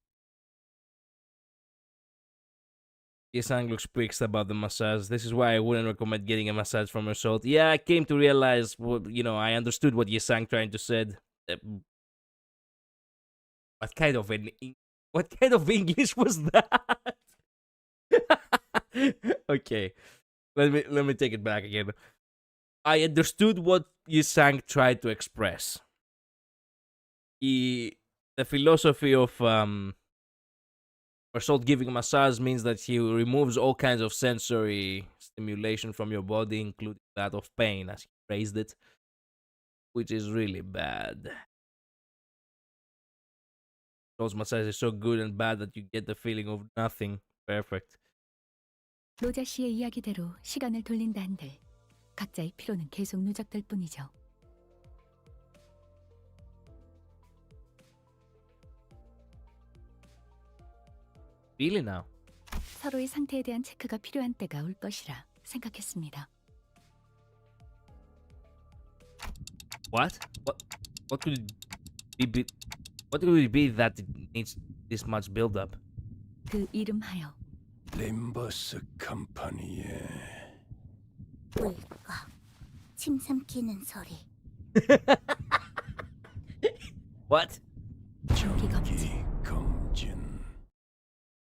Yesang looks pricks about the massage. This is why I wouldn't recommend getting a massage from her salt. Yeah, I came to realize, you know, I understood what Yesang trying to said. What kind of English was that? Okay, let me take it back again. I understood what Yesang tried to express. The philosophy of Salt giving a massage means that he removes all kinds of sensory stimulation from your body, including that of pain, as he phrased it, which is really bad. Salt's massage is so good and bad that you get the feeling of nothing. Perfect. 로자 씨의 이야기대로 시간을 돌린다 한들 각자의 피로는 계속 누적될 뿐이죠. Really now? 서로의 상태에 대한 체크가 필요한 때가 올 것이라 생각했습니다. What? What could it be? What could it be that it needs this much build-up? 그 이름하여 림버스 컴퍼니의 물까 침 삼키는 소리. What? 정기 검진.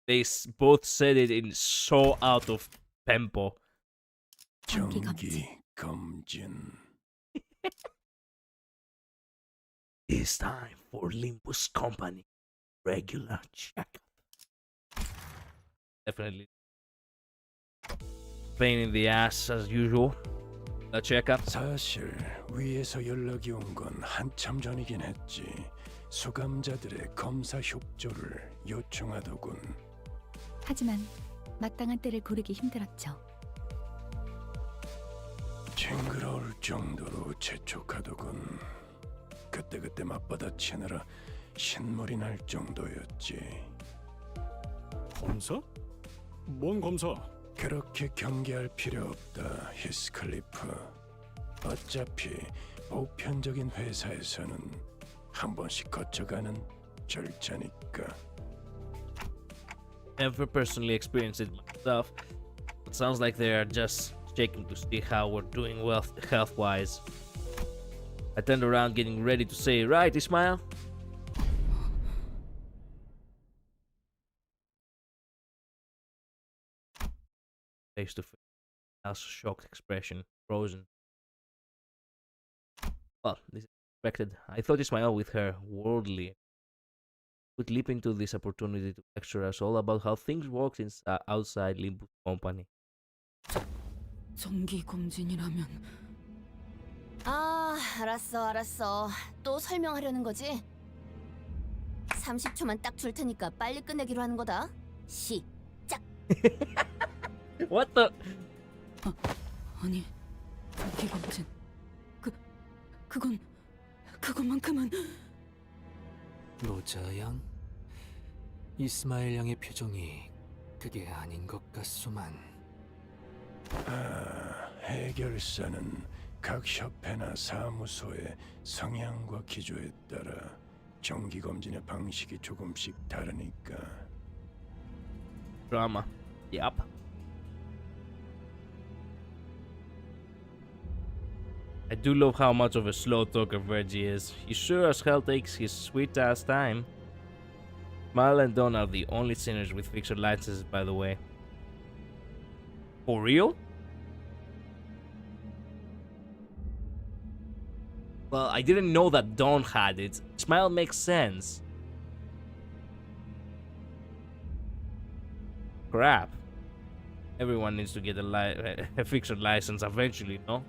They both said it in so out of tempo. 정기 검진. 검진. It's time for limbuscompany regular checkup. Definitely pain in the ass as usual. a checkup. 사실 위에서 연락이 온 건 한참 전이긴 했지. 수감자들의 검사 협조를 요청하더군. 하지만 마땅한 때를 고르기 힘들었죠. 징그러울 정도로 재촉하더군. 그때그때 맞받아치느라 신물이 날 정도였지. 검사? 뭔 검사? 그렇게 경계할 필요 없다, 히스클리프. 어차피 보편적인 회사에서는 한 번씩 거쳐가는 절차니까. Never personally experienced it myself. It sounds like they are just checking to see how we're doing well health-wise. I turned around, getting ready to say, "Right, Ismail?" Face to face, Al's shocked expression frozen. Well, this is expected. I thought Ismail, with her worldly, would leap into this opportunity to lecture us all about how things work outside Limbus company. 정기 검진이라면 아, 알았어. 또 설명하려는 거지? 30초만 딱 줄 테니까 빨리 끝내기로 하는 거다. 시작. What the? 아니, 정기 검진. 그것만큼은 로자 양, 이스마엘 양의 표정이 그게 아닌 것 같소만. 해결사는 각 협회나 사무소의 성향과 기조에 따라 정기검진의 방식이 조금씩 다르니까. Drama. Yup. I do love how much of a slow talker Virgie is. He sure as hell takes his sweet ass time. Mal and Don are the only sinners with fixer licenses, by the way. For real? Well, I didn't know that Don had it. Smile makes sense. Crap. Everyone needs to get a fixer license eventually, no?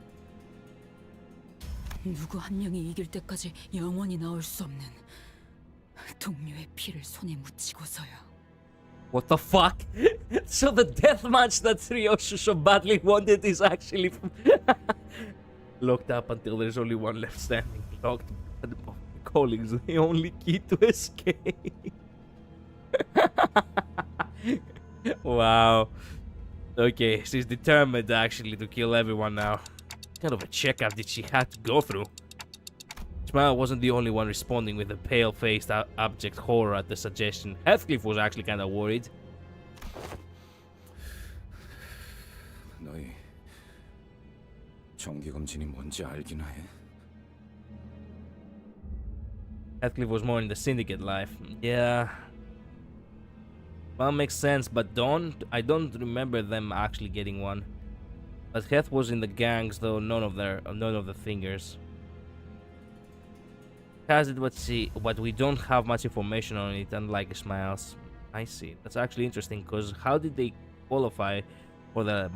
누구 한 명이 이길 때까지 영원히 나올 수 없는 동료의 피를 손에 묻히고서야. What the fuck? So the death match that Ryoshi so badly wanted is actually locked up until there's only one left standing. Locked calling is the only key to escape. Wow. Okay, she's determined actually to kill everyone now. What kind of a checkup did she have to go through? Smile wasn't the only one responding with a pale-faced abject horror at the suggestion. Heathcliff was actually kind of worried. 너희 정기검진이 뭔지 알긴 해? Heathcliff was more in the syndicate life. Yeah. Well, makes sense, but I don't remember them actually getting one. But Heth was in the gangs, though none of the fingers. Has it, but we don't have much information on it, unlike Ismail's. I see. That's actually interesting, because how did they qualify for the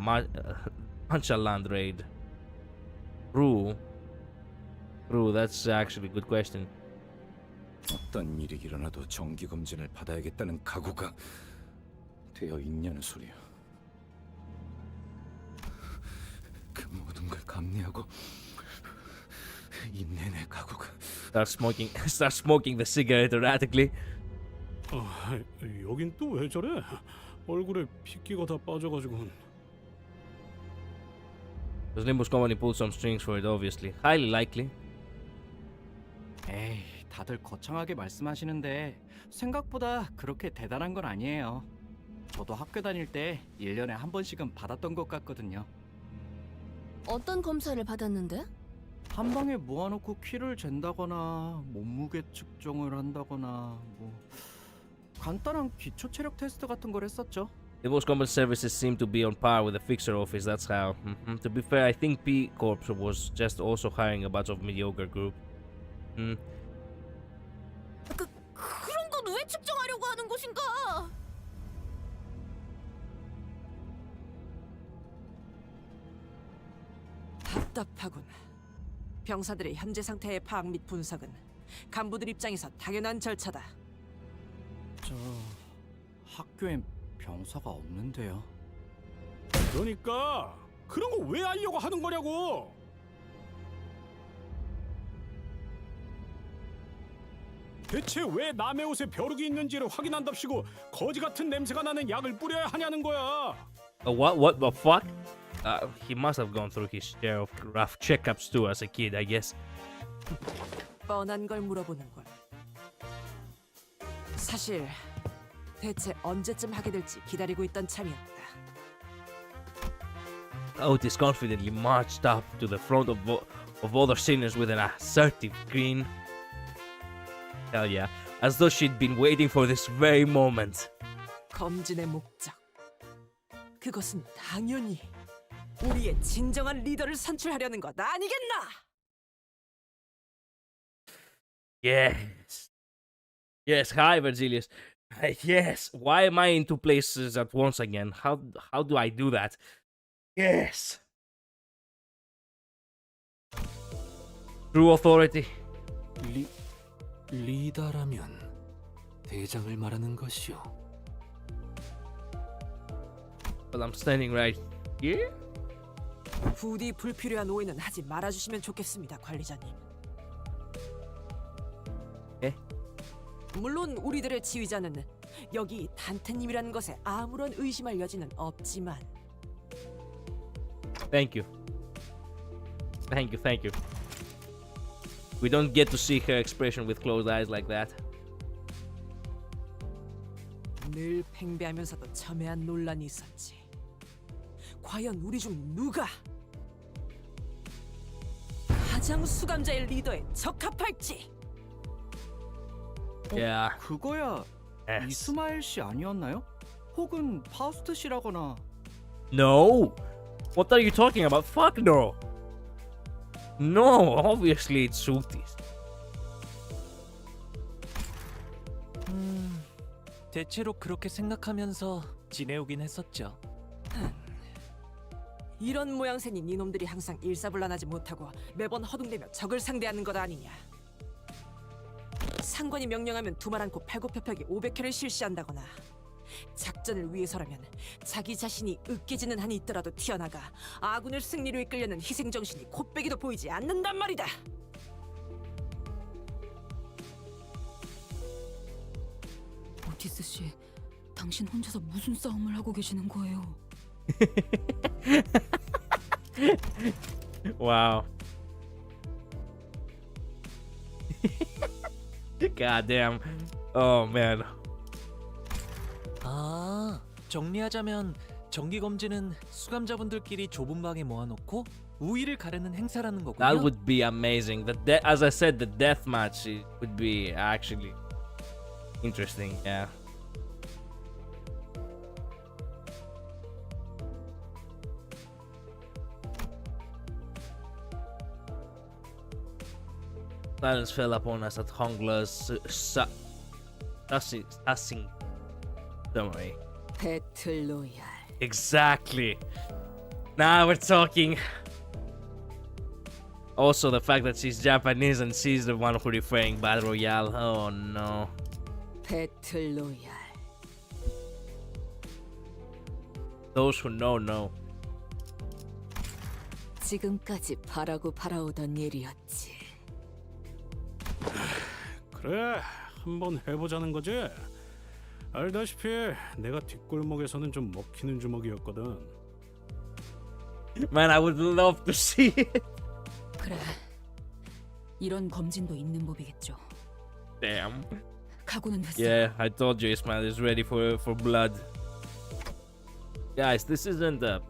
Manchaland raid? True, that's actually a good question. 어떤 일이 일어나도 정기검진을 받아야겠다는 각오가 되어 있냐는 소리야. 그 모든 걸 감내하고 인내의 각오가. Start smoking the cigarette erratically. 여긴 또 왜 저래? 얼굴에 핏기가 다 빠져가지고. Because Limbus company pulled some strings for it, obviously. Highly likely. 에이, 다들 거창하게 말씀하시는데 생각보다 그렇게 대단한 건 아니에요. 저도 학교 다닐 때 1년에 한 번씩은 받았던 것 같거든요. 어떤 검사를 받았는데? 한 방에 모아놓고 키를 잰다거나 몸무게 측정을 한다거나 뭐 간단한 기초 체력 테스트 같은 걸 했었죠. Limbus company services seem to be on par with the fixer office, that's how. To be fair, I think P Corp was just also hiring a bunch of mediocre group. 그런 건 왜 측정하려고 하는 곳인가? 답답하군. 병사들의 현재 상태의 파악 및 분석은 간부들 입장에서 당연한 절차다. 저 학교엔 병사가 없는데요. 그러니까 그런 거 왜 알려고 하는 거냐고. 대체 왜 남의 옷에 벼룩이 있는지를 확인한답시고 거지 같은 냄새가 나는 약을 뿌려야 하냐는 거야. What the fuck? He must have gone through his share of rough checkups too as a kid, I guess. 뻔한 걸 물어보는군. 사실 대체 언제쯤 하게 될지 기다리고 있던 참이었다. Otis confidently marched up to the front of other sinners with an assertive grin. Hell yeah, as though she'd been waiting for this very moment. 검진의 목적. 그것은 당연히 우리의 진정한 리더를 선출하려는 것 아니겠나? Yes. Yes, hi Virgilius. Yes, why am I in two places at once again? How do I do that? Yes. True authority. 리더라면 대장을 말하는 것이오. Well, I'm standing right here. 부디 불필요한 오해는 하지 말아주시면 좋겠습니다, 관리자님. 예? 물론 우리들의 지휘자는 여기 단테님이라는 것에 아무런 의심할 여지는 없지만. Thank you. Thank you. We don't get to see her expression with closed eyes like that. 늘 팽배하면서도 첨예한 논란이 있었지. 과연 우리 중 누가 가장 수감자의 리더에 적합할지. Yeah. 그거야 Yes. 이스마엘 씨 아니었나요? 혹은 파우스트 씨라거나. No. What are you talking about? Fuck no. No, obviously it's Otis. 대체로 그렇게 생각하면서 지내오긴 했었죠. 이런 모양새니 니놈들이 항상 일사불란하지 못하고 매번 허둥대며 적을 상대하는 것 아니냐. 상관이 명령하면 두말 않고 팔굽혀펴기 500회를 실시한다거나 작전을 위해서라면 자기 자신이 으깨지는 한이 있더라도 튀어나가 아군을 승리로 이끌려는 희생정신이 콧배기도 보이지 않는단 말이다. 오티스 씨, 당신 혼자서 무슨 싸움을 하고 계시는 거예요? Wow. God damn. Oh man. 아, 정리하자면 정기 검진은 수감자분들끼리 좁은 방에 모아놓고 우위를 가르는 행사라는 거군요. That would be amazing. As I said, the death match would be actually interesting. Yeah. Silence fell upon us at Hongla's sussing summary. 배틀 로얄. Exactly. Now we're talking. Also, the fact that she's Japanese and she's the one who refrained Battle Royale. Oh no. 배틀 로얄. Those who know. 지금까지 바라고 바라오던 일이었지. 그래, 한번 해보자는 거지. 알다시피 내가 뒷골목에서는 좀 먹히는 주먹이었거든. Man, I would love to see it. 그래. 이런 검진도 있는 법이겠죠. Damn. 각오는 됐어. Yeah, I told you Ismail is ready for blood. Guys, this isn't a...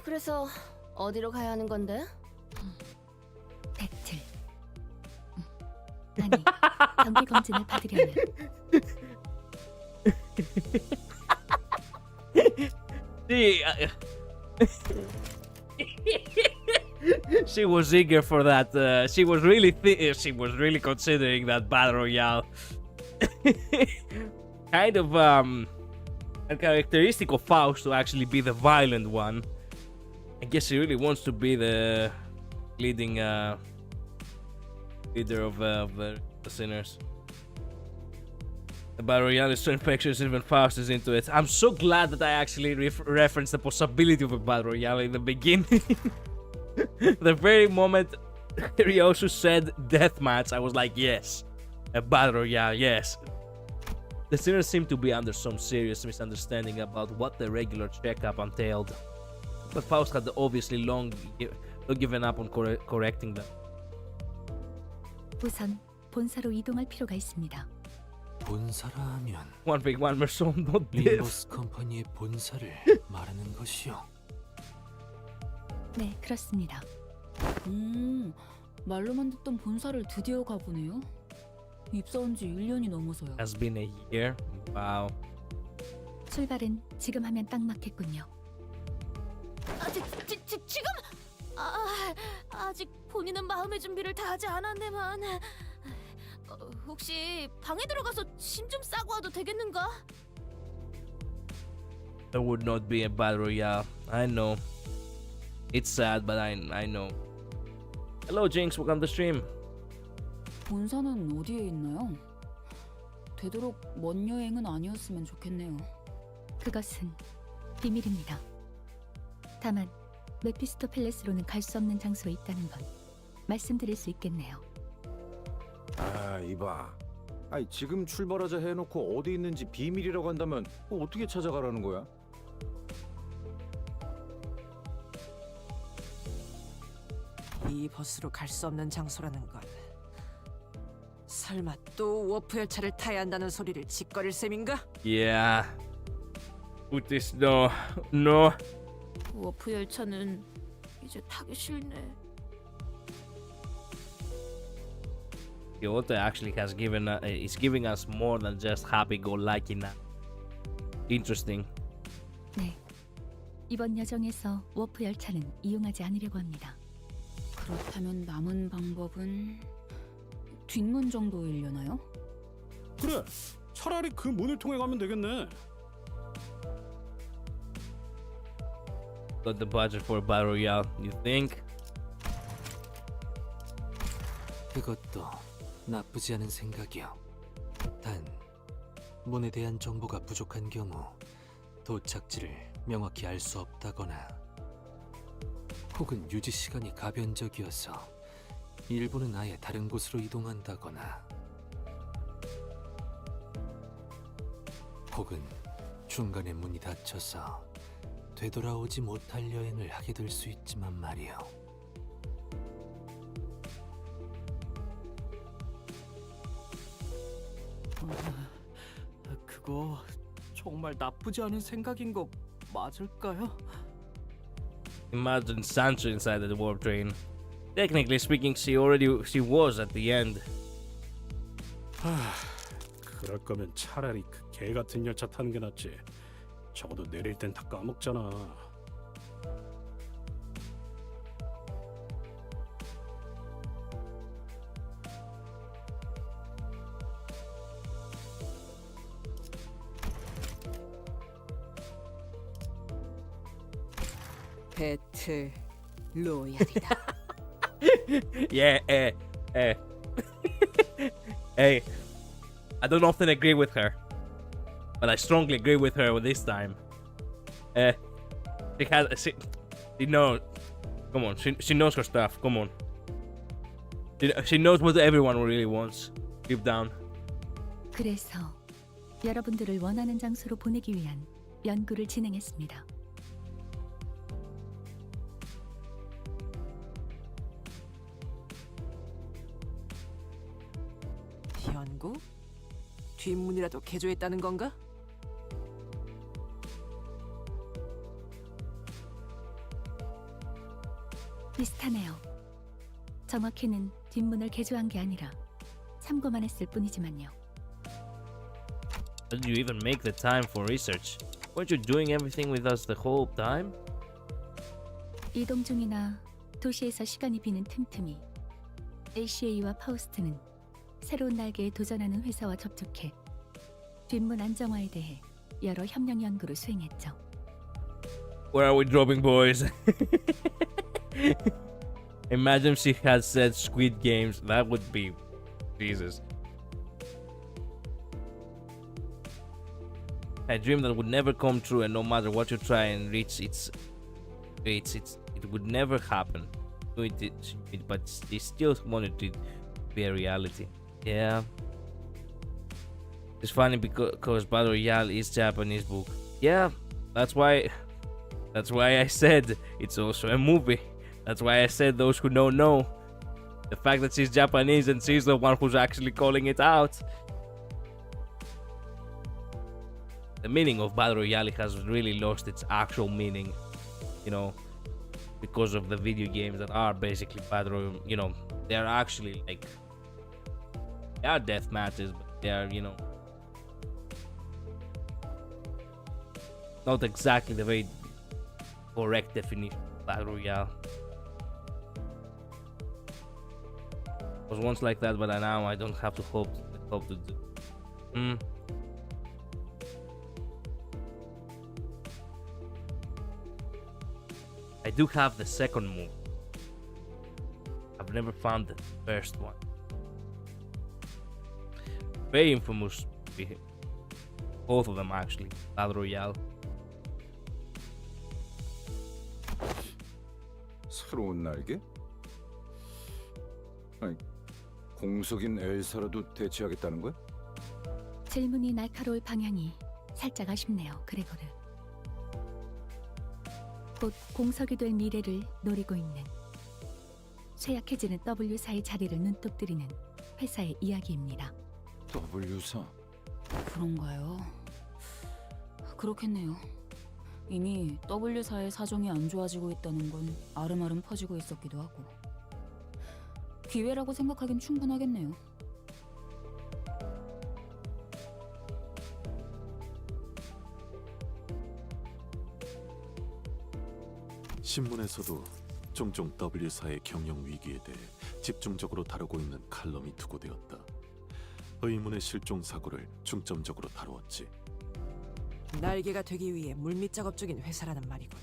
그래서 어디로 가야 하는 건데? 배틀. 아니, 경기 검진을 받으려면 She was eager for that. She was really considering that battle royale. Kind of a characteristic of Faust to actually be the violent one. I guess she really wants to be the leading leader of the sinners. The Battle Royale is so infectious, even Faust is into it. I'm so glad that I actually referenced the possibility of a Battle Royale in the beginning. The very moment Ryosu said deathmatch, I was like, yes, a Battle Royale, yes. The sinners seem to be under some serious misunderstanding about what the regular checkup entailed. But Faust had obviously long given up on correcting them. 우선 본사로 이동할 필요가 있습니다. 본사라 하면 One big one person, not this. 림버스 컴퍼니의 본사를 말하는 것이요. 네, 그렇습니다. 말로만 듣던 본사를 드디어 가보네요. 입사한 지 1년이 넘어서요. Has been a year. Wow. 출발은 지금 하면 딱 맞겠군요. 지금? 아직 본인은 마음의 준비를 다 하지 않았네만. 혹시 방에 들어가서 짐 좀 싸고 와도 되겠는가? There would not be a Battle Royale. I know. It's sad, but I know. Hello, Jinx. Welcome to the stream. 본사는 어디에 있나요? 되도록 먼 여행은 아니었으면 좋겠네요. 그것은 비밀입니다. 다만 메피스토 팰레스로는 갈 수 없는 장소에 있다는 건 말씀드릴 수 있겠네요. 아, 이봐. 아니, 지금 출발하자 해놓고 어디 있는지 비밀이라고 한다면 어떻게 찾아가라는 거야? 이 버스로 갈 수 없는 장소라는 건 설마 또 워프 열차를 타야 한다는 소리를 짓거릴 셈인가? Yeah. Put this no. 워프 열차는 이제 타기 싫네. Kyoto actually has given is giving us more than just happy-go-lucky now. Interesting. 네, 이번 여정에서 워프 열차는 이용하지 않으려고 합니다. 그렇다면 남은 방법은 뒷문 정도이려나요? 그래, 차라리 그 문을 통해 가면 되겠네. Got the budget for a Battle Royale, you think? 그것도 나쁘지 않은 생각이요. 단 문에 대한 정보가 부족한 경우 도착지를 명확히 알 수 없다거나 혹은 유지 시간이 가변적이어서 일부는 아예 다른 곳으로 이동한다거나 혹은 중간에 문이 닫혀서 되돌아오지 못할 여행을 하게 될 수 있지만 말이요. 그거 정말 나쁘지 않은 생각인 거 맞을까요? Imagine Sancho inside the warp train. Technically speaking, she was at the end. 그럴 거면 차라리 그 개 같은 열차 타는 게 낫지. 적어도 내릴 땐 다 까먹잖아. 배틀 로얄이다. Yeah, hey, I don't often agree with her, but I strongly agree with her this time. She knows. Come on, she knows her stuff. Come on. She knows what everyone really wants. Deep down. 그래서 여러분들을 원하는 장소로 보내기 위한 연구를 진행했습니다. 연구? 뒷문이라도 개조했다는 건가? 비슷하네요. 정확히는 뒷문을 개조한 게 아니라 참고만 했을 뿐이지만요. Did you even make the time for research? Weren't you doing everything with us the whole time? 이동 중이나 도시에서 시간이 비는 틈틈이 ACA와 파우스트는 새로운 날개에 도전하는 회사와 접촉해 뒷문 안정화에 대해 여러 협력 연구를 수행했죠. Where are we dropping, boys? Imagine she had said Squid Games. That would be Jesus. A dream that would never come true, and no matter what you try and reach it would never happen. But they still wanted it to be a reality. Yeah. It's funny because Battle Royale is Japanese book. Yeah, that's why I said it's also a movie. That's why I said those who don't know. The fact that she's Japanese and she's the one who's actually calling it out. The meaning of Battle Royale has really lost its actual meaning, you know, because of the video games that are basically Battle Royale, you know, they are actually like, they are death matches, but they are, you know, not exactly the very correct definition of Battle Royale. It was once like that, but now I don't have to hope to do. I do have the second move. I've never found the first one. Very infamous. Both of them actually. Battle Royale. 새로운 날개? 아니, 공석인 엘사라도 대체하겠다는 거야? 질문이 날카로울 방향이 살짝 아쉽네요, 그레고르. 곧 공석이 될 미래를 노리고 있는 쇠약해지는 W사의 자리를 눈독 들이는 회사의 이야기입니다. W사? 그런가요? 그렇겠네요. 이미 W사의 사정이 안 좋아지고 있다는 건 아름아름 퍼지고 있었기도 하고 기회라고 생각하긴 충분하겠네요. 신문에서도 종종 W사의 경영 위기에 대해 집중적으로 다루고 있는 칼럼이 투고되었다. 의문의 실종 사고를 중점적으로 다루었지. 날개가 되기 위해 물밑 작업 중인 회사라는 말이군.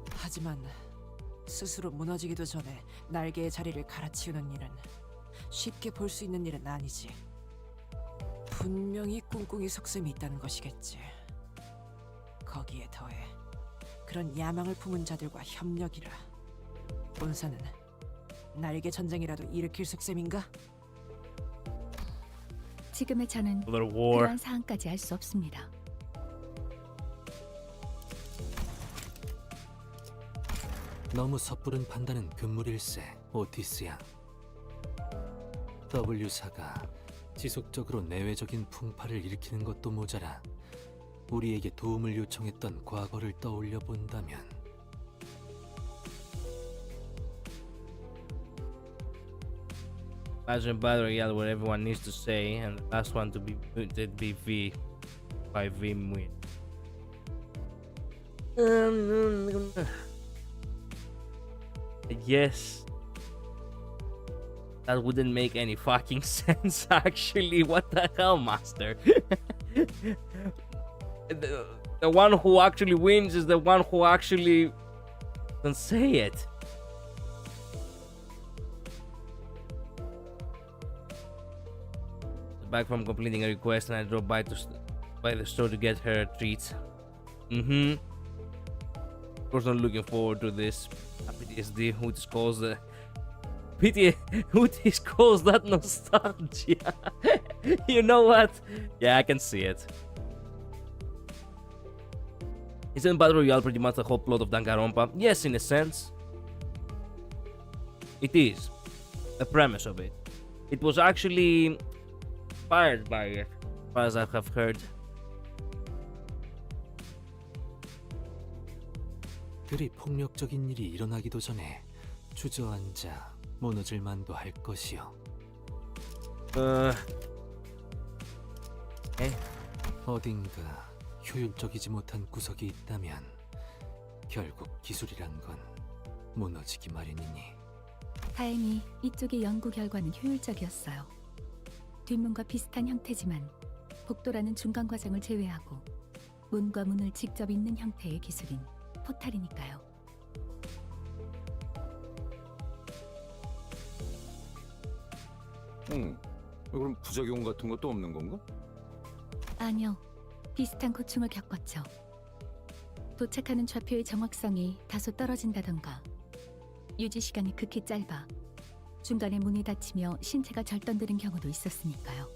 하지만 스스로 무너지기도 전에 날개의 자리를 갈아치우는 일은 쉽게 볼 수 있는 일은 아니지. 분명히 꿍꿍이 속셈이 있다는 것이겠지. 거기에 더해 그런 야망을 품은 자들과 협력이라. 본사는 날개 전쟁이라도 일으킬 속셈인가? 지금의 저는 그러한 사항까지 알 수 없습니다. 너무 섣부른 판단은 금물일세, 오티스야. W사가 지속적으로 내외적인 풍파를 일으키는 것도 모자라 우리에게 도움을 요청했던 과거를 떠올려 본다면 Imagine Battle Royale where everyone needs to say, and the last one to be V by Vim win. Yes. That wouldn't make any fucking sense actually. What the hell, Master? The one who actually wins is the one who actually can say it. Back from completing a request, and I drove by the store to get her a treat. Of course, I'm looking forward to this. PTSD, who this calls the who this calls that nostalgia? You know what? Yeah, I can see it. Isn't Battle Royale pretty much the whole plot of Danganronpa? Yes, in a sense. It is. The premise of it. It was actually inspired by it, as far as I have heard. 그리 폭력적인 일이 일어나기도 전에 주저앉아 무너질 만도 할 것이요. 어딘가 효율적이지 못한 구석이 있다면 결국 기술이란 건 무너지기 마련이니. 다행히 이쪽의 연구 결과는 효율적이었어요. 뒷문과 비슷한 형태지만 복도라는 중간 과정을 제외하고 문과 문을 직접 잇는 형태의 기술인 포탈이니까요. 그럼 부작용 같은 것도 없는 건가? 아니요. 비슷한 고충을 겪었죠. 도착하는 좌표의 정확성이 다소 떨어진다던가 유지 시간이 극히 짧아 중간에 문이 닫히며 신체가 절단되는 경우도 있었으니까요.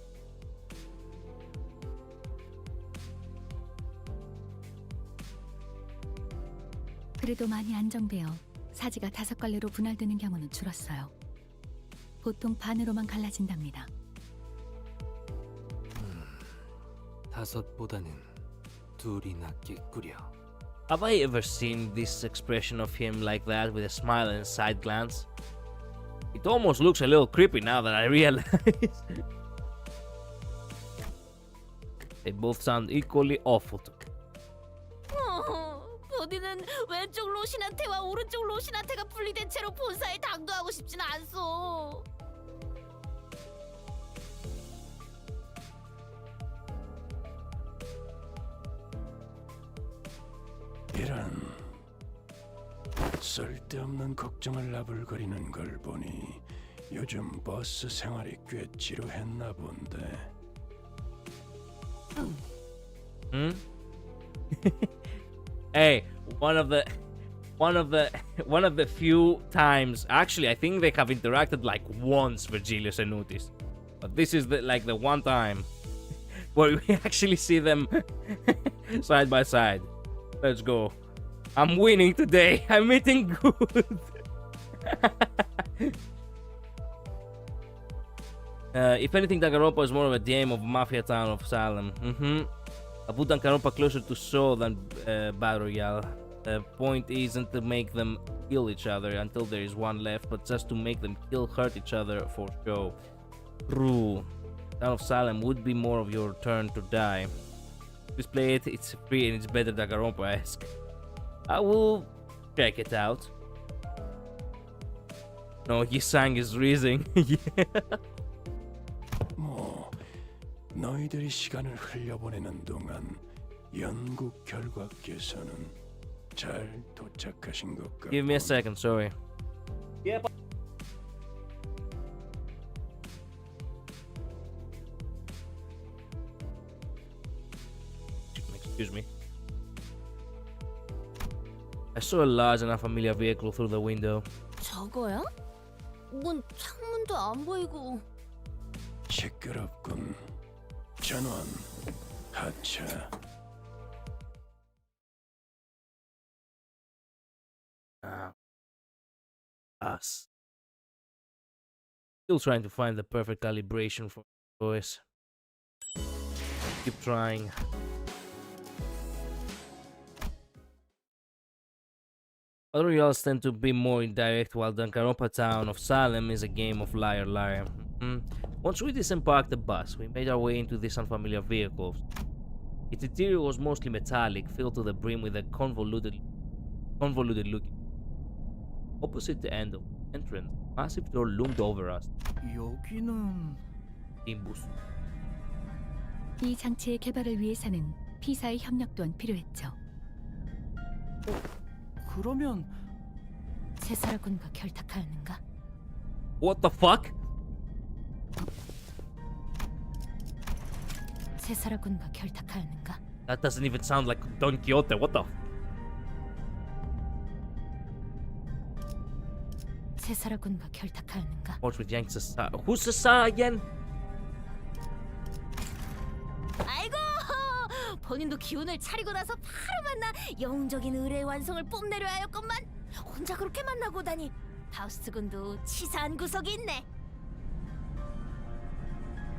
그래도 많이 안정되어 사지가 5갈래로 분할되는 경우는 줄었어요. 보통 반으로만 갈라진답니다. 5보다는 2이 낫겠구려. Have I ever seen this expression of him like that with a smile and a side glance? It almost looks a little creepy now that I realize. They both sound equally awful to me. 버디는 왼쪽 로신한테와 오른쪽 로신한테가 분리된 채로 본사에 당도하고 싶진 않소. 이런 쓸데없는 걱정을 나불거리는 걸 보니 요즘 버스 생활이 꽤 지루했나 본데. Hey, one of the few times, actually I think they have interacted like once, Virgilius, I noticed, but this is the one time where we actually see them side by side. Let's go. I'm winning today. I'm eating good. If anything, Danganronpa is more of a game of mafia town of Salem. I put Danganronpa closer to Saw than Battle Royale. The point isn't to make them kill each other until there is one left, but just to make them hurt each other for show. True. Town of Salem would be more of your turn to die. Please play it, it's free and it's better than Danganronpa-esque. I will check it out. No, his sang is freezing. Yeah. 뭐 너희들이 시간을 흘려보내는 동안 연구 결과께서는 잘 도착하신 것 같고. Give me a second, sorry. Yep. Excuse me. I saw a large and unfamiliar vehicle through the window. 저거야? 뭔 창문도 안 보이고. 시끄럽군. 전원 하차. Us. Still trying to find the perfect calibration for voice. Keep trying. Other royals tend to be more indirect, while Danganronpa Town of Salem is a game of liar liar. Once we disembarked the bus, we made our way into this unfamiliar vehicle. Its interior was mostly metallic, filled to the brim with a convoluted looking. Opposite the end of the entrance, a massive door loomed over us. 여기는 Limbus. 이 장치의 개발을 위해서는 P사의 협력 또한 필요했죠. 그러면 제사라군과 결탁하였는가? What the fuck? 제사라군과 결탁하였는가? That doesn't even sound like Don Quixote. What the? 제사라군과 결탁하였는가? What's with Yang Sasa? Who's Sasa again? 아이고! 본인도 기운을 차리고 나서 바로 만나 영웅적인 의뢰의 완성을 뽐내려 하였건만 혼자 그렇게 만나고 다니. 파우스트 군도 치사한 구석이 있네.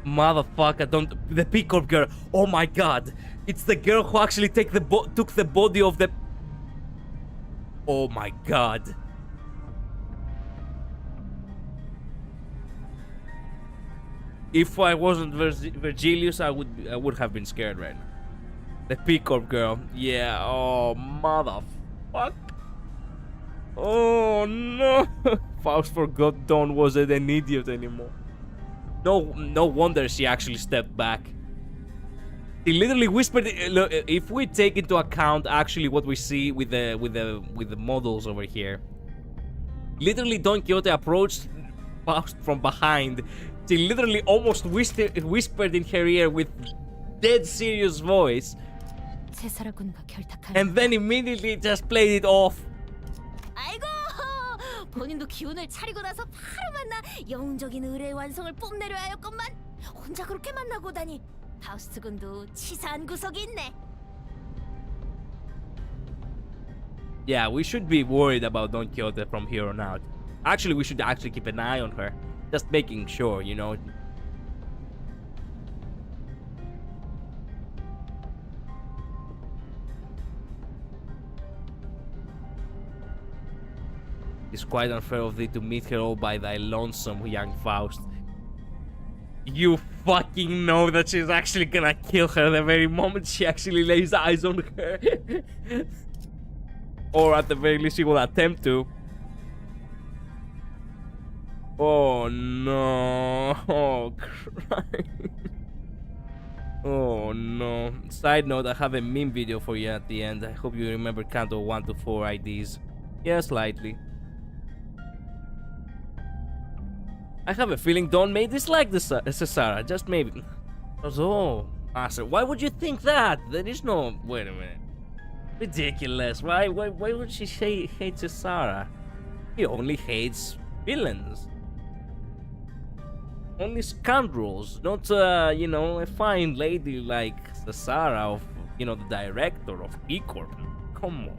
Motherfucker, don't. The Peacock girl. Oh my god. It's the girl who actually took the body of the. Oh my god. If I wasn't Virgilius, I would have been scared right now. The Peacock girl. Yeah. Oh, motherfuck. Oh no. Faust forgot Dawn wasn't an idiot anymore. No wonder she actually stepped back. He literally whispered. Look, if we take into account actually what we see with the models over here, literally Don Quixote approached Faust from behind. She literally almost whispered in her ear with dead serious voice, 제사라군과 결탁하는. and then immediately just played it off. 아이고, 본인도 기운을 차리고 나서 바로 만나 영웅적인 의뢰의 완성을 뽐내려 하였건만 혼자 그렇게 만나고 다니. 파우스트 군도 치사한 구석이 있네. Yeah, we should be worried about Don Quixote from here on out. Actually, we should actually keep an eye on her. Just making sure, you know. It's quite unfair of thee to meet her all by thy lonesome, young Faust. You fucking know that she's actually gonna kill her the very moment she actually lays eyes on her. Or at the very least she will attempt to. Oh no. Oh, crying. Oh no. Side note, I have a meme video for you at the end. I hope you remember count of 1 to 4 IDs. Yeah, slightly. I have a feeling Don may dislike the Cesara, just maybe. Oh, Master, why would you think that? There is no... Wait a minute. Ridiculous. Why would she say hate Cesara? He only hates villains. Only scoundrels, not, you know, a fine lady like Cesara of, you know, the director of E Corp. Come on.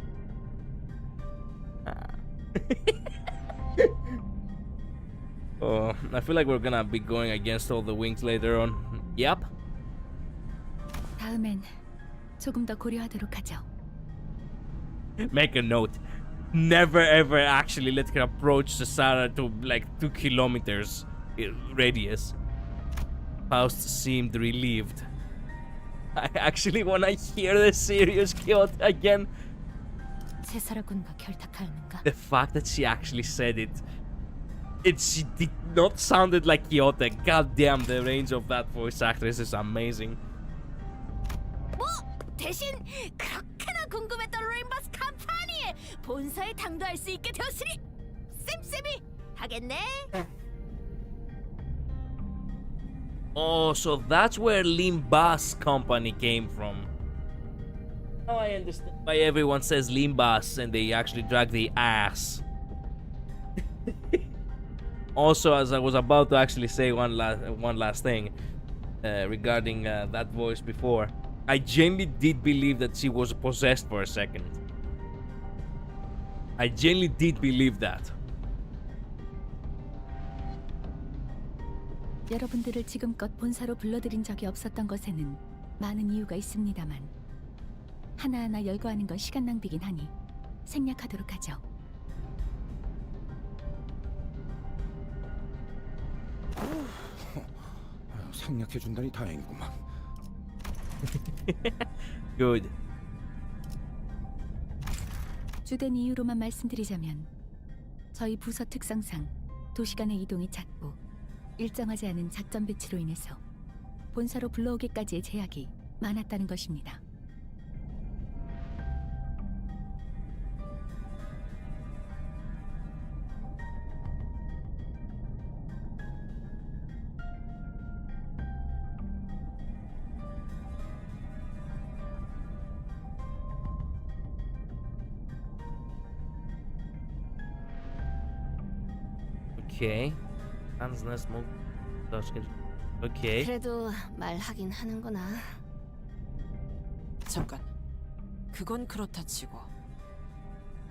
Oh, I feel like we're gonna be going against all the wings later on. Yep. 다음엔 조금 더 고려하도록 하죠. Make a note. Never ever actually let her approach Cesara to like 2 kilometers radius. Faust seemed relieved. I actually wanna hear the serious Quixote again. 제사라군과 결탁하는가? The fact that she actually said it. She did not sounded like Quixote. God damn, the range of that voice actress is amazing. 뭐 대신 그렇게나 궁금했던 림버스 컴퍼니 본사에 당도할 수 있게 되었으니 쌤쌤이 하겠네. Oh, so that's where Limbus company came from. Now I understand why everyone says Limbus and they actually drag the ass. Also, as I was about to actually say one last thing regarding that voice before, I genuinely did believe that she was possessed for a second. I genuinely did believe that. 여러분들을 지금껏 본사로 불러들인 적이 없었던 것에는 많은 이유가 있습니다만 하나하나 열거하는 건 시간 낭비긴 하니 생략하도록 하죠. 생략해준다니 다행이구만. Good. 주된 이유로만 말씀드리자면 저희 부서 특성상 도시 간의 이동이 잦고 일정하지 않은 작전 배치로 인해서 본사로 불러오기까지의 제약이 많았다는 것입니다. Okay. Okay. 그래도 말하긴 하는구나. 잠깐. 그건 그렇다 치고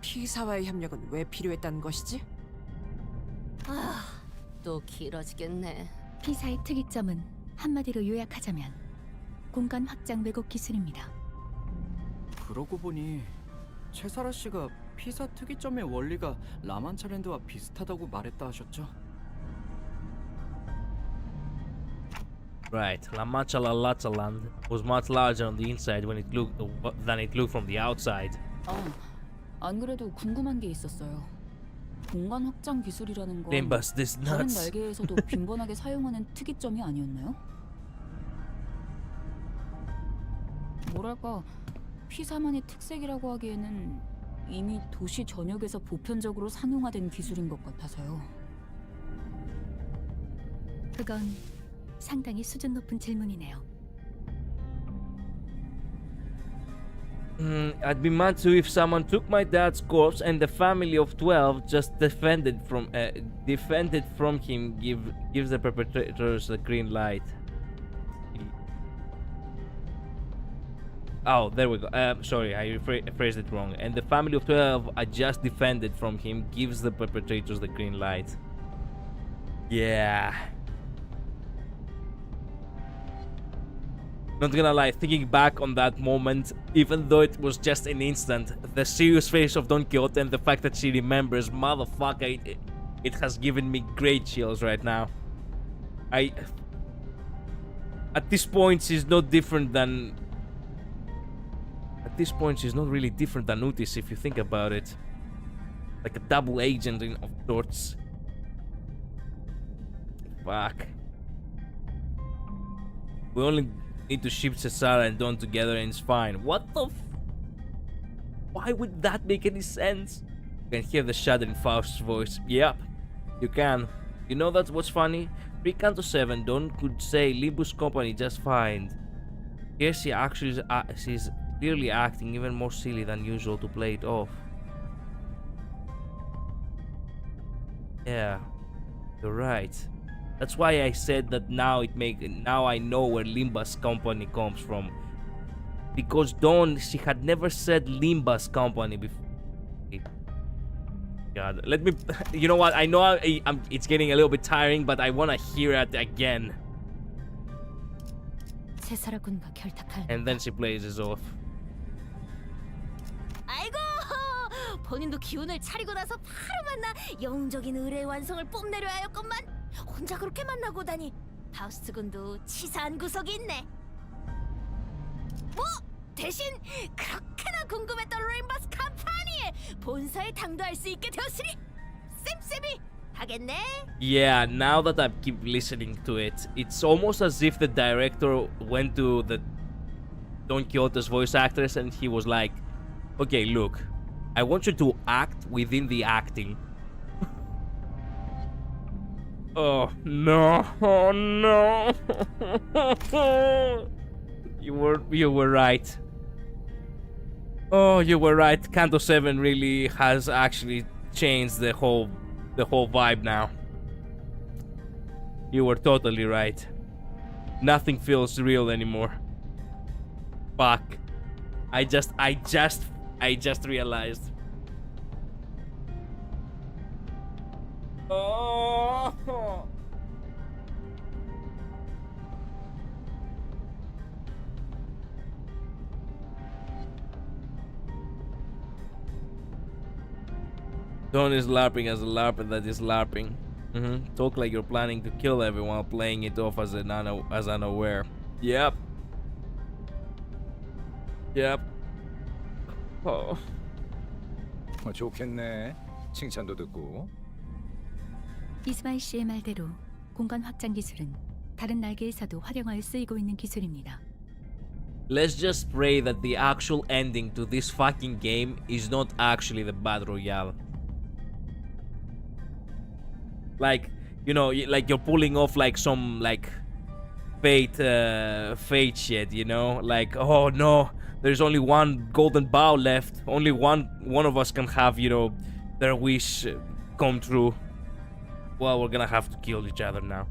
피사와의 협력은 왜 필요했다는 것이지? 아, 또 길어지겠네. 피사의 특이점은 한마디로 요약하자면 공간 확장 왜곡 기술입니다. 그러고 보니 채사라 씨가 피사 특이점의 원리가 라만차랜드와 비슷하다고 말했다 하셨죠? Right, La Mancha La Land was much larger on the inside when it looked than it looked from the outside. 안 그래도 궁금한 게 있었어요. 공간 확장 기술이라는 건 Limbus, this 다른 nuts. 날개에서도 빈번하게 사용하는 특이점이 아니었나요? 뭐랄까 피사만의 특색이라고 하기에는 이미 도시 전역에서 보편적으로 상용화된 기술인 것 같아서요. 그건 상당히 수준 높은 질문이네요. I'd be mad too if someone took my dad's corpse and the family of 12 just defended from him. Gives the perpetrators the green light. Oh, there we go. Sorry, I phrased it wrong. And the family of 12 are just defended from him. Gives the perpetrators the green light. Yeah. Not gonna lie, thinking back on that moment, even though it was just an instant, the serious face of Don Quixote and the fact that she remembers, motherfucker, it has given me great chills right now. At this point, she's not different than... At this point, she's not really different than Utis if you think about it. Like a double agent of sorts. Fuck. We only need to ship Cesara and Don together and it's fine. What the Why would that make any sense? You can hear the shudder in Faust's voice. Yep, you can. You know that's what's funny? 3 Canto 7, Don could say limbuscompany just fine. Here she actually she's clearly acting even more silly than usual to play it off. Yeah, you're right. That's why I said that now I know where limbuscompany comes from. Because Dawn, she had never said limbuscompany before. God, let me... You know what? I know it's getting a little bit tiring, but I want to hear it again. And then she plays it off. 아이고, 본인도 기운을 차리고 나서 바로 만나 영웅적인 의뢰의 완성을 뽐내려 하였건만 혼자 그렇게 만나고 다니. 파우스트 군도 치사한 구석이 있네. 뭐 대신 그렇게나 궁금했던 림버스 컴퍼니의 본사에 당도할 수 있게 되었으니 쌤쌤이 하겠네. Yeah, now that I keep listening to it, it's almost as if the director went to the Don Quixote's voice actress and he was like, okay, look, I want you to act within the acting. Oh no! Oh no! You were right. Oh, you were right. Canto 7 really has actually changed the whole vibe now. You were totally right. Nothing feels real anymore. Fuck. I just realized. Oh. Don is LARPing as a LARPer that is LARPing. Talk like you're planning to kill everyone, playing it off as unaware. Yep. Yep. Oh. 좋겠네. 칭찬도 듣고. 이스마일 씨의 말대로 공간 확장 기술은 다른 날개에서도 활용하여 쓰이고 있는 기술입니다. Let's just pray that the actual ending to this fucking game is not actually the Battle Royale. Like, you know, like you're pulling off like some like fate shit, you know? Like, oh no, there's only one golden bow left. Only one of us can have, you know, their wish come true. Well, we're gonna have to kill each other now.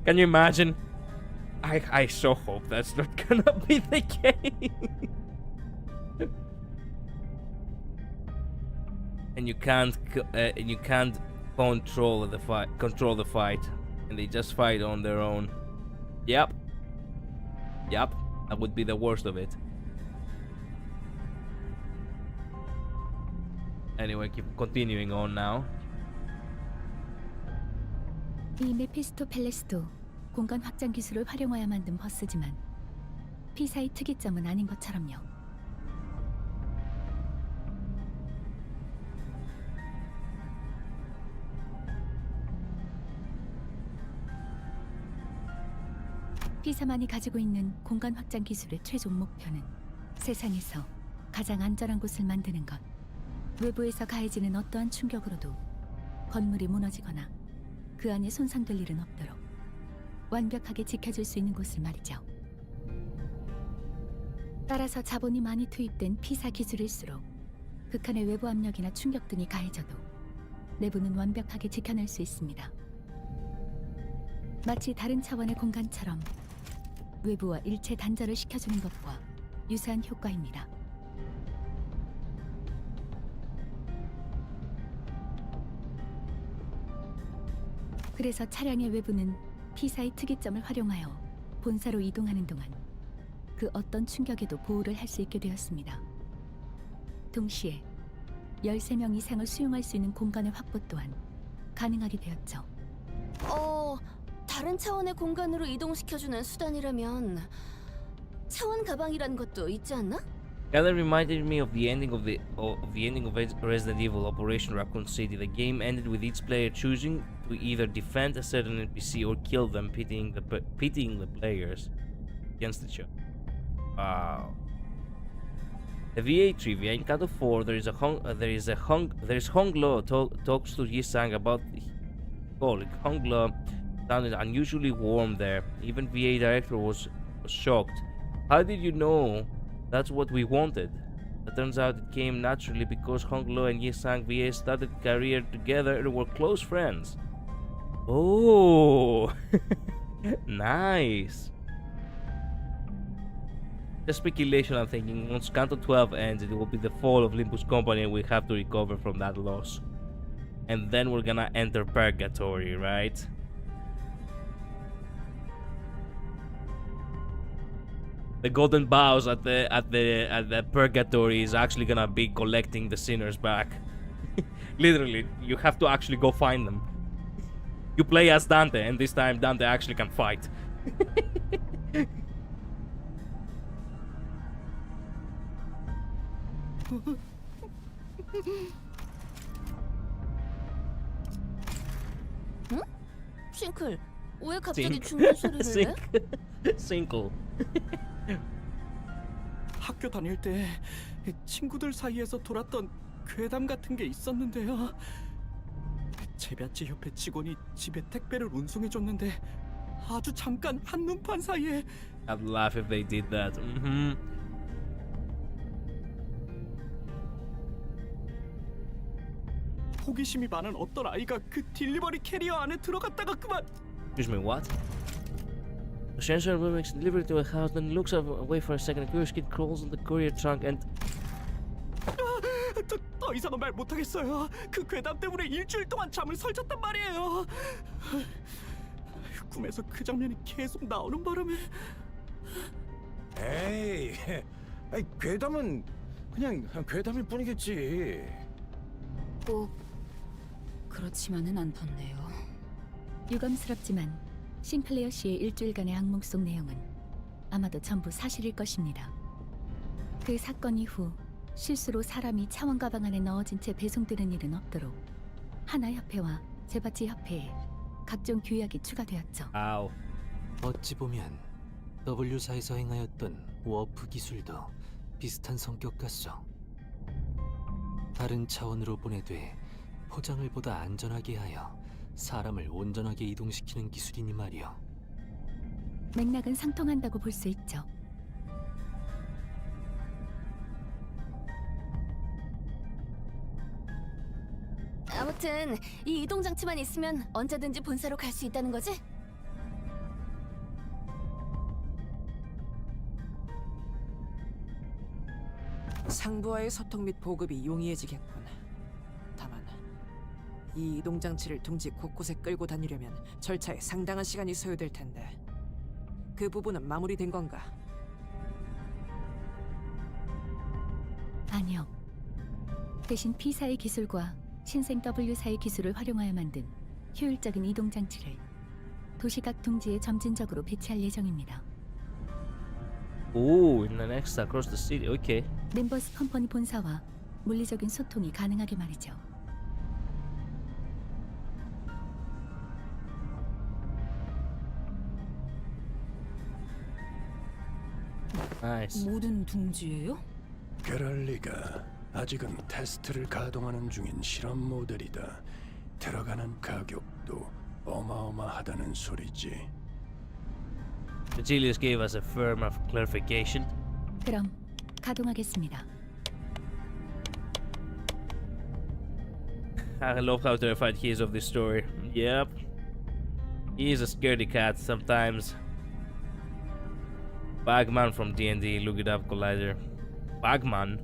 Can you imagine? I so hope that's not gonna be the case. And you can't control the fight, and they just fight on their own. Yep, that would be the worst of it. Anyway, keep continuing on now. 이 메피스토 팰레스도 공간 확장 기술을 활용하여 만든 버스지만 피사의 특이점은 아닌 것처럼요. 피사만이 가지고 있는 공간 확장 기술의 최종 목표는 세상에서 가장 안전한 곳을 만드는 것. 외부에서 가해지는 어떠한 충격으로도 건물이 무너지거나 그 안에 손상될 일은 없도록 완벽하게 지켜줄 수 있는 곳을 말이죠. 따라서 자본이 많이 투입된 피사 기술일수록 극한의 외부 압력이나 충격 등이 가해져도 내부는 완벽하게 지켜낼 수 있습니다. 마치 다른 차원의 공간처럼 외부와 일체 단절을 시켜주는 것과 유사한 효과입니다. 그래서 차량의 외부는 피사의 특이점을 활용하여 본사로 이동하는 동안 그 어떤 충격에도 보호를 할 수 있게 되었습니다. 동시에 13명 이상을 수용할 수 있는 공간의 확보 또한 가능하게 되었죠. 다른 차원의 공간으로 이동시켜주는 수단이라면 차원 가방이란 것도 있지 않나? Kind of reminded me of the ending of Resident Evil Operation Raccoon City. The game ended with each player choosing to either defend a certain NPC or kill them, pitying the players against each other. Wow. The VA trivia in Cut of 4. There is Hong Lo talks to Yi-sang about Hong Lo sounded unusually warm there. Even VA director was shocked. How did you know that's what we wanted? It turns out it came naturally because Hong Lo and Yi-sang VA started career together and were close friends. Oh, nice. Just speculation, I'm thinking once Canto 12 ends, it will be the fall of Limbus Company and we have to recover from that loss. And then we're gonna enter Purgatory, right? The golden bows at the Purgatory is actually gonna be collecting the sinners back. Literally, you have to actually go find them. You play as Dante, and this time Dante actually can fight. 응? 싱클, 왜 갑자기 죽는 소리를 내? 싱클. 학교 다닐 때 친구들 사이에서 돌았던 괴담 같은 게 있었는데요. 재배치 협회 직원이 집에 택배를 운송해줬는데 아주 잠깐 한눈판 사이에 I'd laugh if they did that. 호기심이 많은 어떤 아이가 그 딜리버리 캐리어 안에 들어갔다가 그만. Excuse me, what? The sensor makes delivery to a house, then looks away for a second. A curious kid crawls on the courier trunk and... 더 이상은 말 못하겠어요. 그 괴담 때문에 일주일 동안 잠을 설쳤단 말이에요. 꿈에서 그 장면이 계속 나오는 바람에... 에이, 괴담은 그냥 괴담일 뿐이겠지. 꼭 그렇지만은 않던데요. 유감스럽지만 싱클레어 씨의 일주일간의 악몽 속 내용은 아마도 전부 사실일 것입니다. 그 사건 이후 실수로 사람이 차원 가방 안에 넣어진 채 배송되는 일은 없도록 하나협회와 재바치 협회에 각종 규약이 추가되었죠. 아우. 어찌 보면 W사에서 행하였던 워프 기술도 비슷한 성격 같소. 다른 차원으로 보내되 포장을 보다 안전하게 하여 사람을 온전하게 이동시키는 기술이니 말이오. 맥락은 상통한다고 볼 수 있죠. 아무튼 이 이동 장치만 있으면 언제든지 본사로 갈 수 있다는 거지? 상부와의 소통 및 보급이 용이해지겠군. 다만 이 이동 장치를 둥지 곳곳에 끌고 다니려면 절차에 상당한 시간이 소요될 텐데 그 부분은 마무리된 건가? 아니요. 대신 P사의 기술과 신생 W사의 기술을 활용하여 만든 효율적인 이동 장치를 도시각 둥지에 점진적으로 배치할 예정입니다. 오, in the next across the city. Okay. 림버스 컴퍼니 본사와 물리적인 소통이 가능하게 말이죠. Nice. 모든 둥지예요? 그럴 리가. 아직은 테스트를 가동하는 중인 실험 모델이다. 들어가는 가격도 어마어마하다는 소리지. Julius gave us a firm of clarification. 그럼 가동하겠습니다. I love how terrified he is of this story. Yep. He is a scaredy cat sometimes. Bagman from D&D, look it up, Collider. Bagman?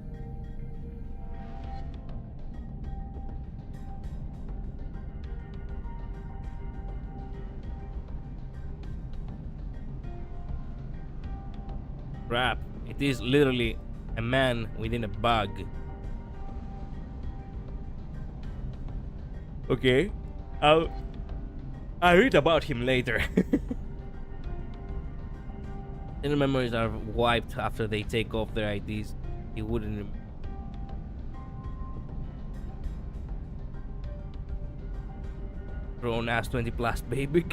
Crap, it is literally a man within a bug. Okay, I'll read about him later. And the memories are wiped after they take off their IDs. He wouldn't. Grown ass 20 plus baby.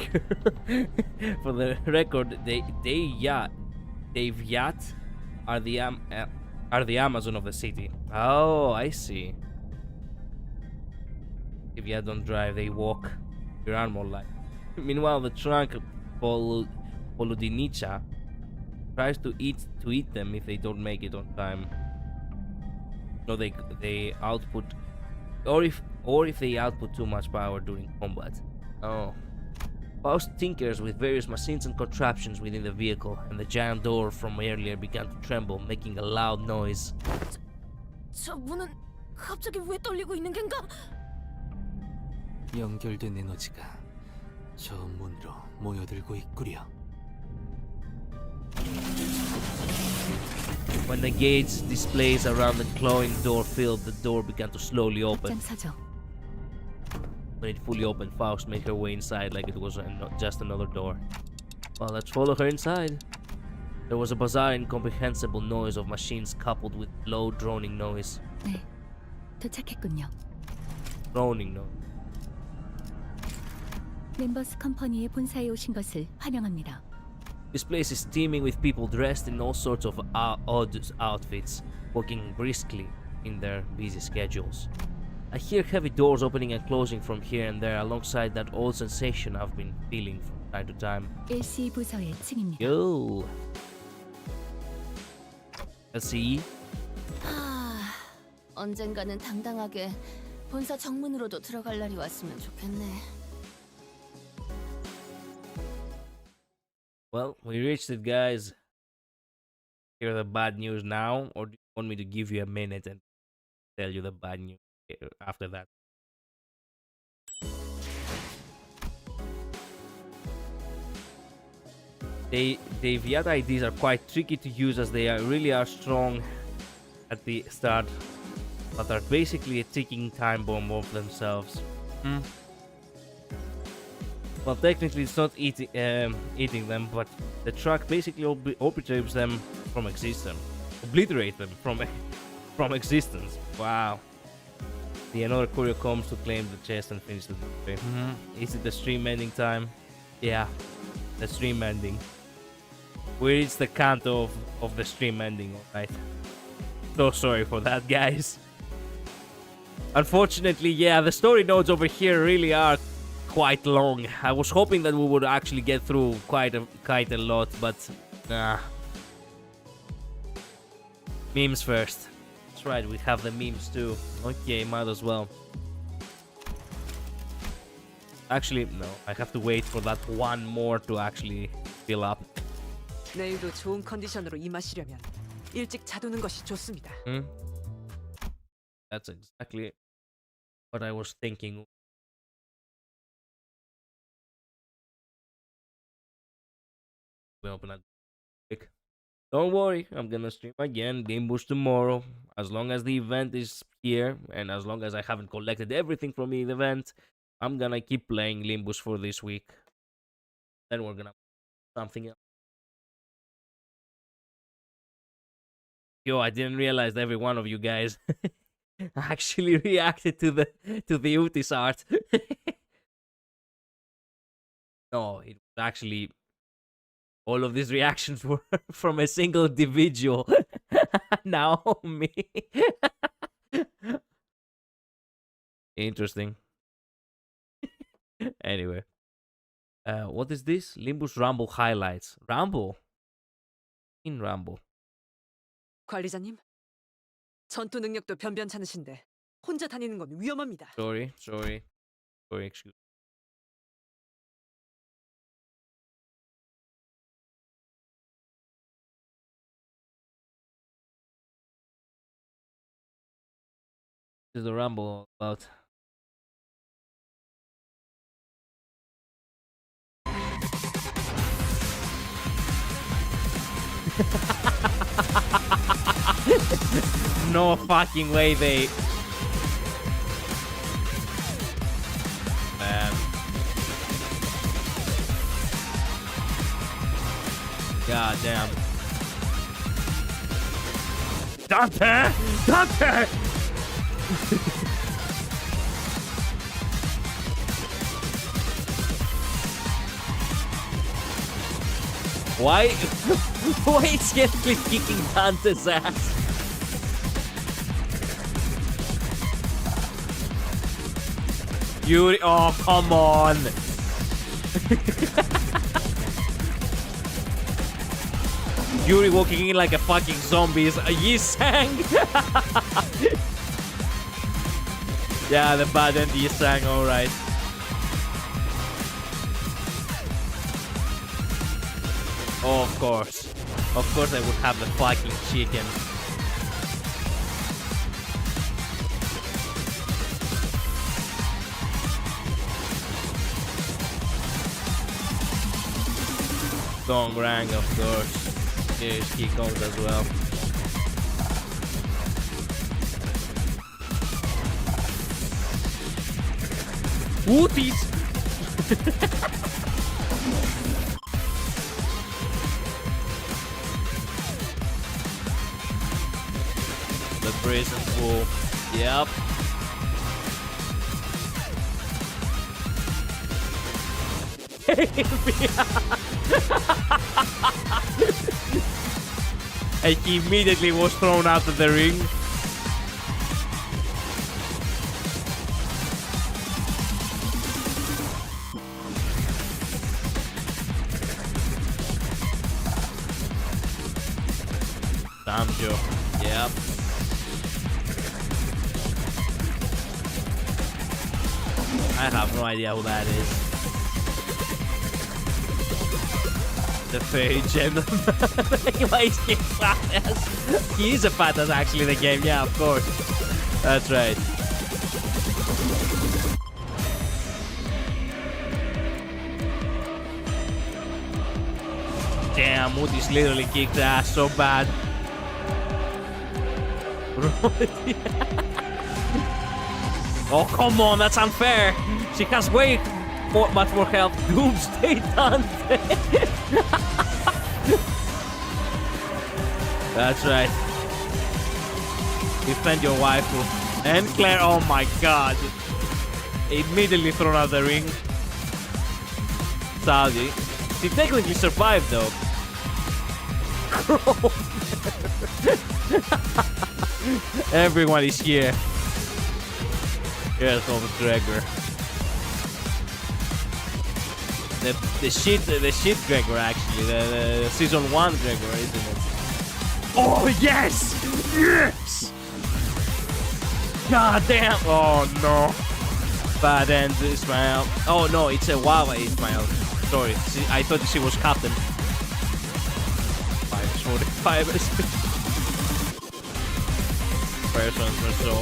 For the record, Dave Yacht are the Amazon of the city. Oh, I see. If you don't drive, they walk. Your animal life. Meanwhile, the trunk Polodinicha tries to eat them if they don't make it on time. No, they output, or if they output too much power during combat. Oh. Faust tinkers with various machines and contraptions within the vehicle, and the giant door from earlier began to tremble, making a loud noise. 저 문은 갑자기 왜 떨리고 있는 겐가? 연결된 에너지가 저 문으로 모여들고 있구려. When the gates displays around the glowing door filled, the door began to slowly open. When it fully opened, Faust made her way inside like it was just another door. Well, let's follow her inside. There was a bizarre, incomprehensible noise of machines coupled with low droning noise. 네, 도착했군요. Droning noise. 림버스 컴퍼니의 본사에 오신 것을 환영합니다. This place is teeming with people dressed in all sorts of odd outfits, working briskly in their busy schedules. I hear heavy doors opening and closing from here and there alongside that old sensation I've been feeling from time to time. 1C 부서의 층입니다. Yo! Let's see. 언젠가는 당당하게 본사 정문으로도 들어갈 날이 왔으면 좋겠네. Well, we reached it, guys. Hear the bad news now, or do you want me to give you a minute and tell you the bad news after that? The Viat IDs are quite tricky to use as they really are strong at the start, but are basically a ticking time bomb of themselves. Well, technically it's not eating them, but the truck basically obliterates them from existence. Obliterate them from existence. Wow. Another courier comes to claim the chest and finish the delivery. Is it the stream ending time? Yeah, the stream ending. We reached the count of the stream ending, alright. So sorry for that, guys. Unfortunately, yeah, the story nodes over here really are quite long. I was hoping that we would actually get through quite a lot, but nah. Memes first. That's right, we have the memes too. Okay, might as well. Actually, no, I have to wait for that one more to actually fill up. 내일도 좋은 컨디션으로 임하시려면 일찍 자두는 것이 좋습니다. That's exactly what I was thinking. We open that quick. Don't worry, I'm gonna stream again Limbus tomorrow. As long as the event is here and as long as I haven't collected everything from the event, I'm gonna keep playing Limbus for this week. Then we're gonna do something else. Yo, I didn't realize that every one of you guys actually reacted to the Utis art. No, it was actually All of these reactions were from a single individual. Naomi. Interesting. Anyway. What is this? Limbus Rumble highlights. Rumble? In Rumble. 관리자님, 전투 능력도 변변찮으신데 혼자 다니는 건 위험합니다. Sorry, excuse. This is the Rumble about. No fucking way they. Man. God damn. Dante! Dante! Why? Why is Heathcliff kicking Dante's ass? Yuri, oh come on! Yuri walking in like a fucking zombie is Yi-Sang! Yeah, the bad end Yi-Sang, alright. Oh, of course. Of course I would have the fucking chicken. Dong Rang, of course. Here's Kiko's as well. Wooties! The prison pool. Yep. And he immediately was thrown out of the ring. Samjo. Yep. I have no idea who that is. The fairy gentleman. Why is he fat ass? He is a fat ass actually in the game, yeah, of course. That's right. Damn, Moody's literally kicked ass so bad. Oh, come on, that's unfair. She has way much more health. Doomsday Dante. That's right. Defend your waifu. And Claire, oh my god. Immediately thrown out the ring. Saudi. She technically survived though. Everyone is here. Here's Thomas Gregor. The shit Gregor actually. The season 1 Gregor, isn't it? Oh yes! Yes! God damn! Oh no! Bad end Ismail. Oh no, it's a Wawa Ismail. Sorry, I thought she was captain. 545 SP. Persons or so.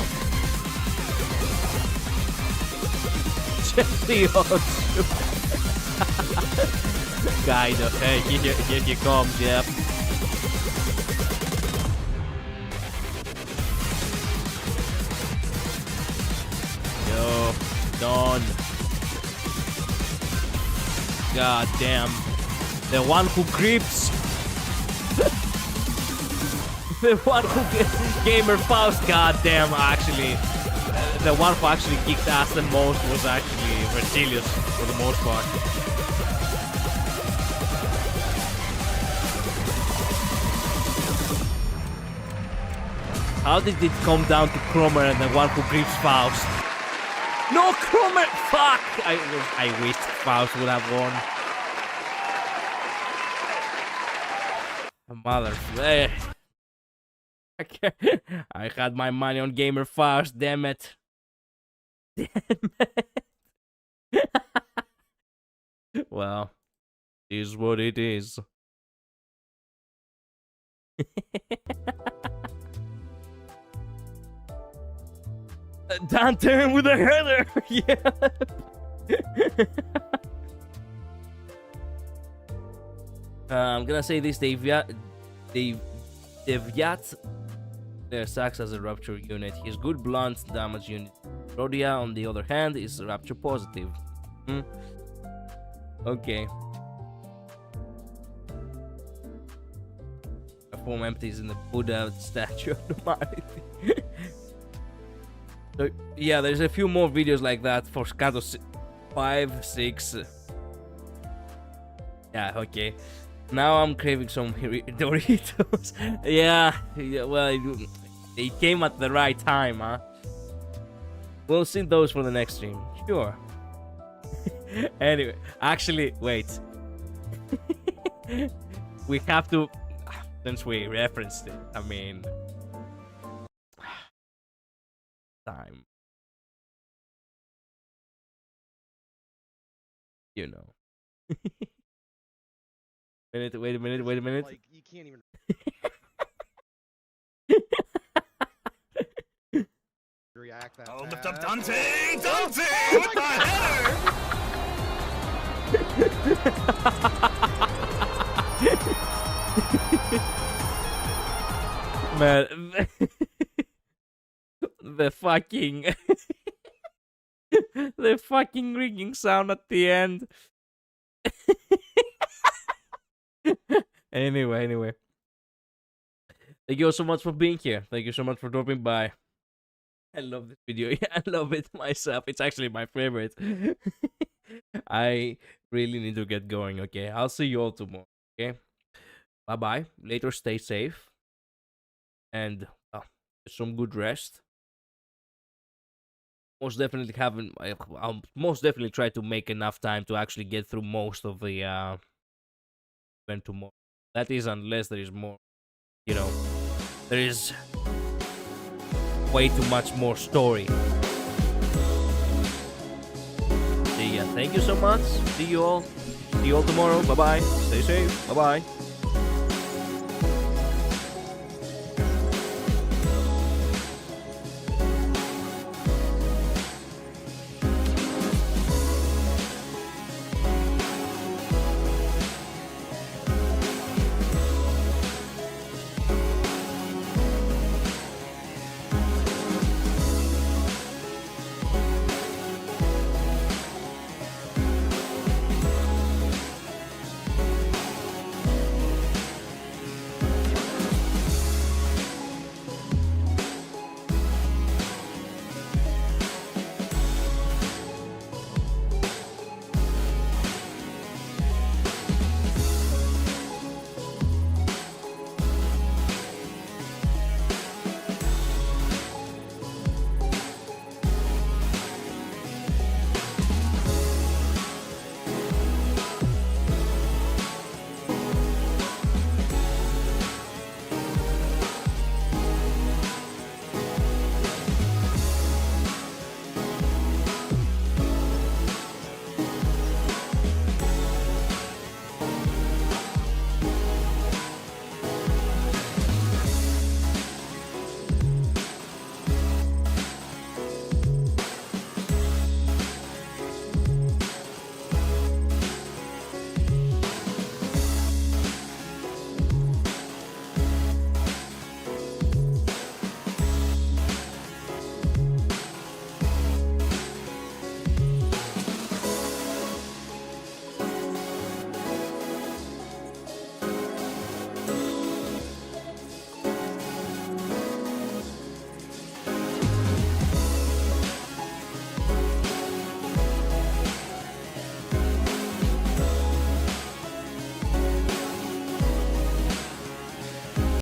Just the odds. Kind of. Hey, here he comes, yep. Yo, Don. God damn. The one who creeps. The one who gamer Faust. God damn, actually. The one who actually kicked ass the most was actually Vertilius for the most part. How did it come down to Cromer and the one who grips Faust? No, Cromer! Fuck! I wished Faust would have won. Mother... I had my money on Gamer Faust, damn it. Damn it. Well, it is what it is. Dante with a header! Yeah! I'm gonna say this, Devyat sucks as a Rapture unit. He's good blunt damage unit. Rhodia, on the other hand, is Rapture positive. Okay. A form empties in the Buddha statue of normality. So, yeah, there's a few more videos like that for Scato 5, 6. Yeah, okay. Now I'm craving some Doritos. Yeah, well, they came at the right time, huh? We'll see those for the next stream. Sure. Anyway, actually, wait. We have to, since we referenced it, I mean... time. You know. Wait a minute. Like, you can't even... react that Oh, fast. lift up Dante! Oh, Dante! oh With my Man, the fucking the fucking ringing sound at the end. Anyway. Thank you all so much for being here. Thank you so much for dropping by. I love this video. Yeah, I love it myself. It's actually my favorite. I really need to get going, okay? I'll see you all tomorrow, okay? Bye-bye. Later, stay safe. And some good rest. I'll most definitely try to make enough time to actually get through most of the event tomorrow. That is, unless there is more, you know, there is way too much more story. So yeah, thank you so much. See you all tomorrow. Bye bye. Stay safe. Bye bye.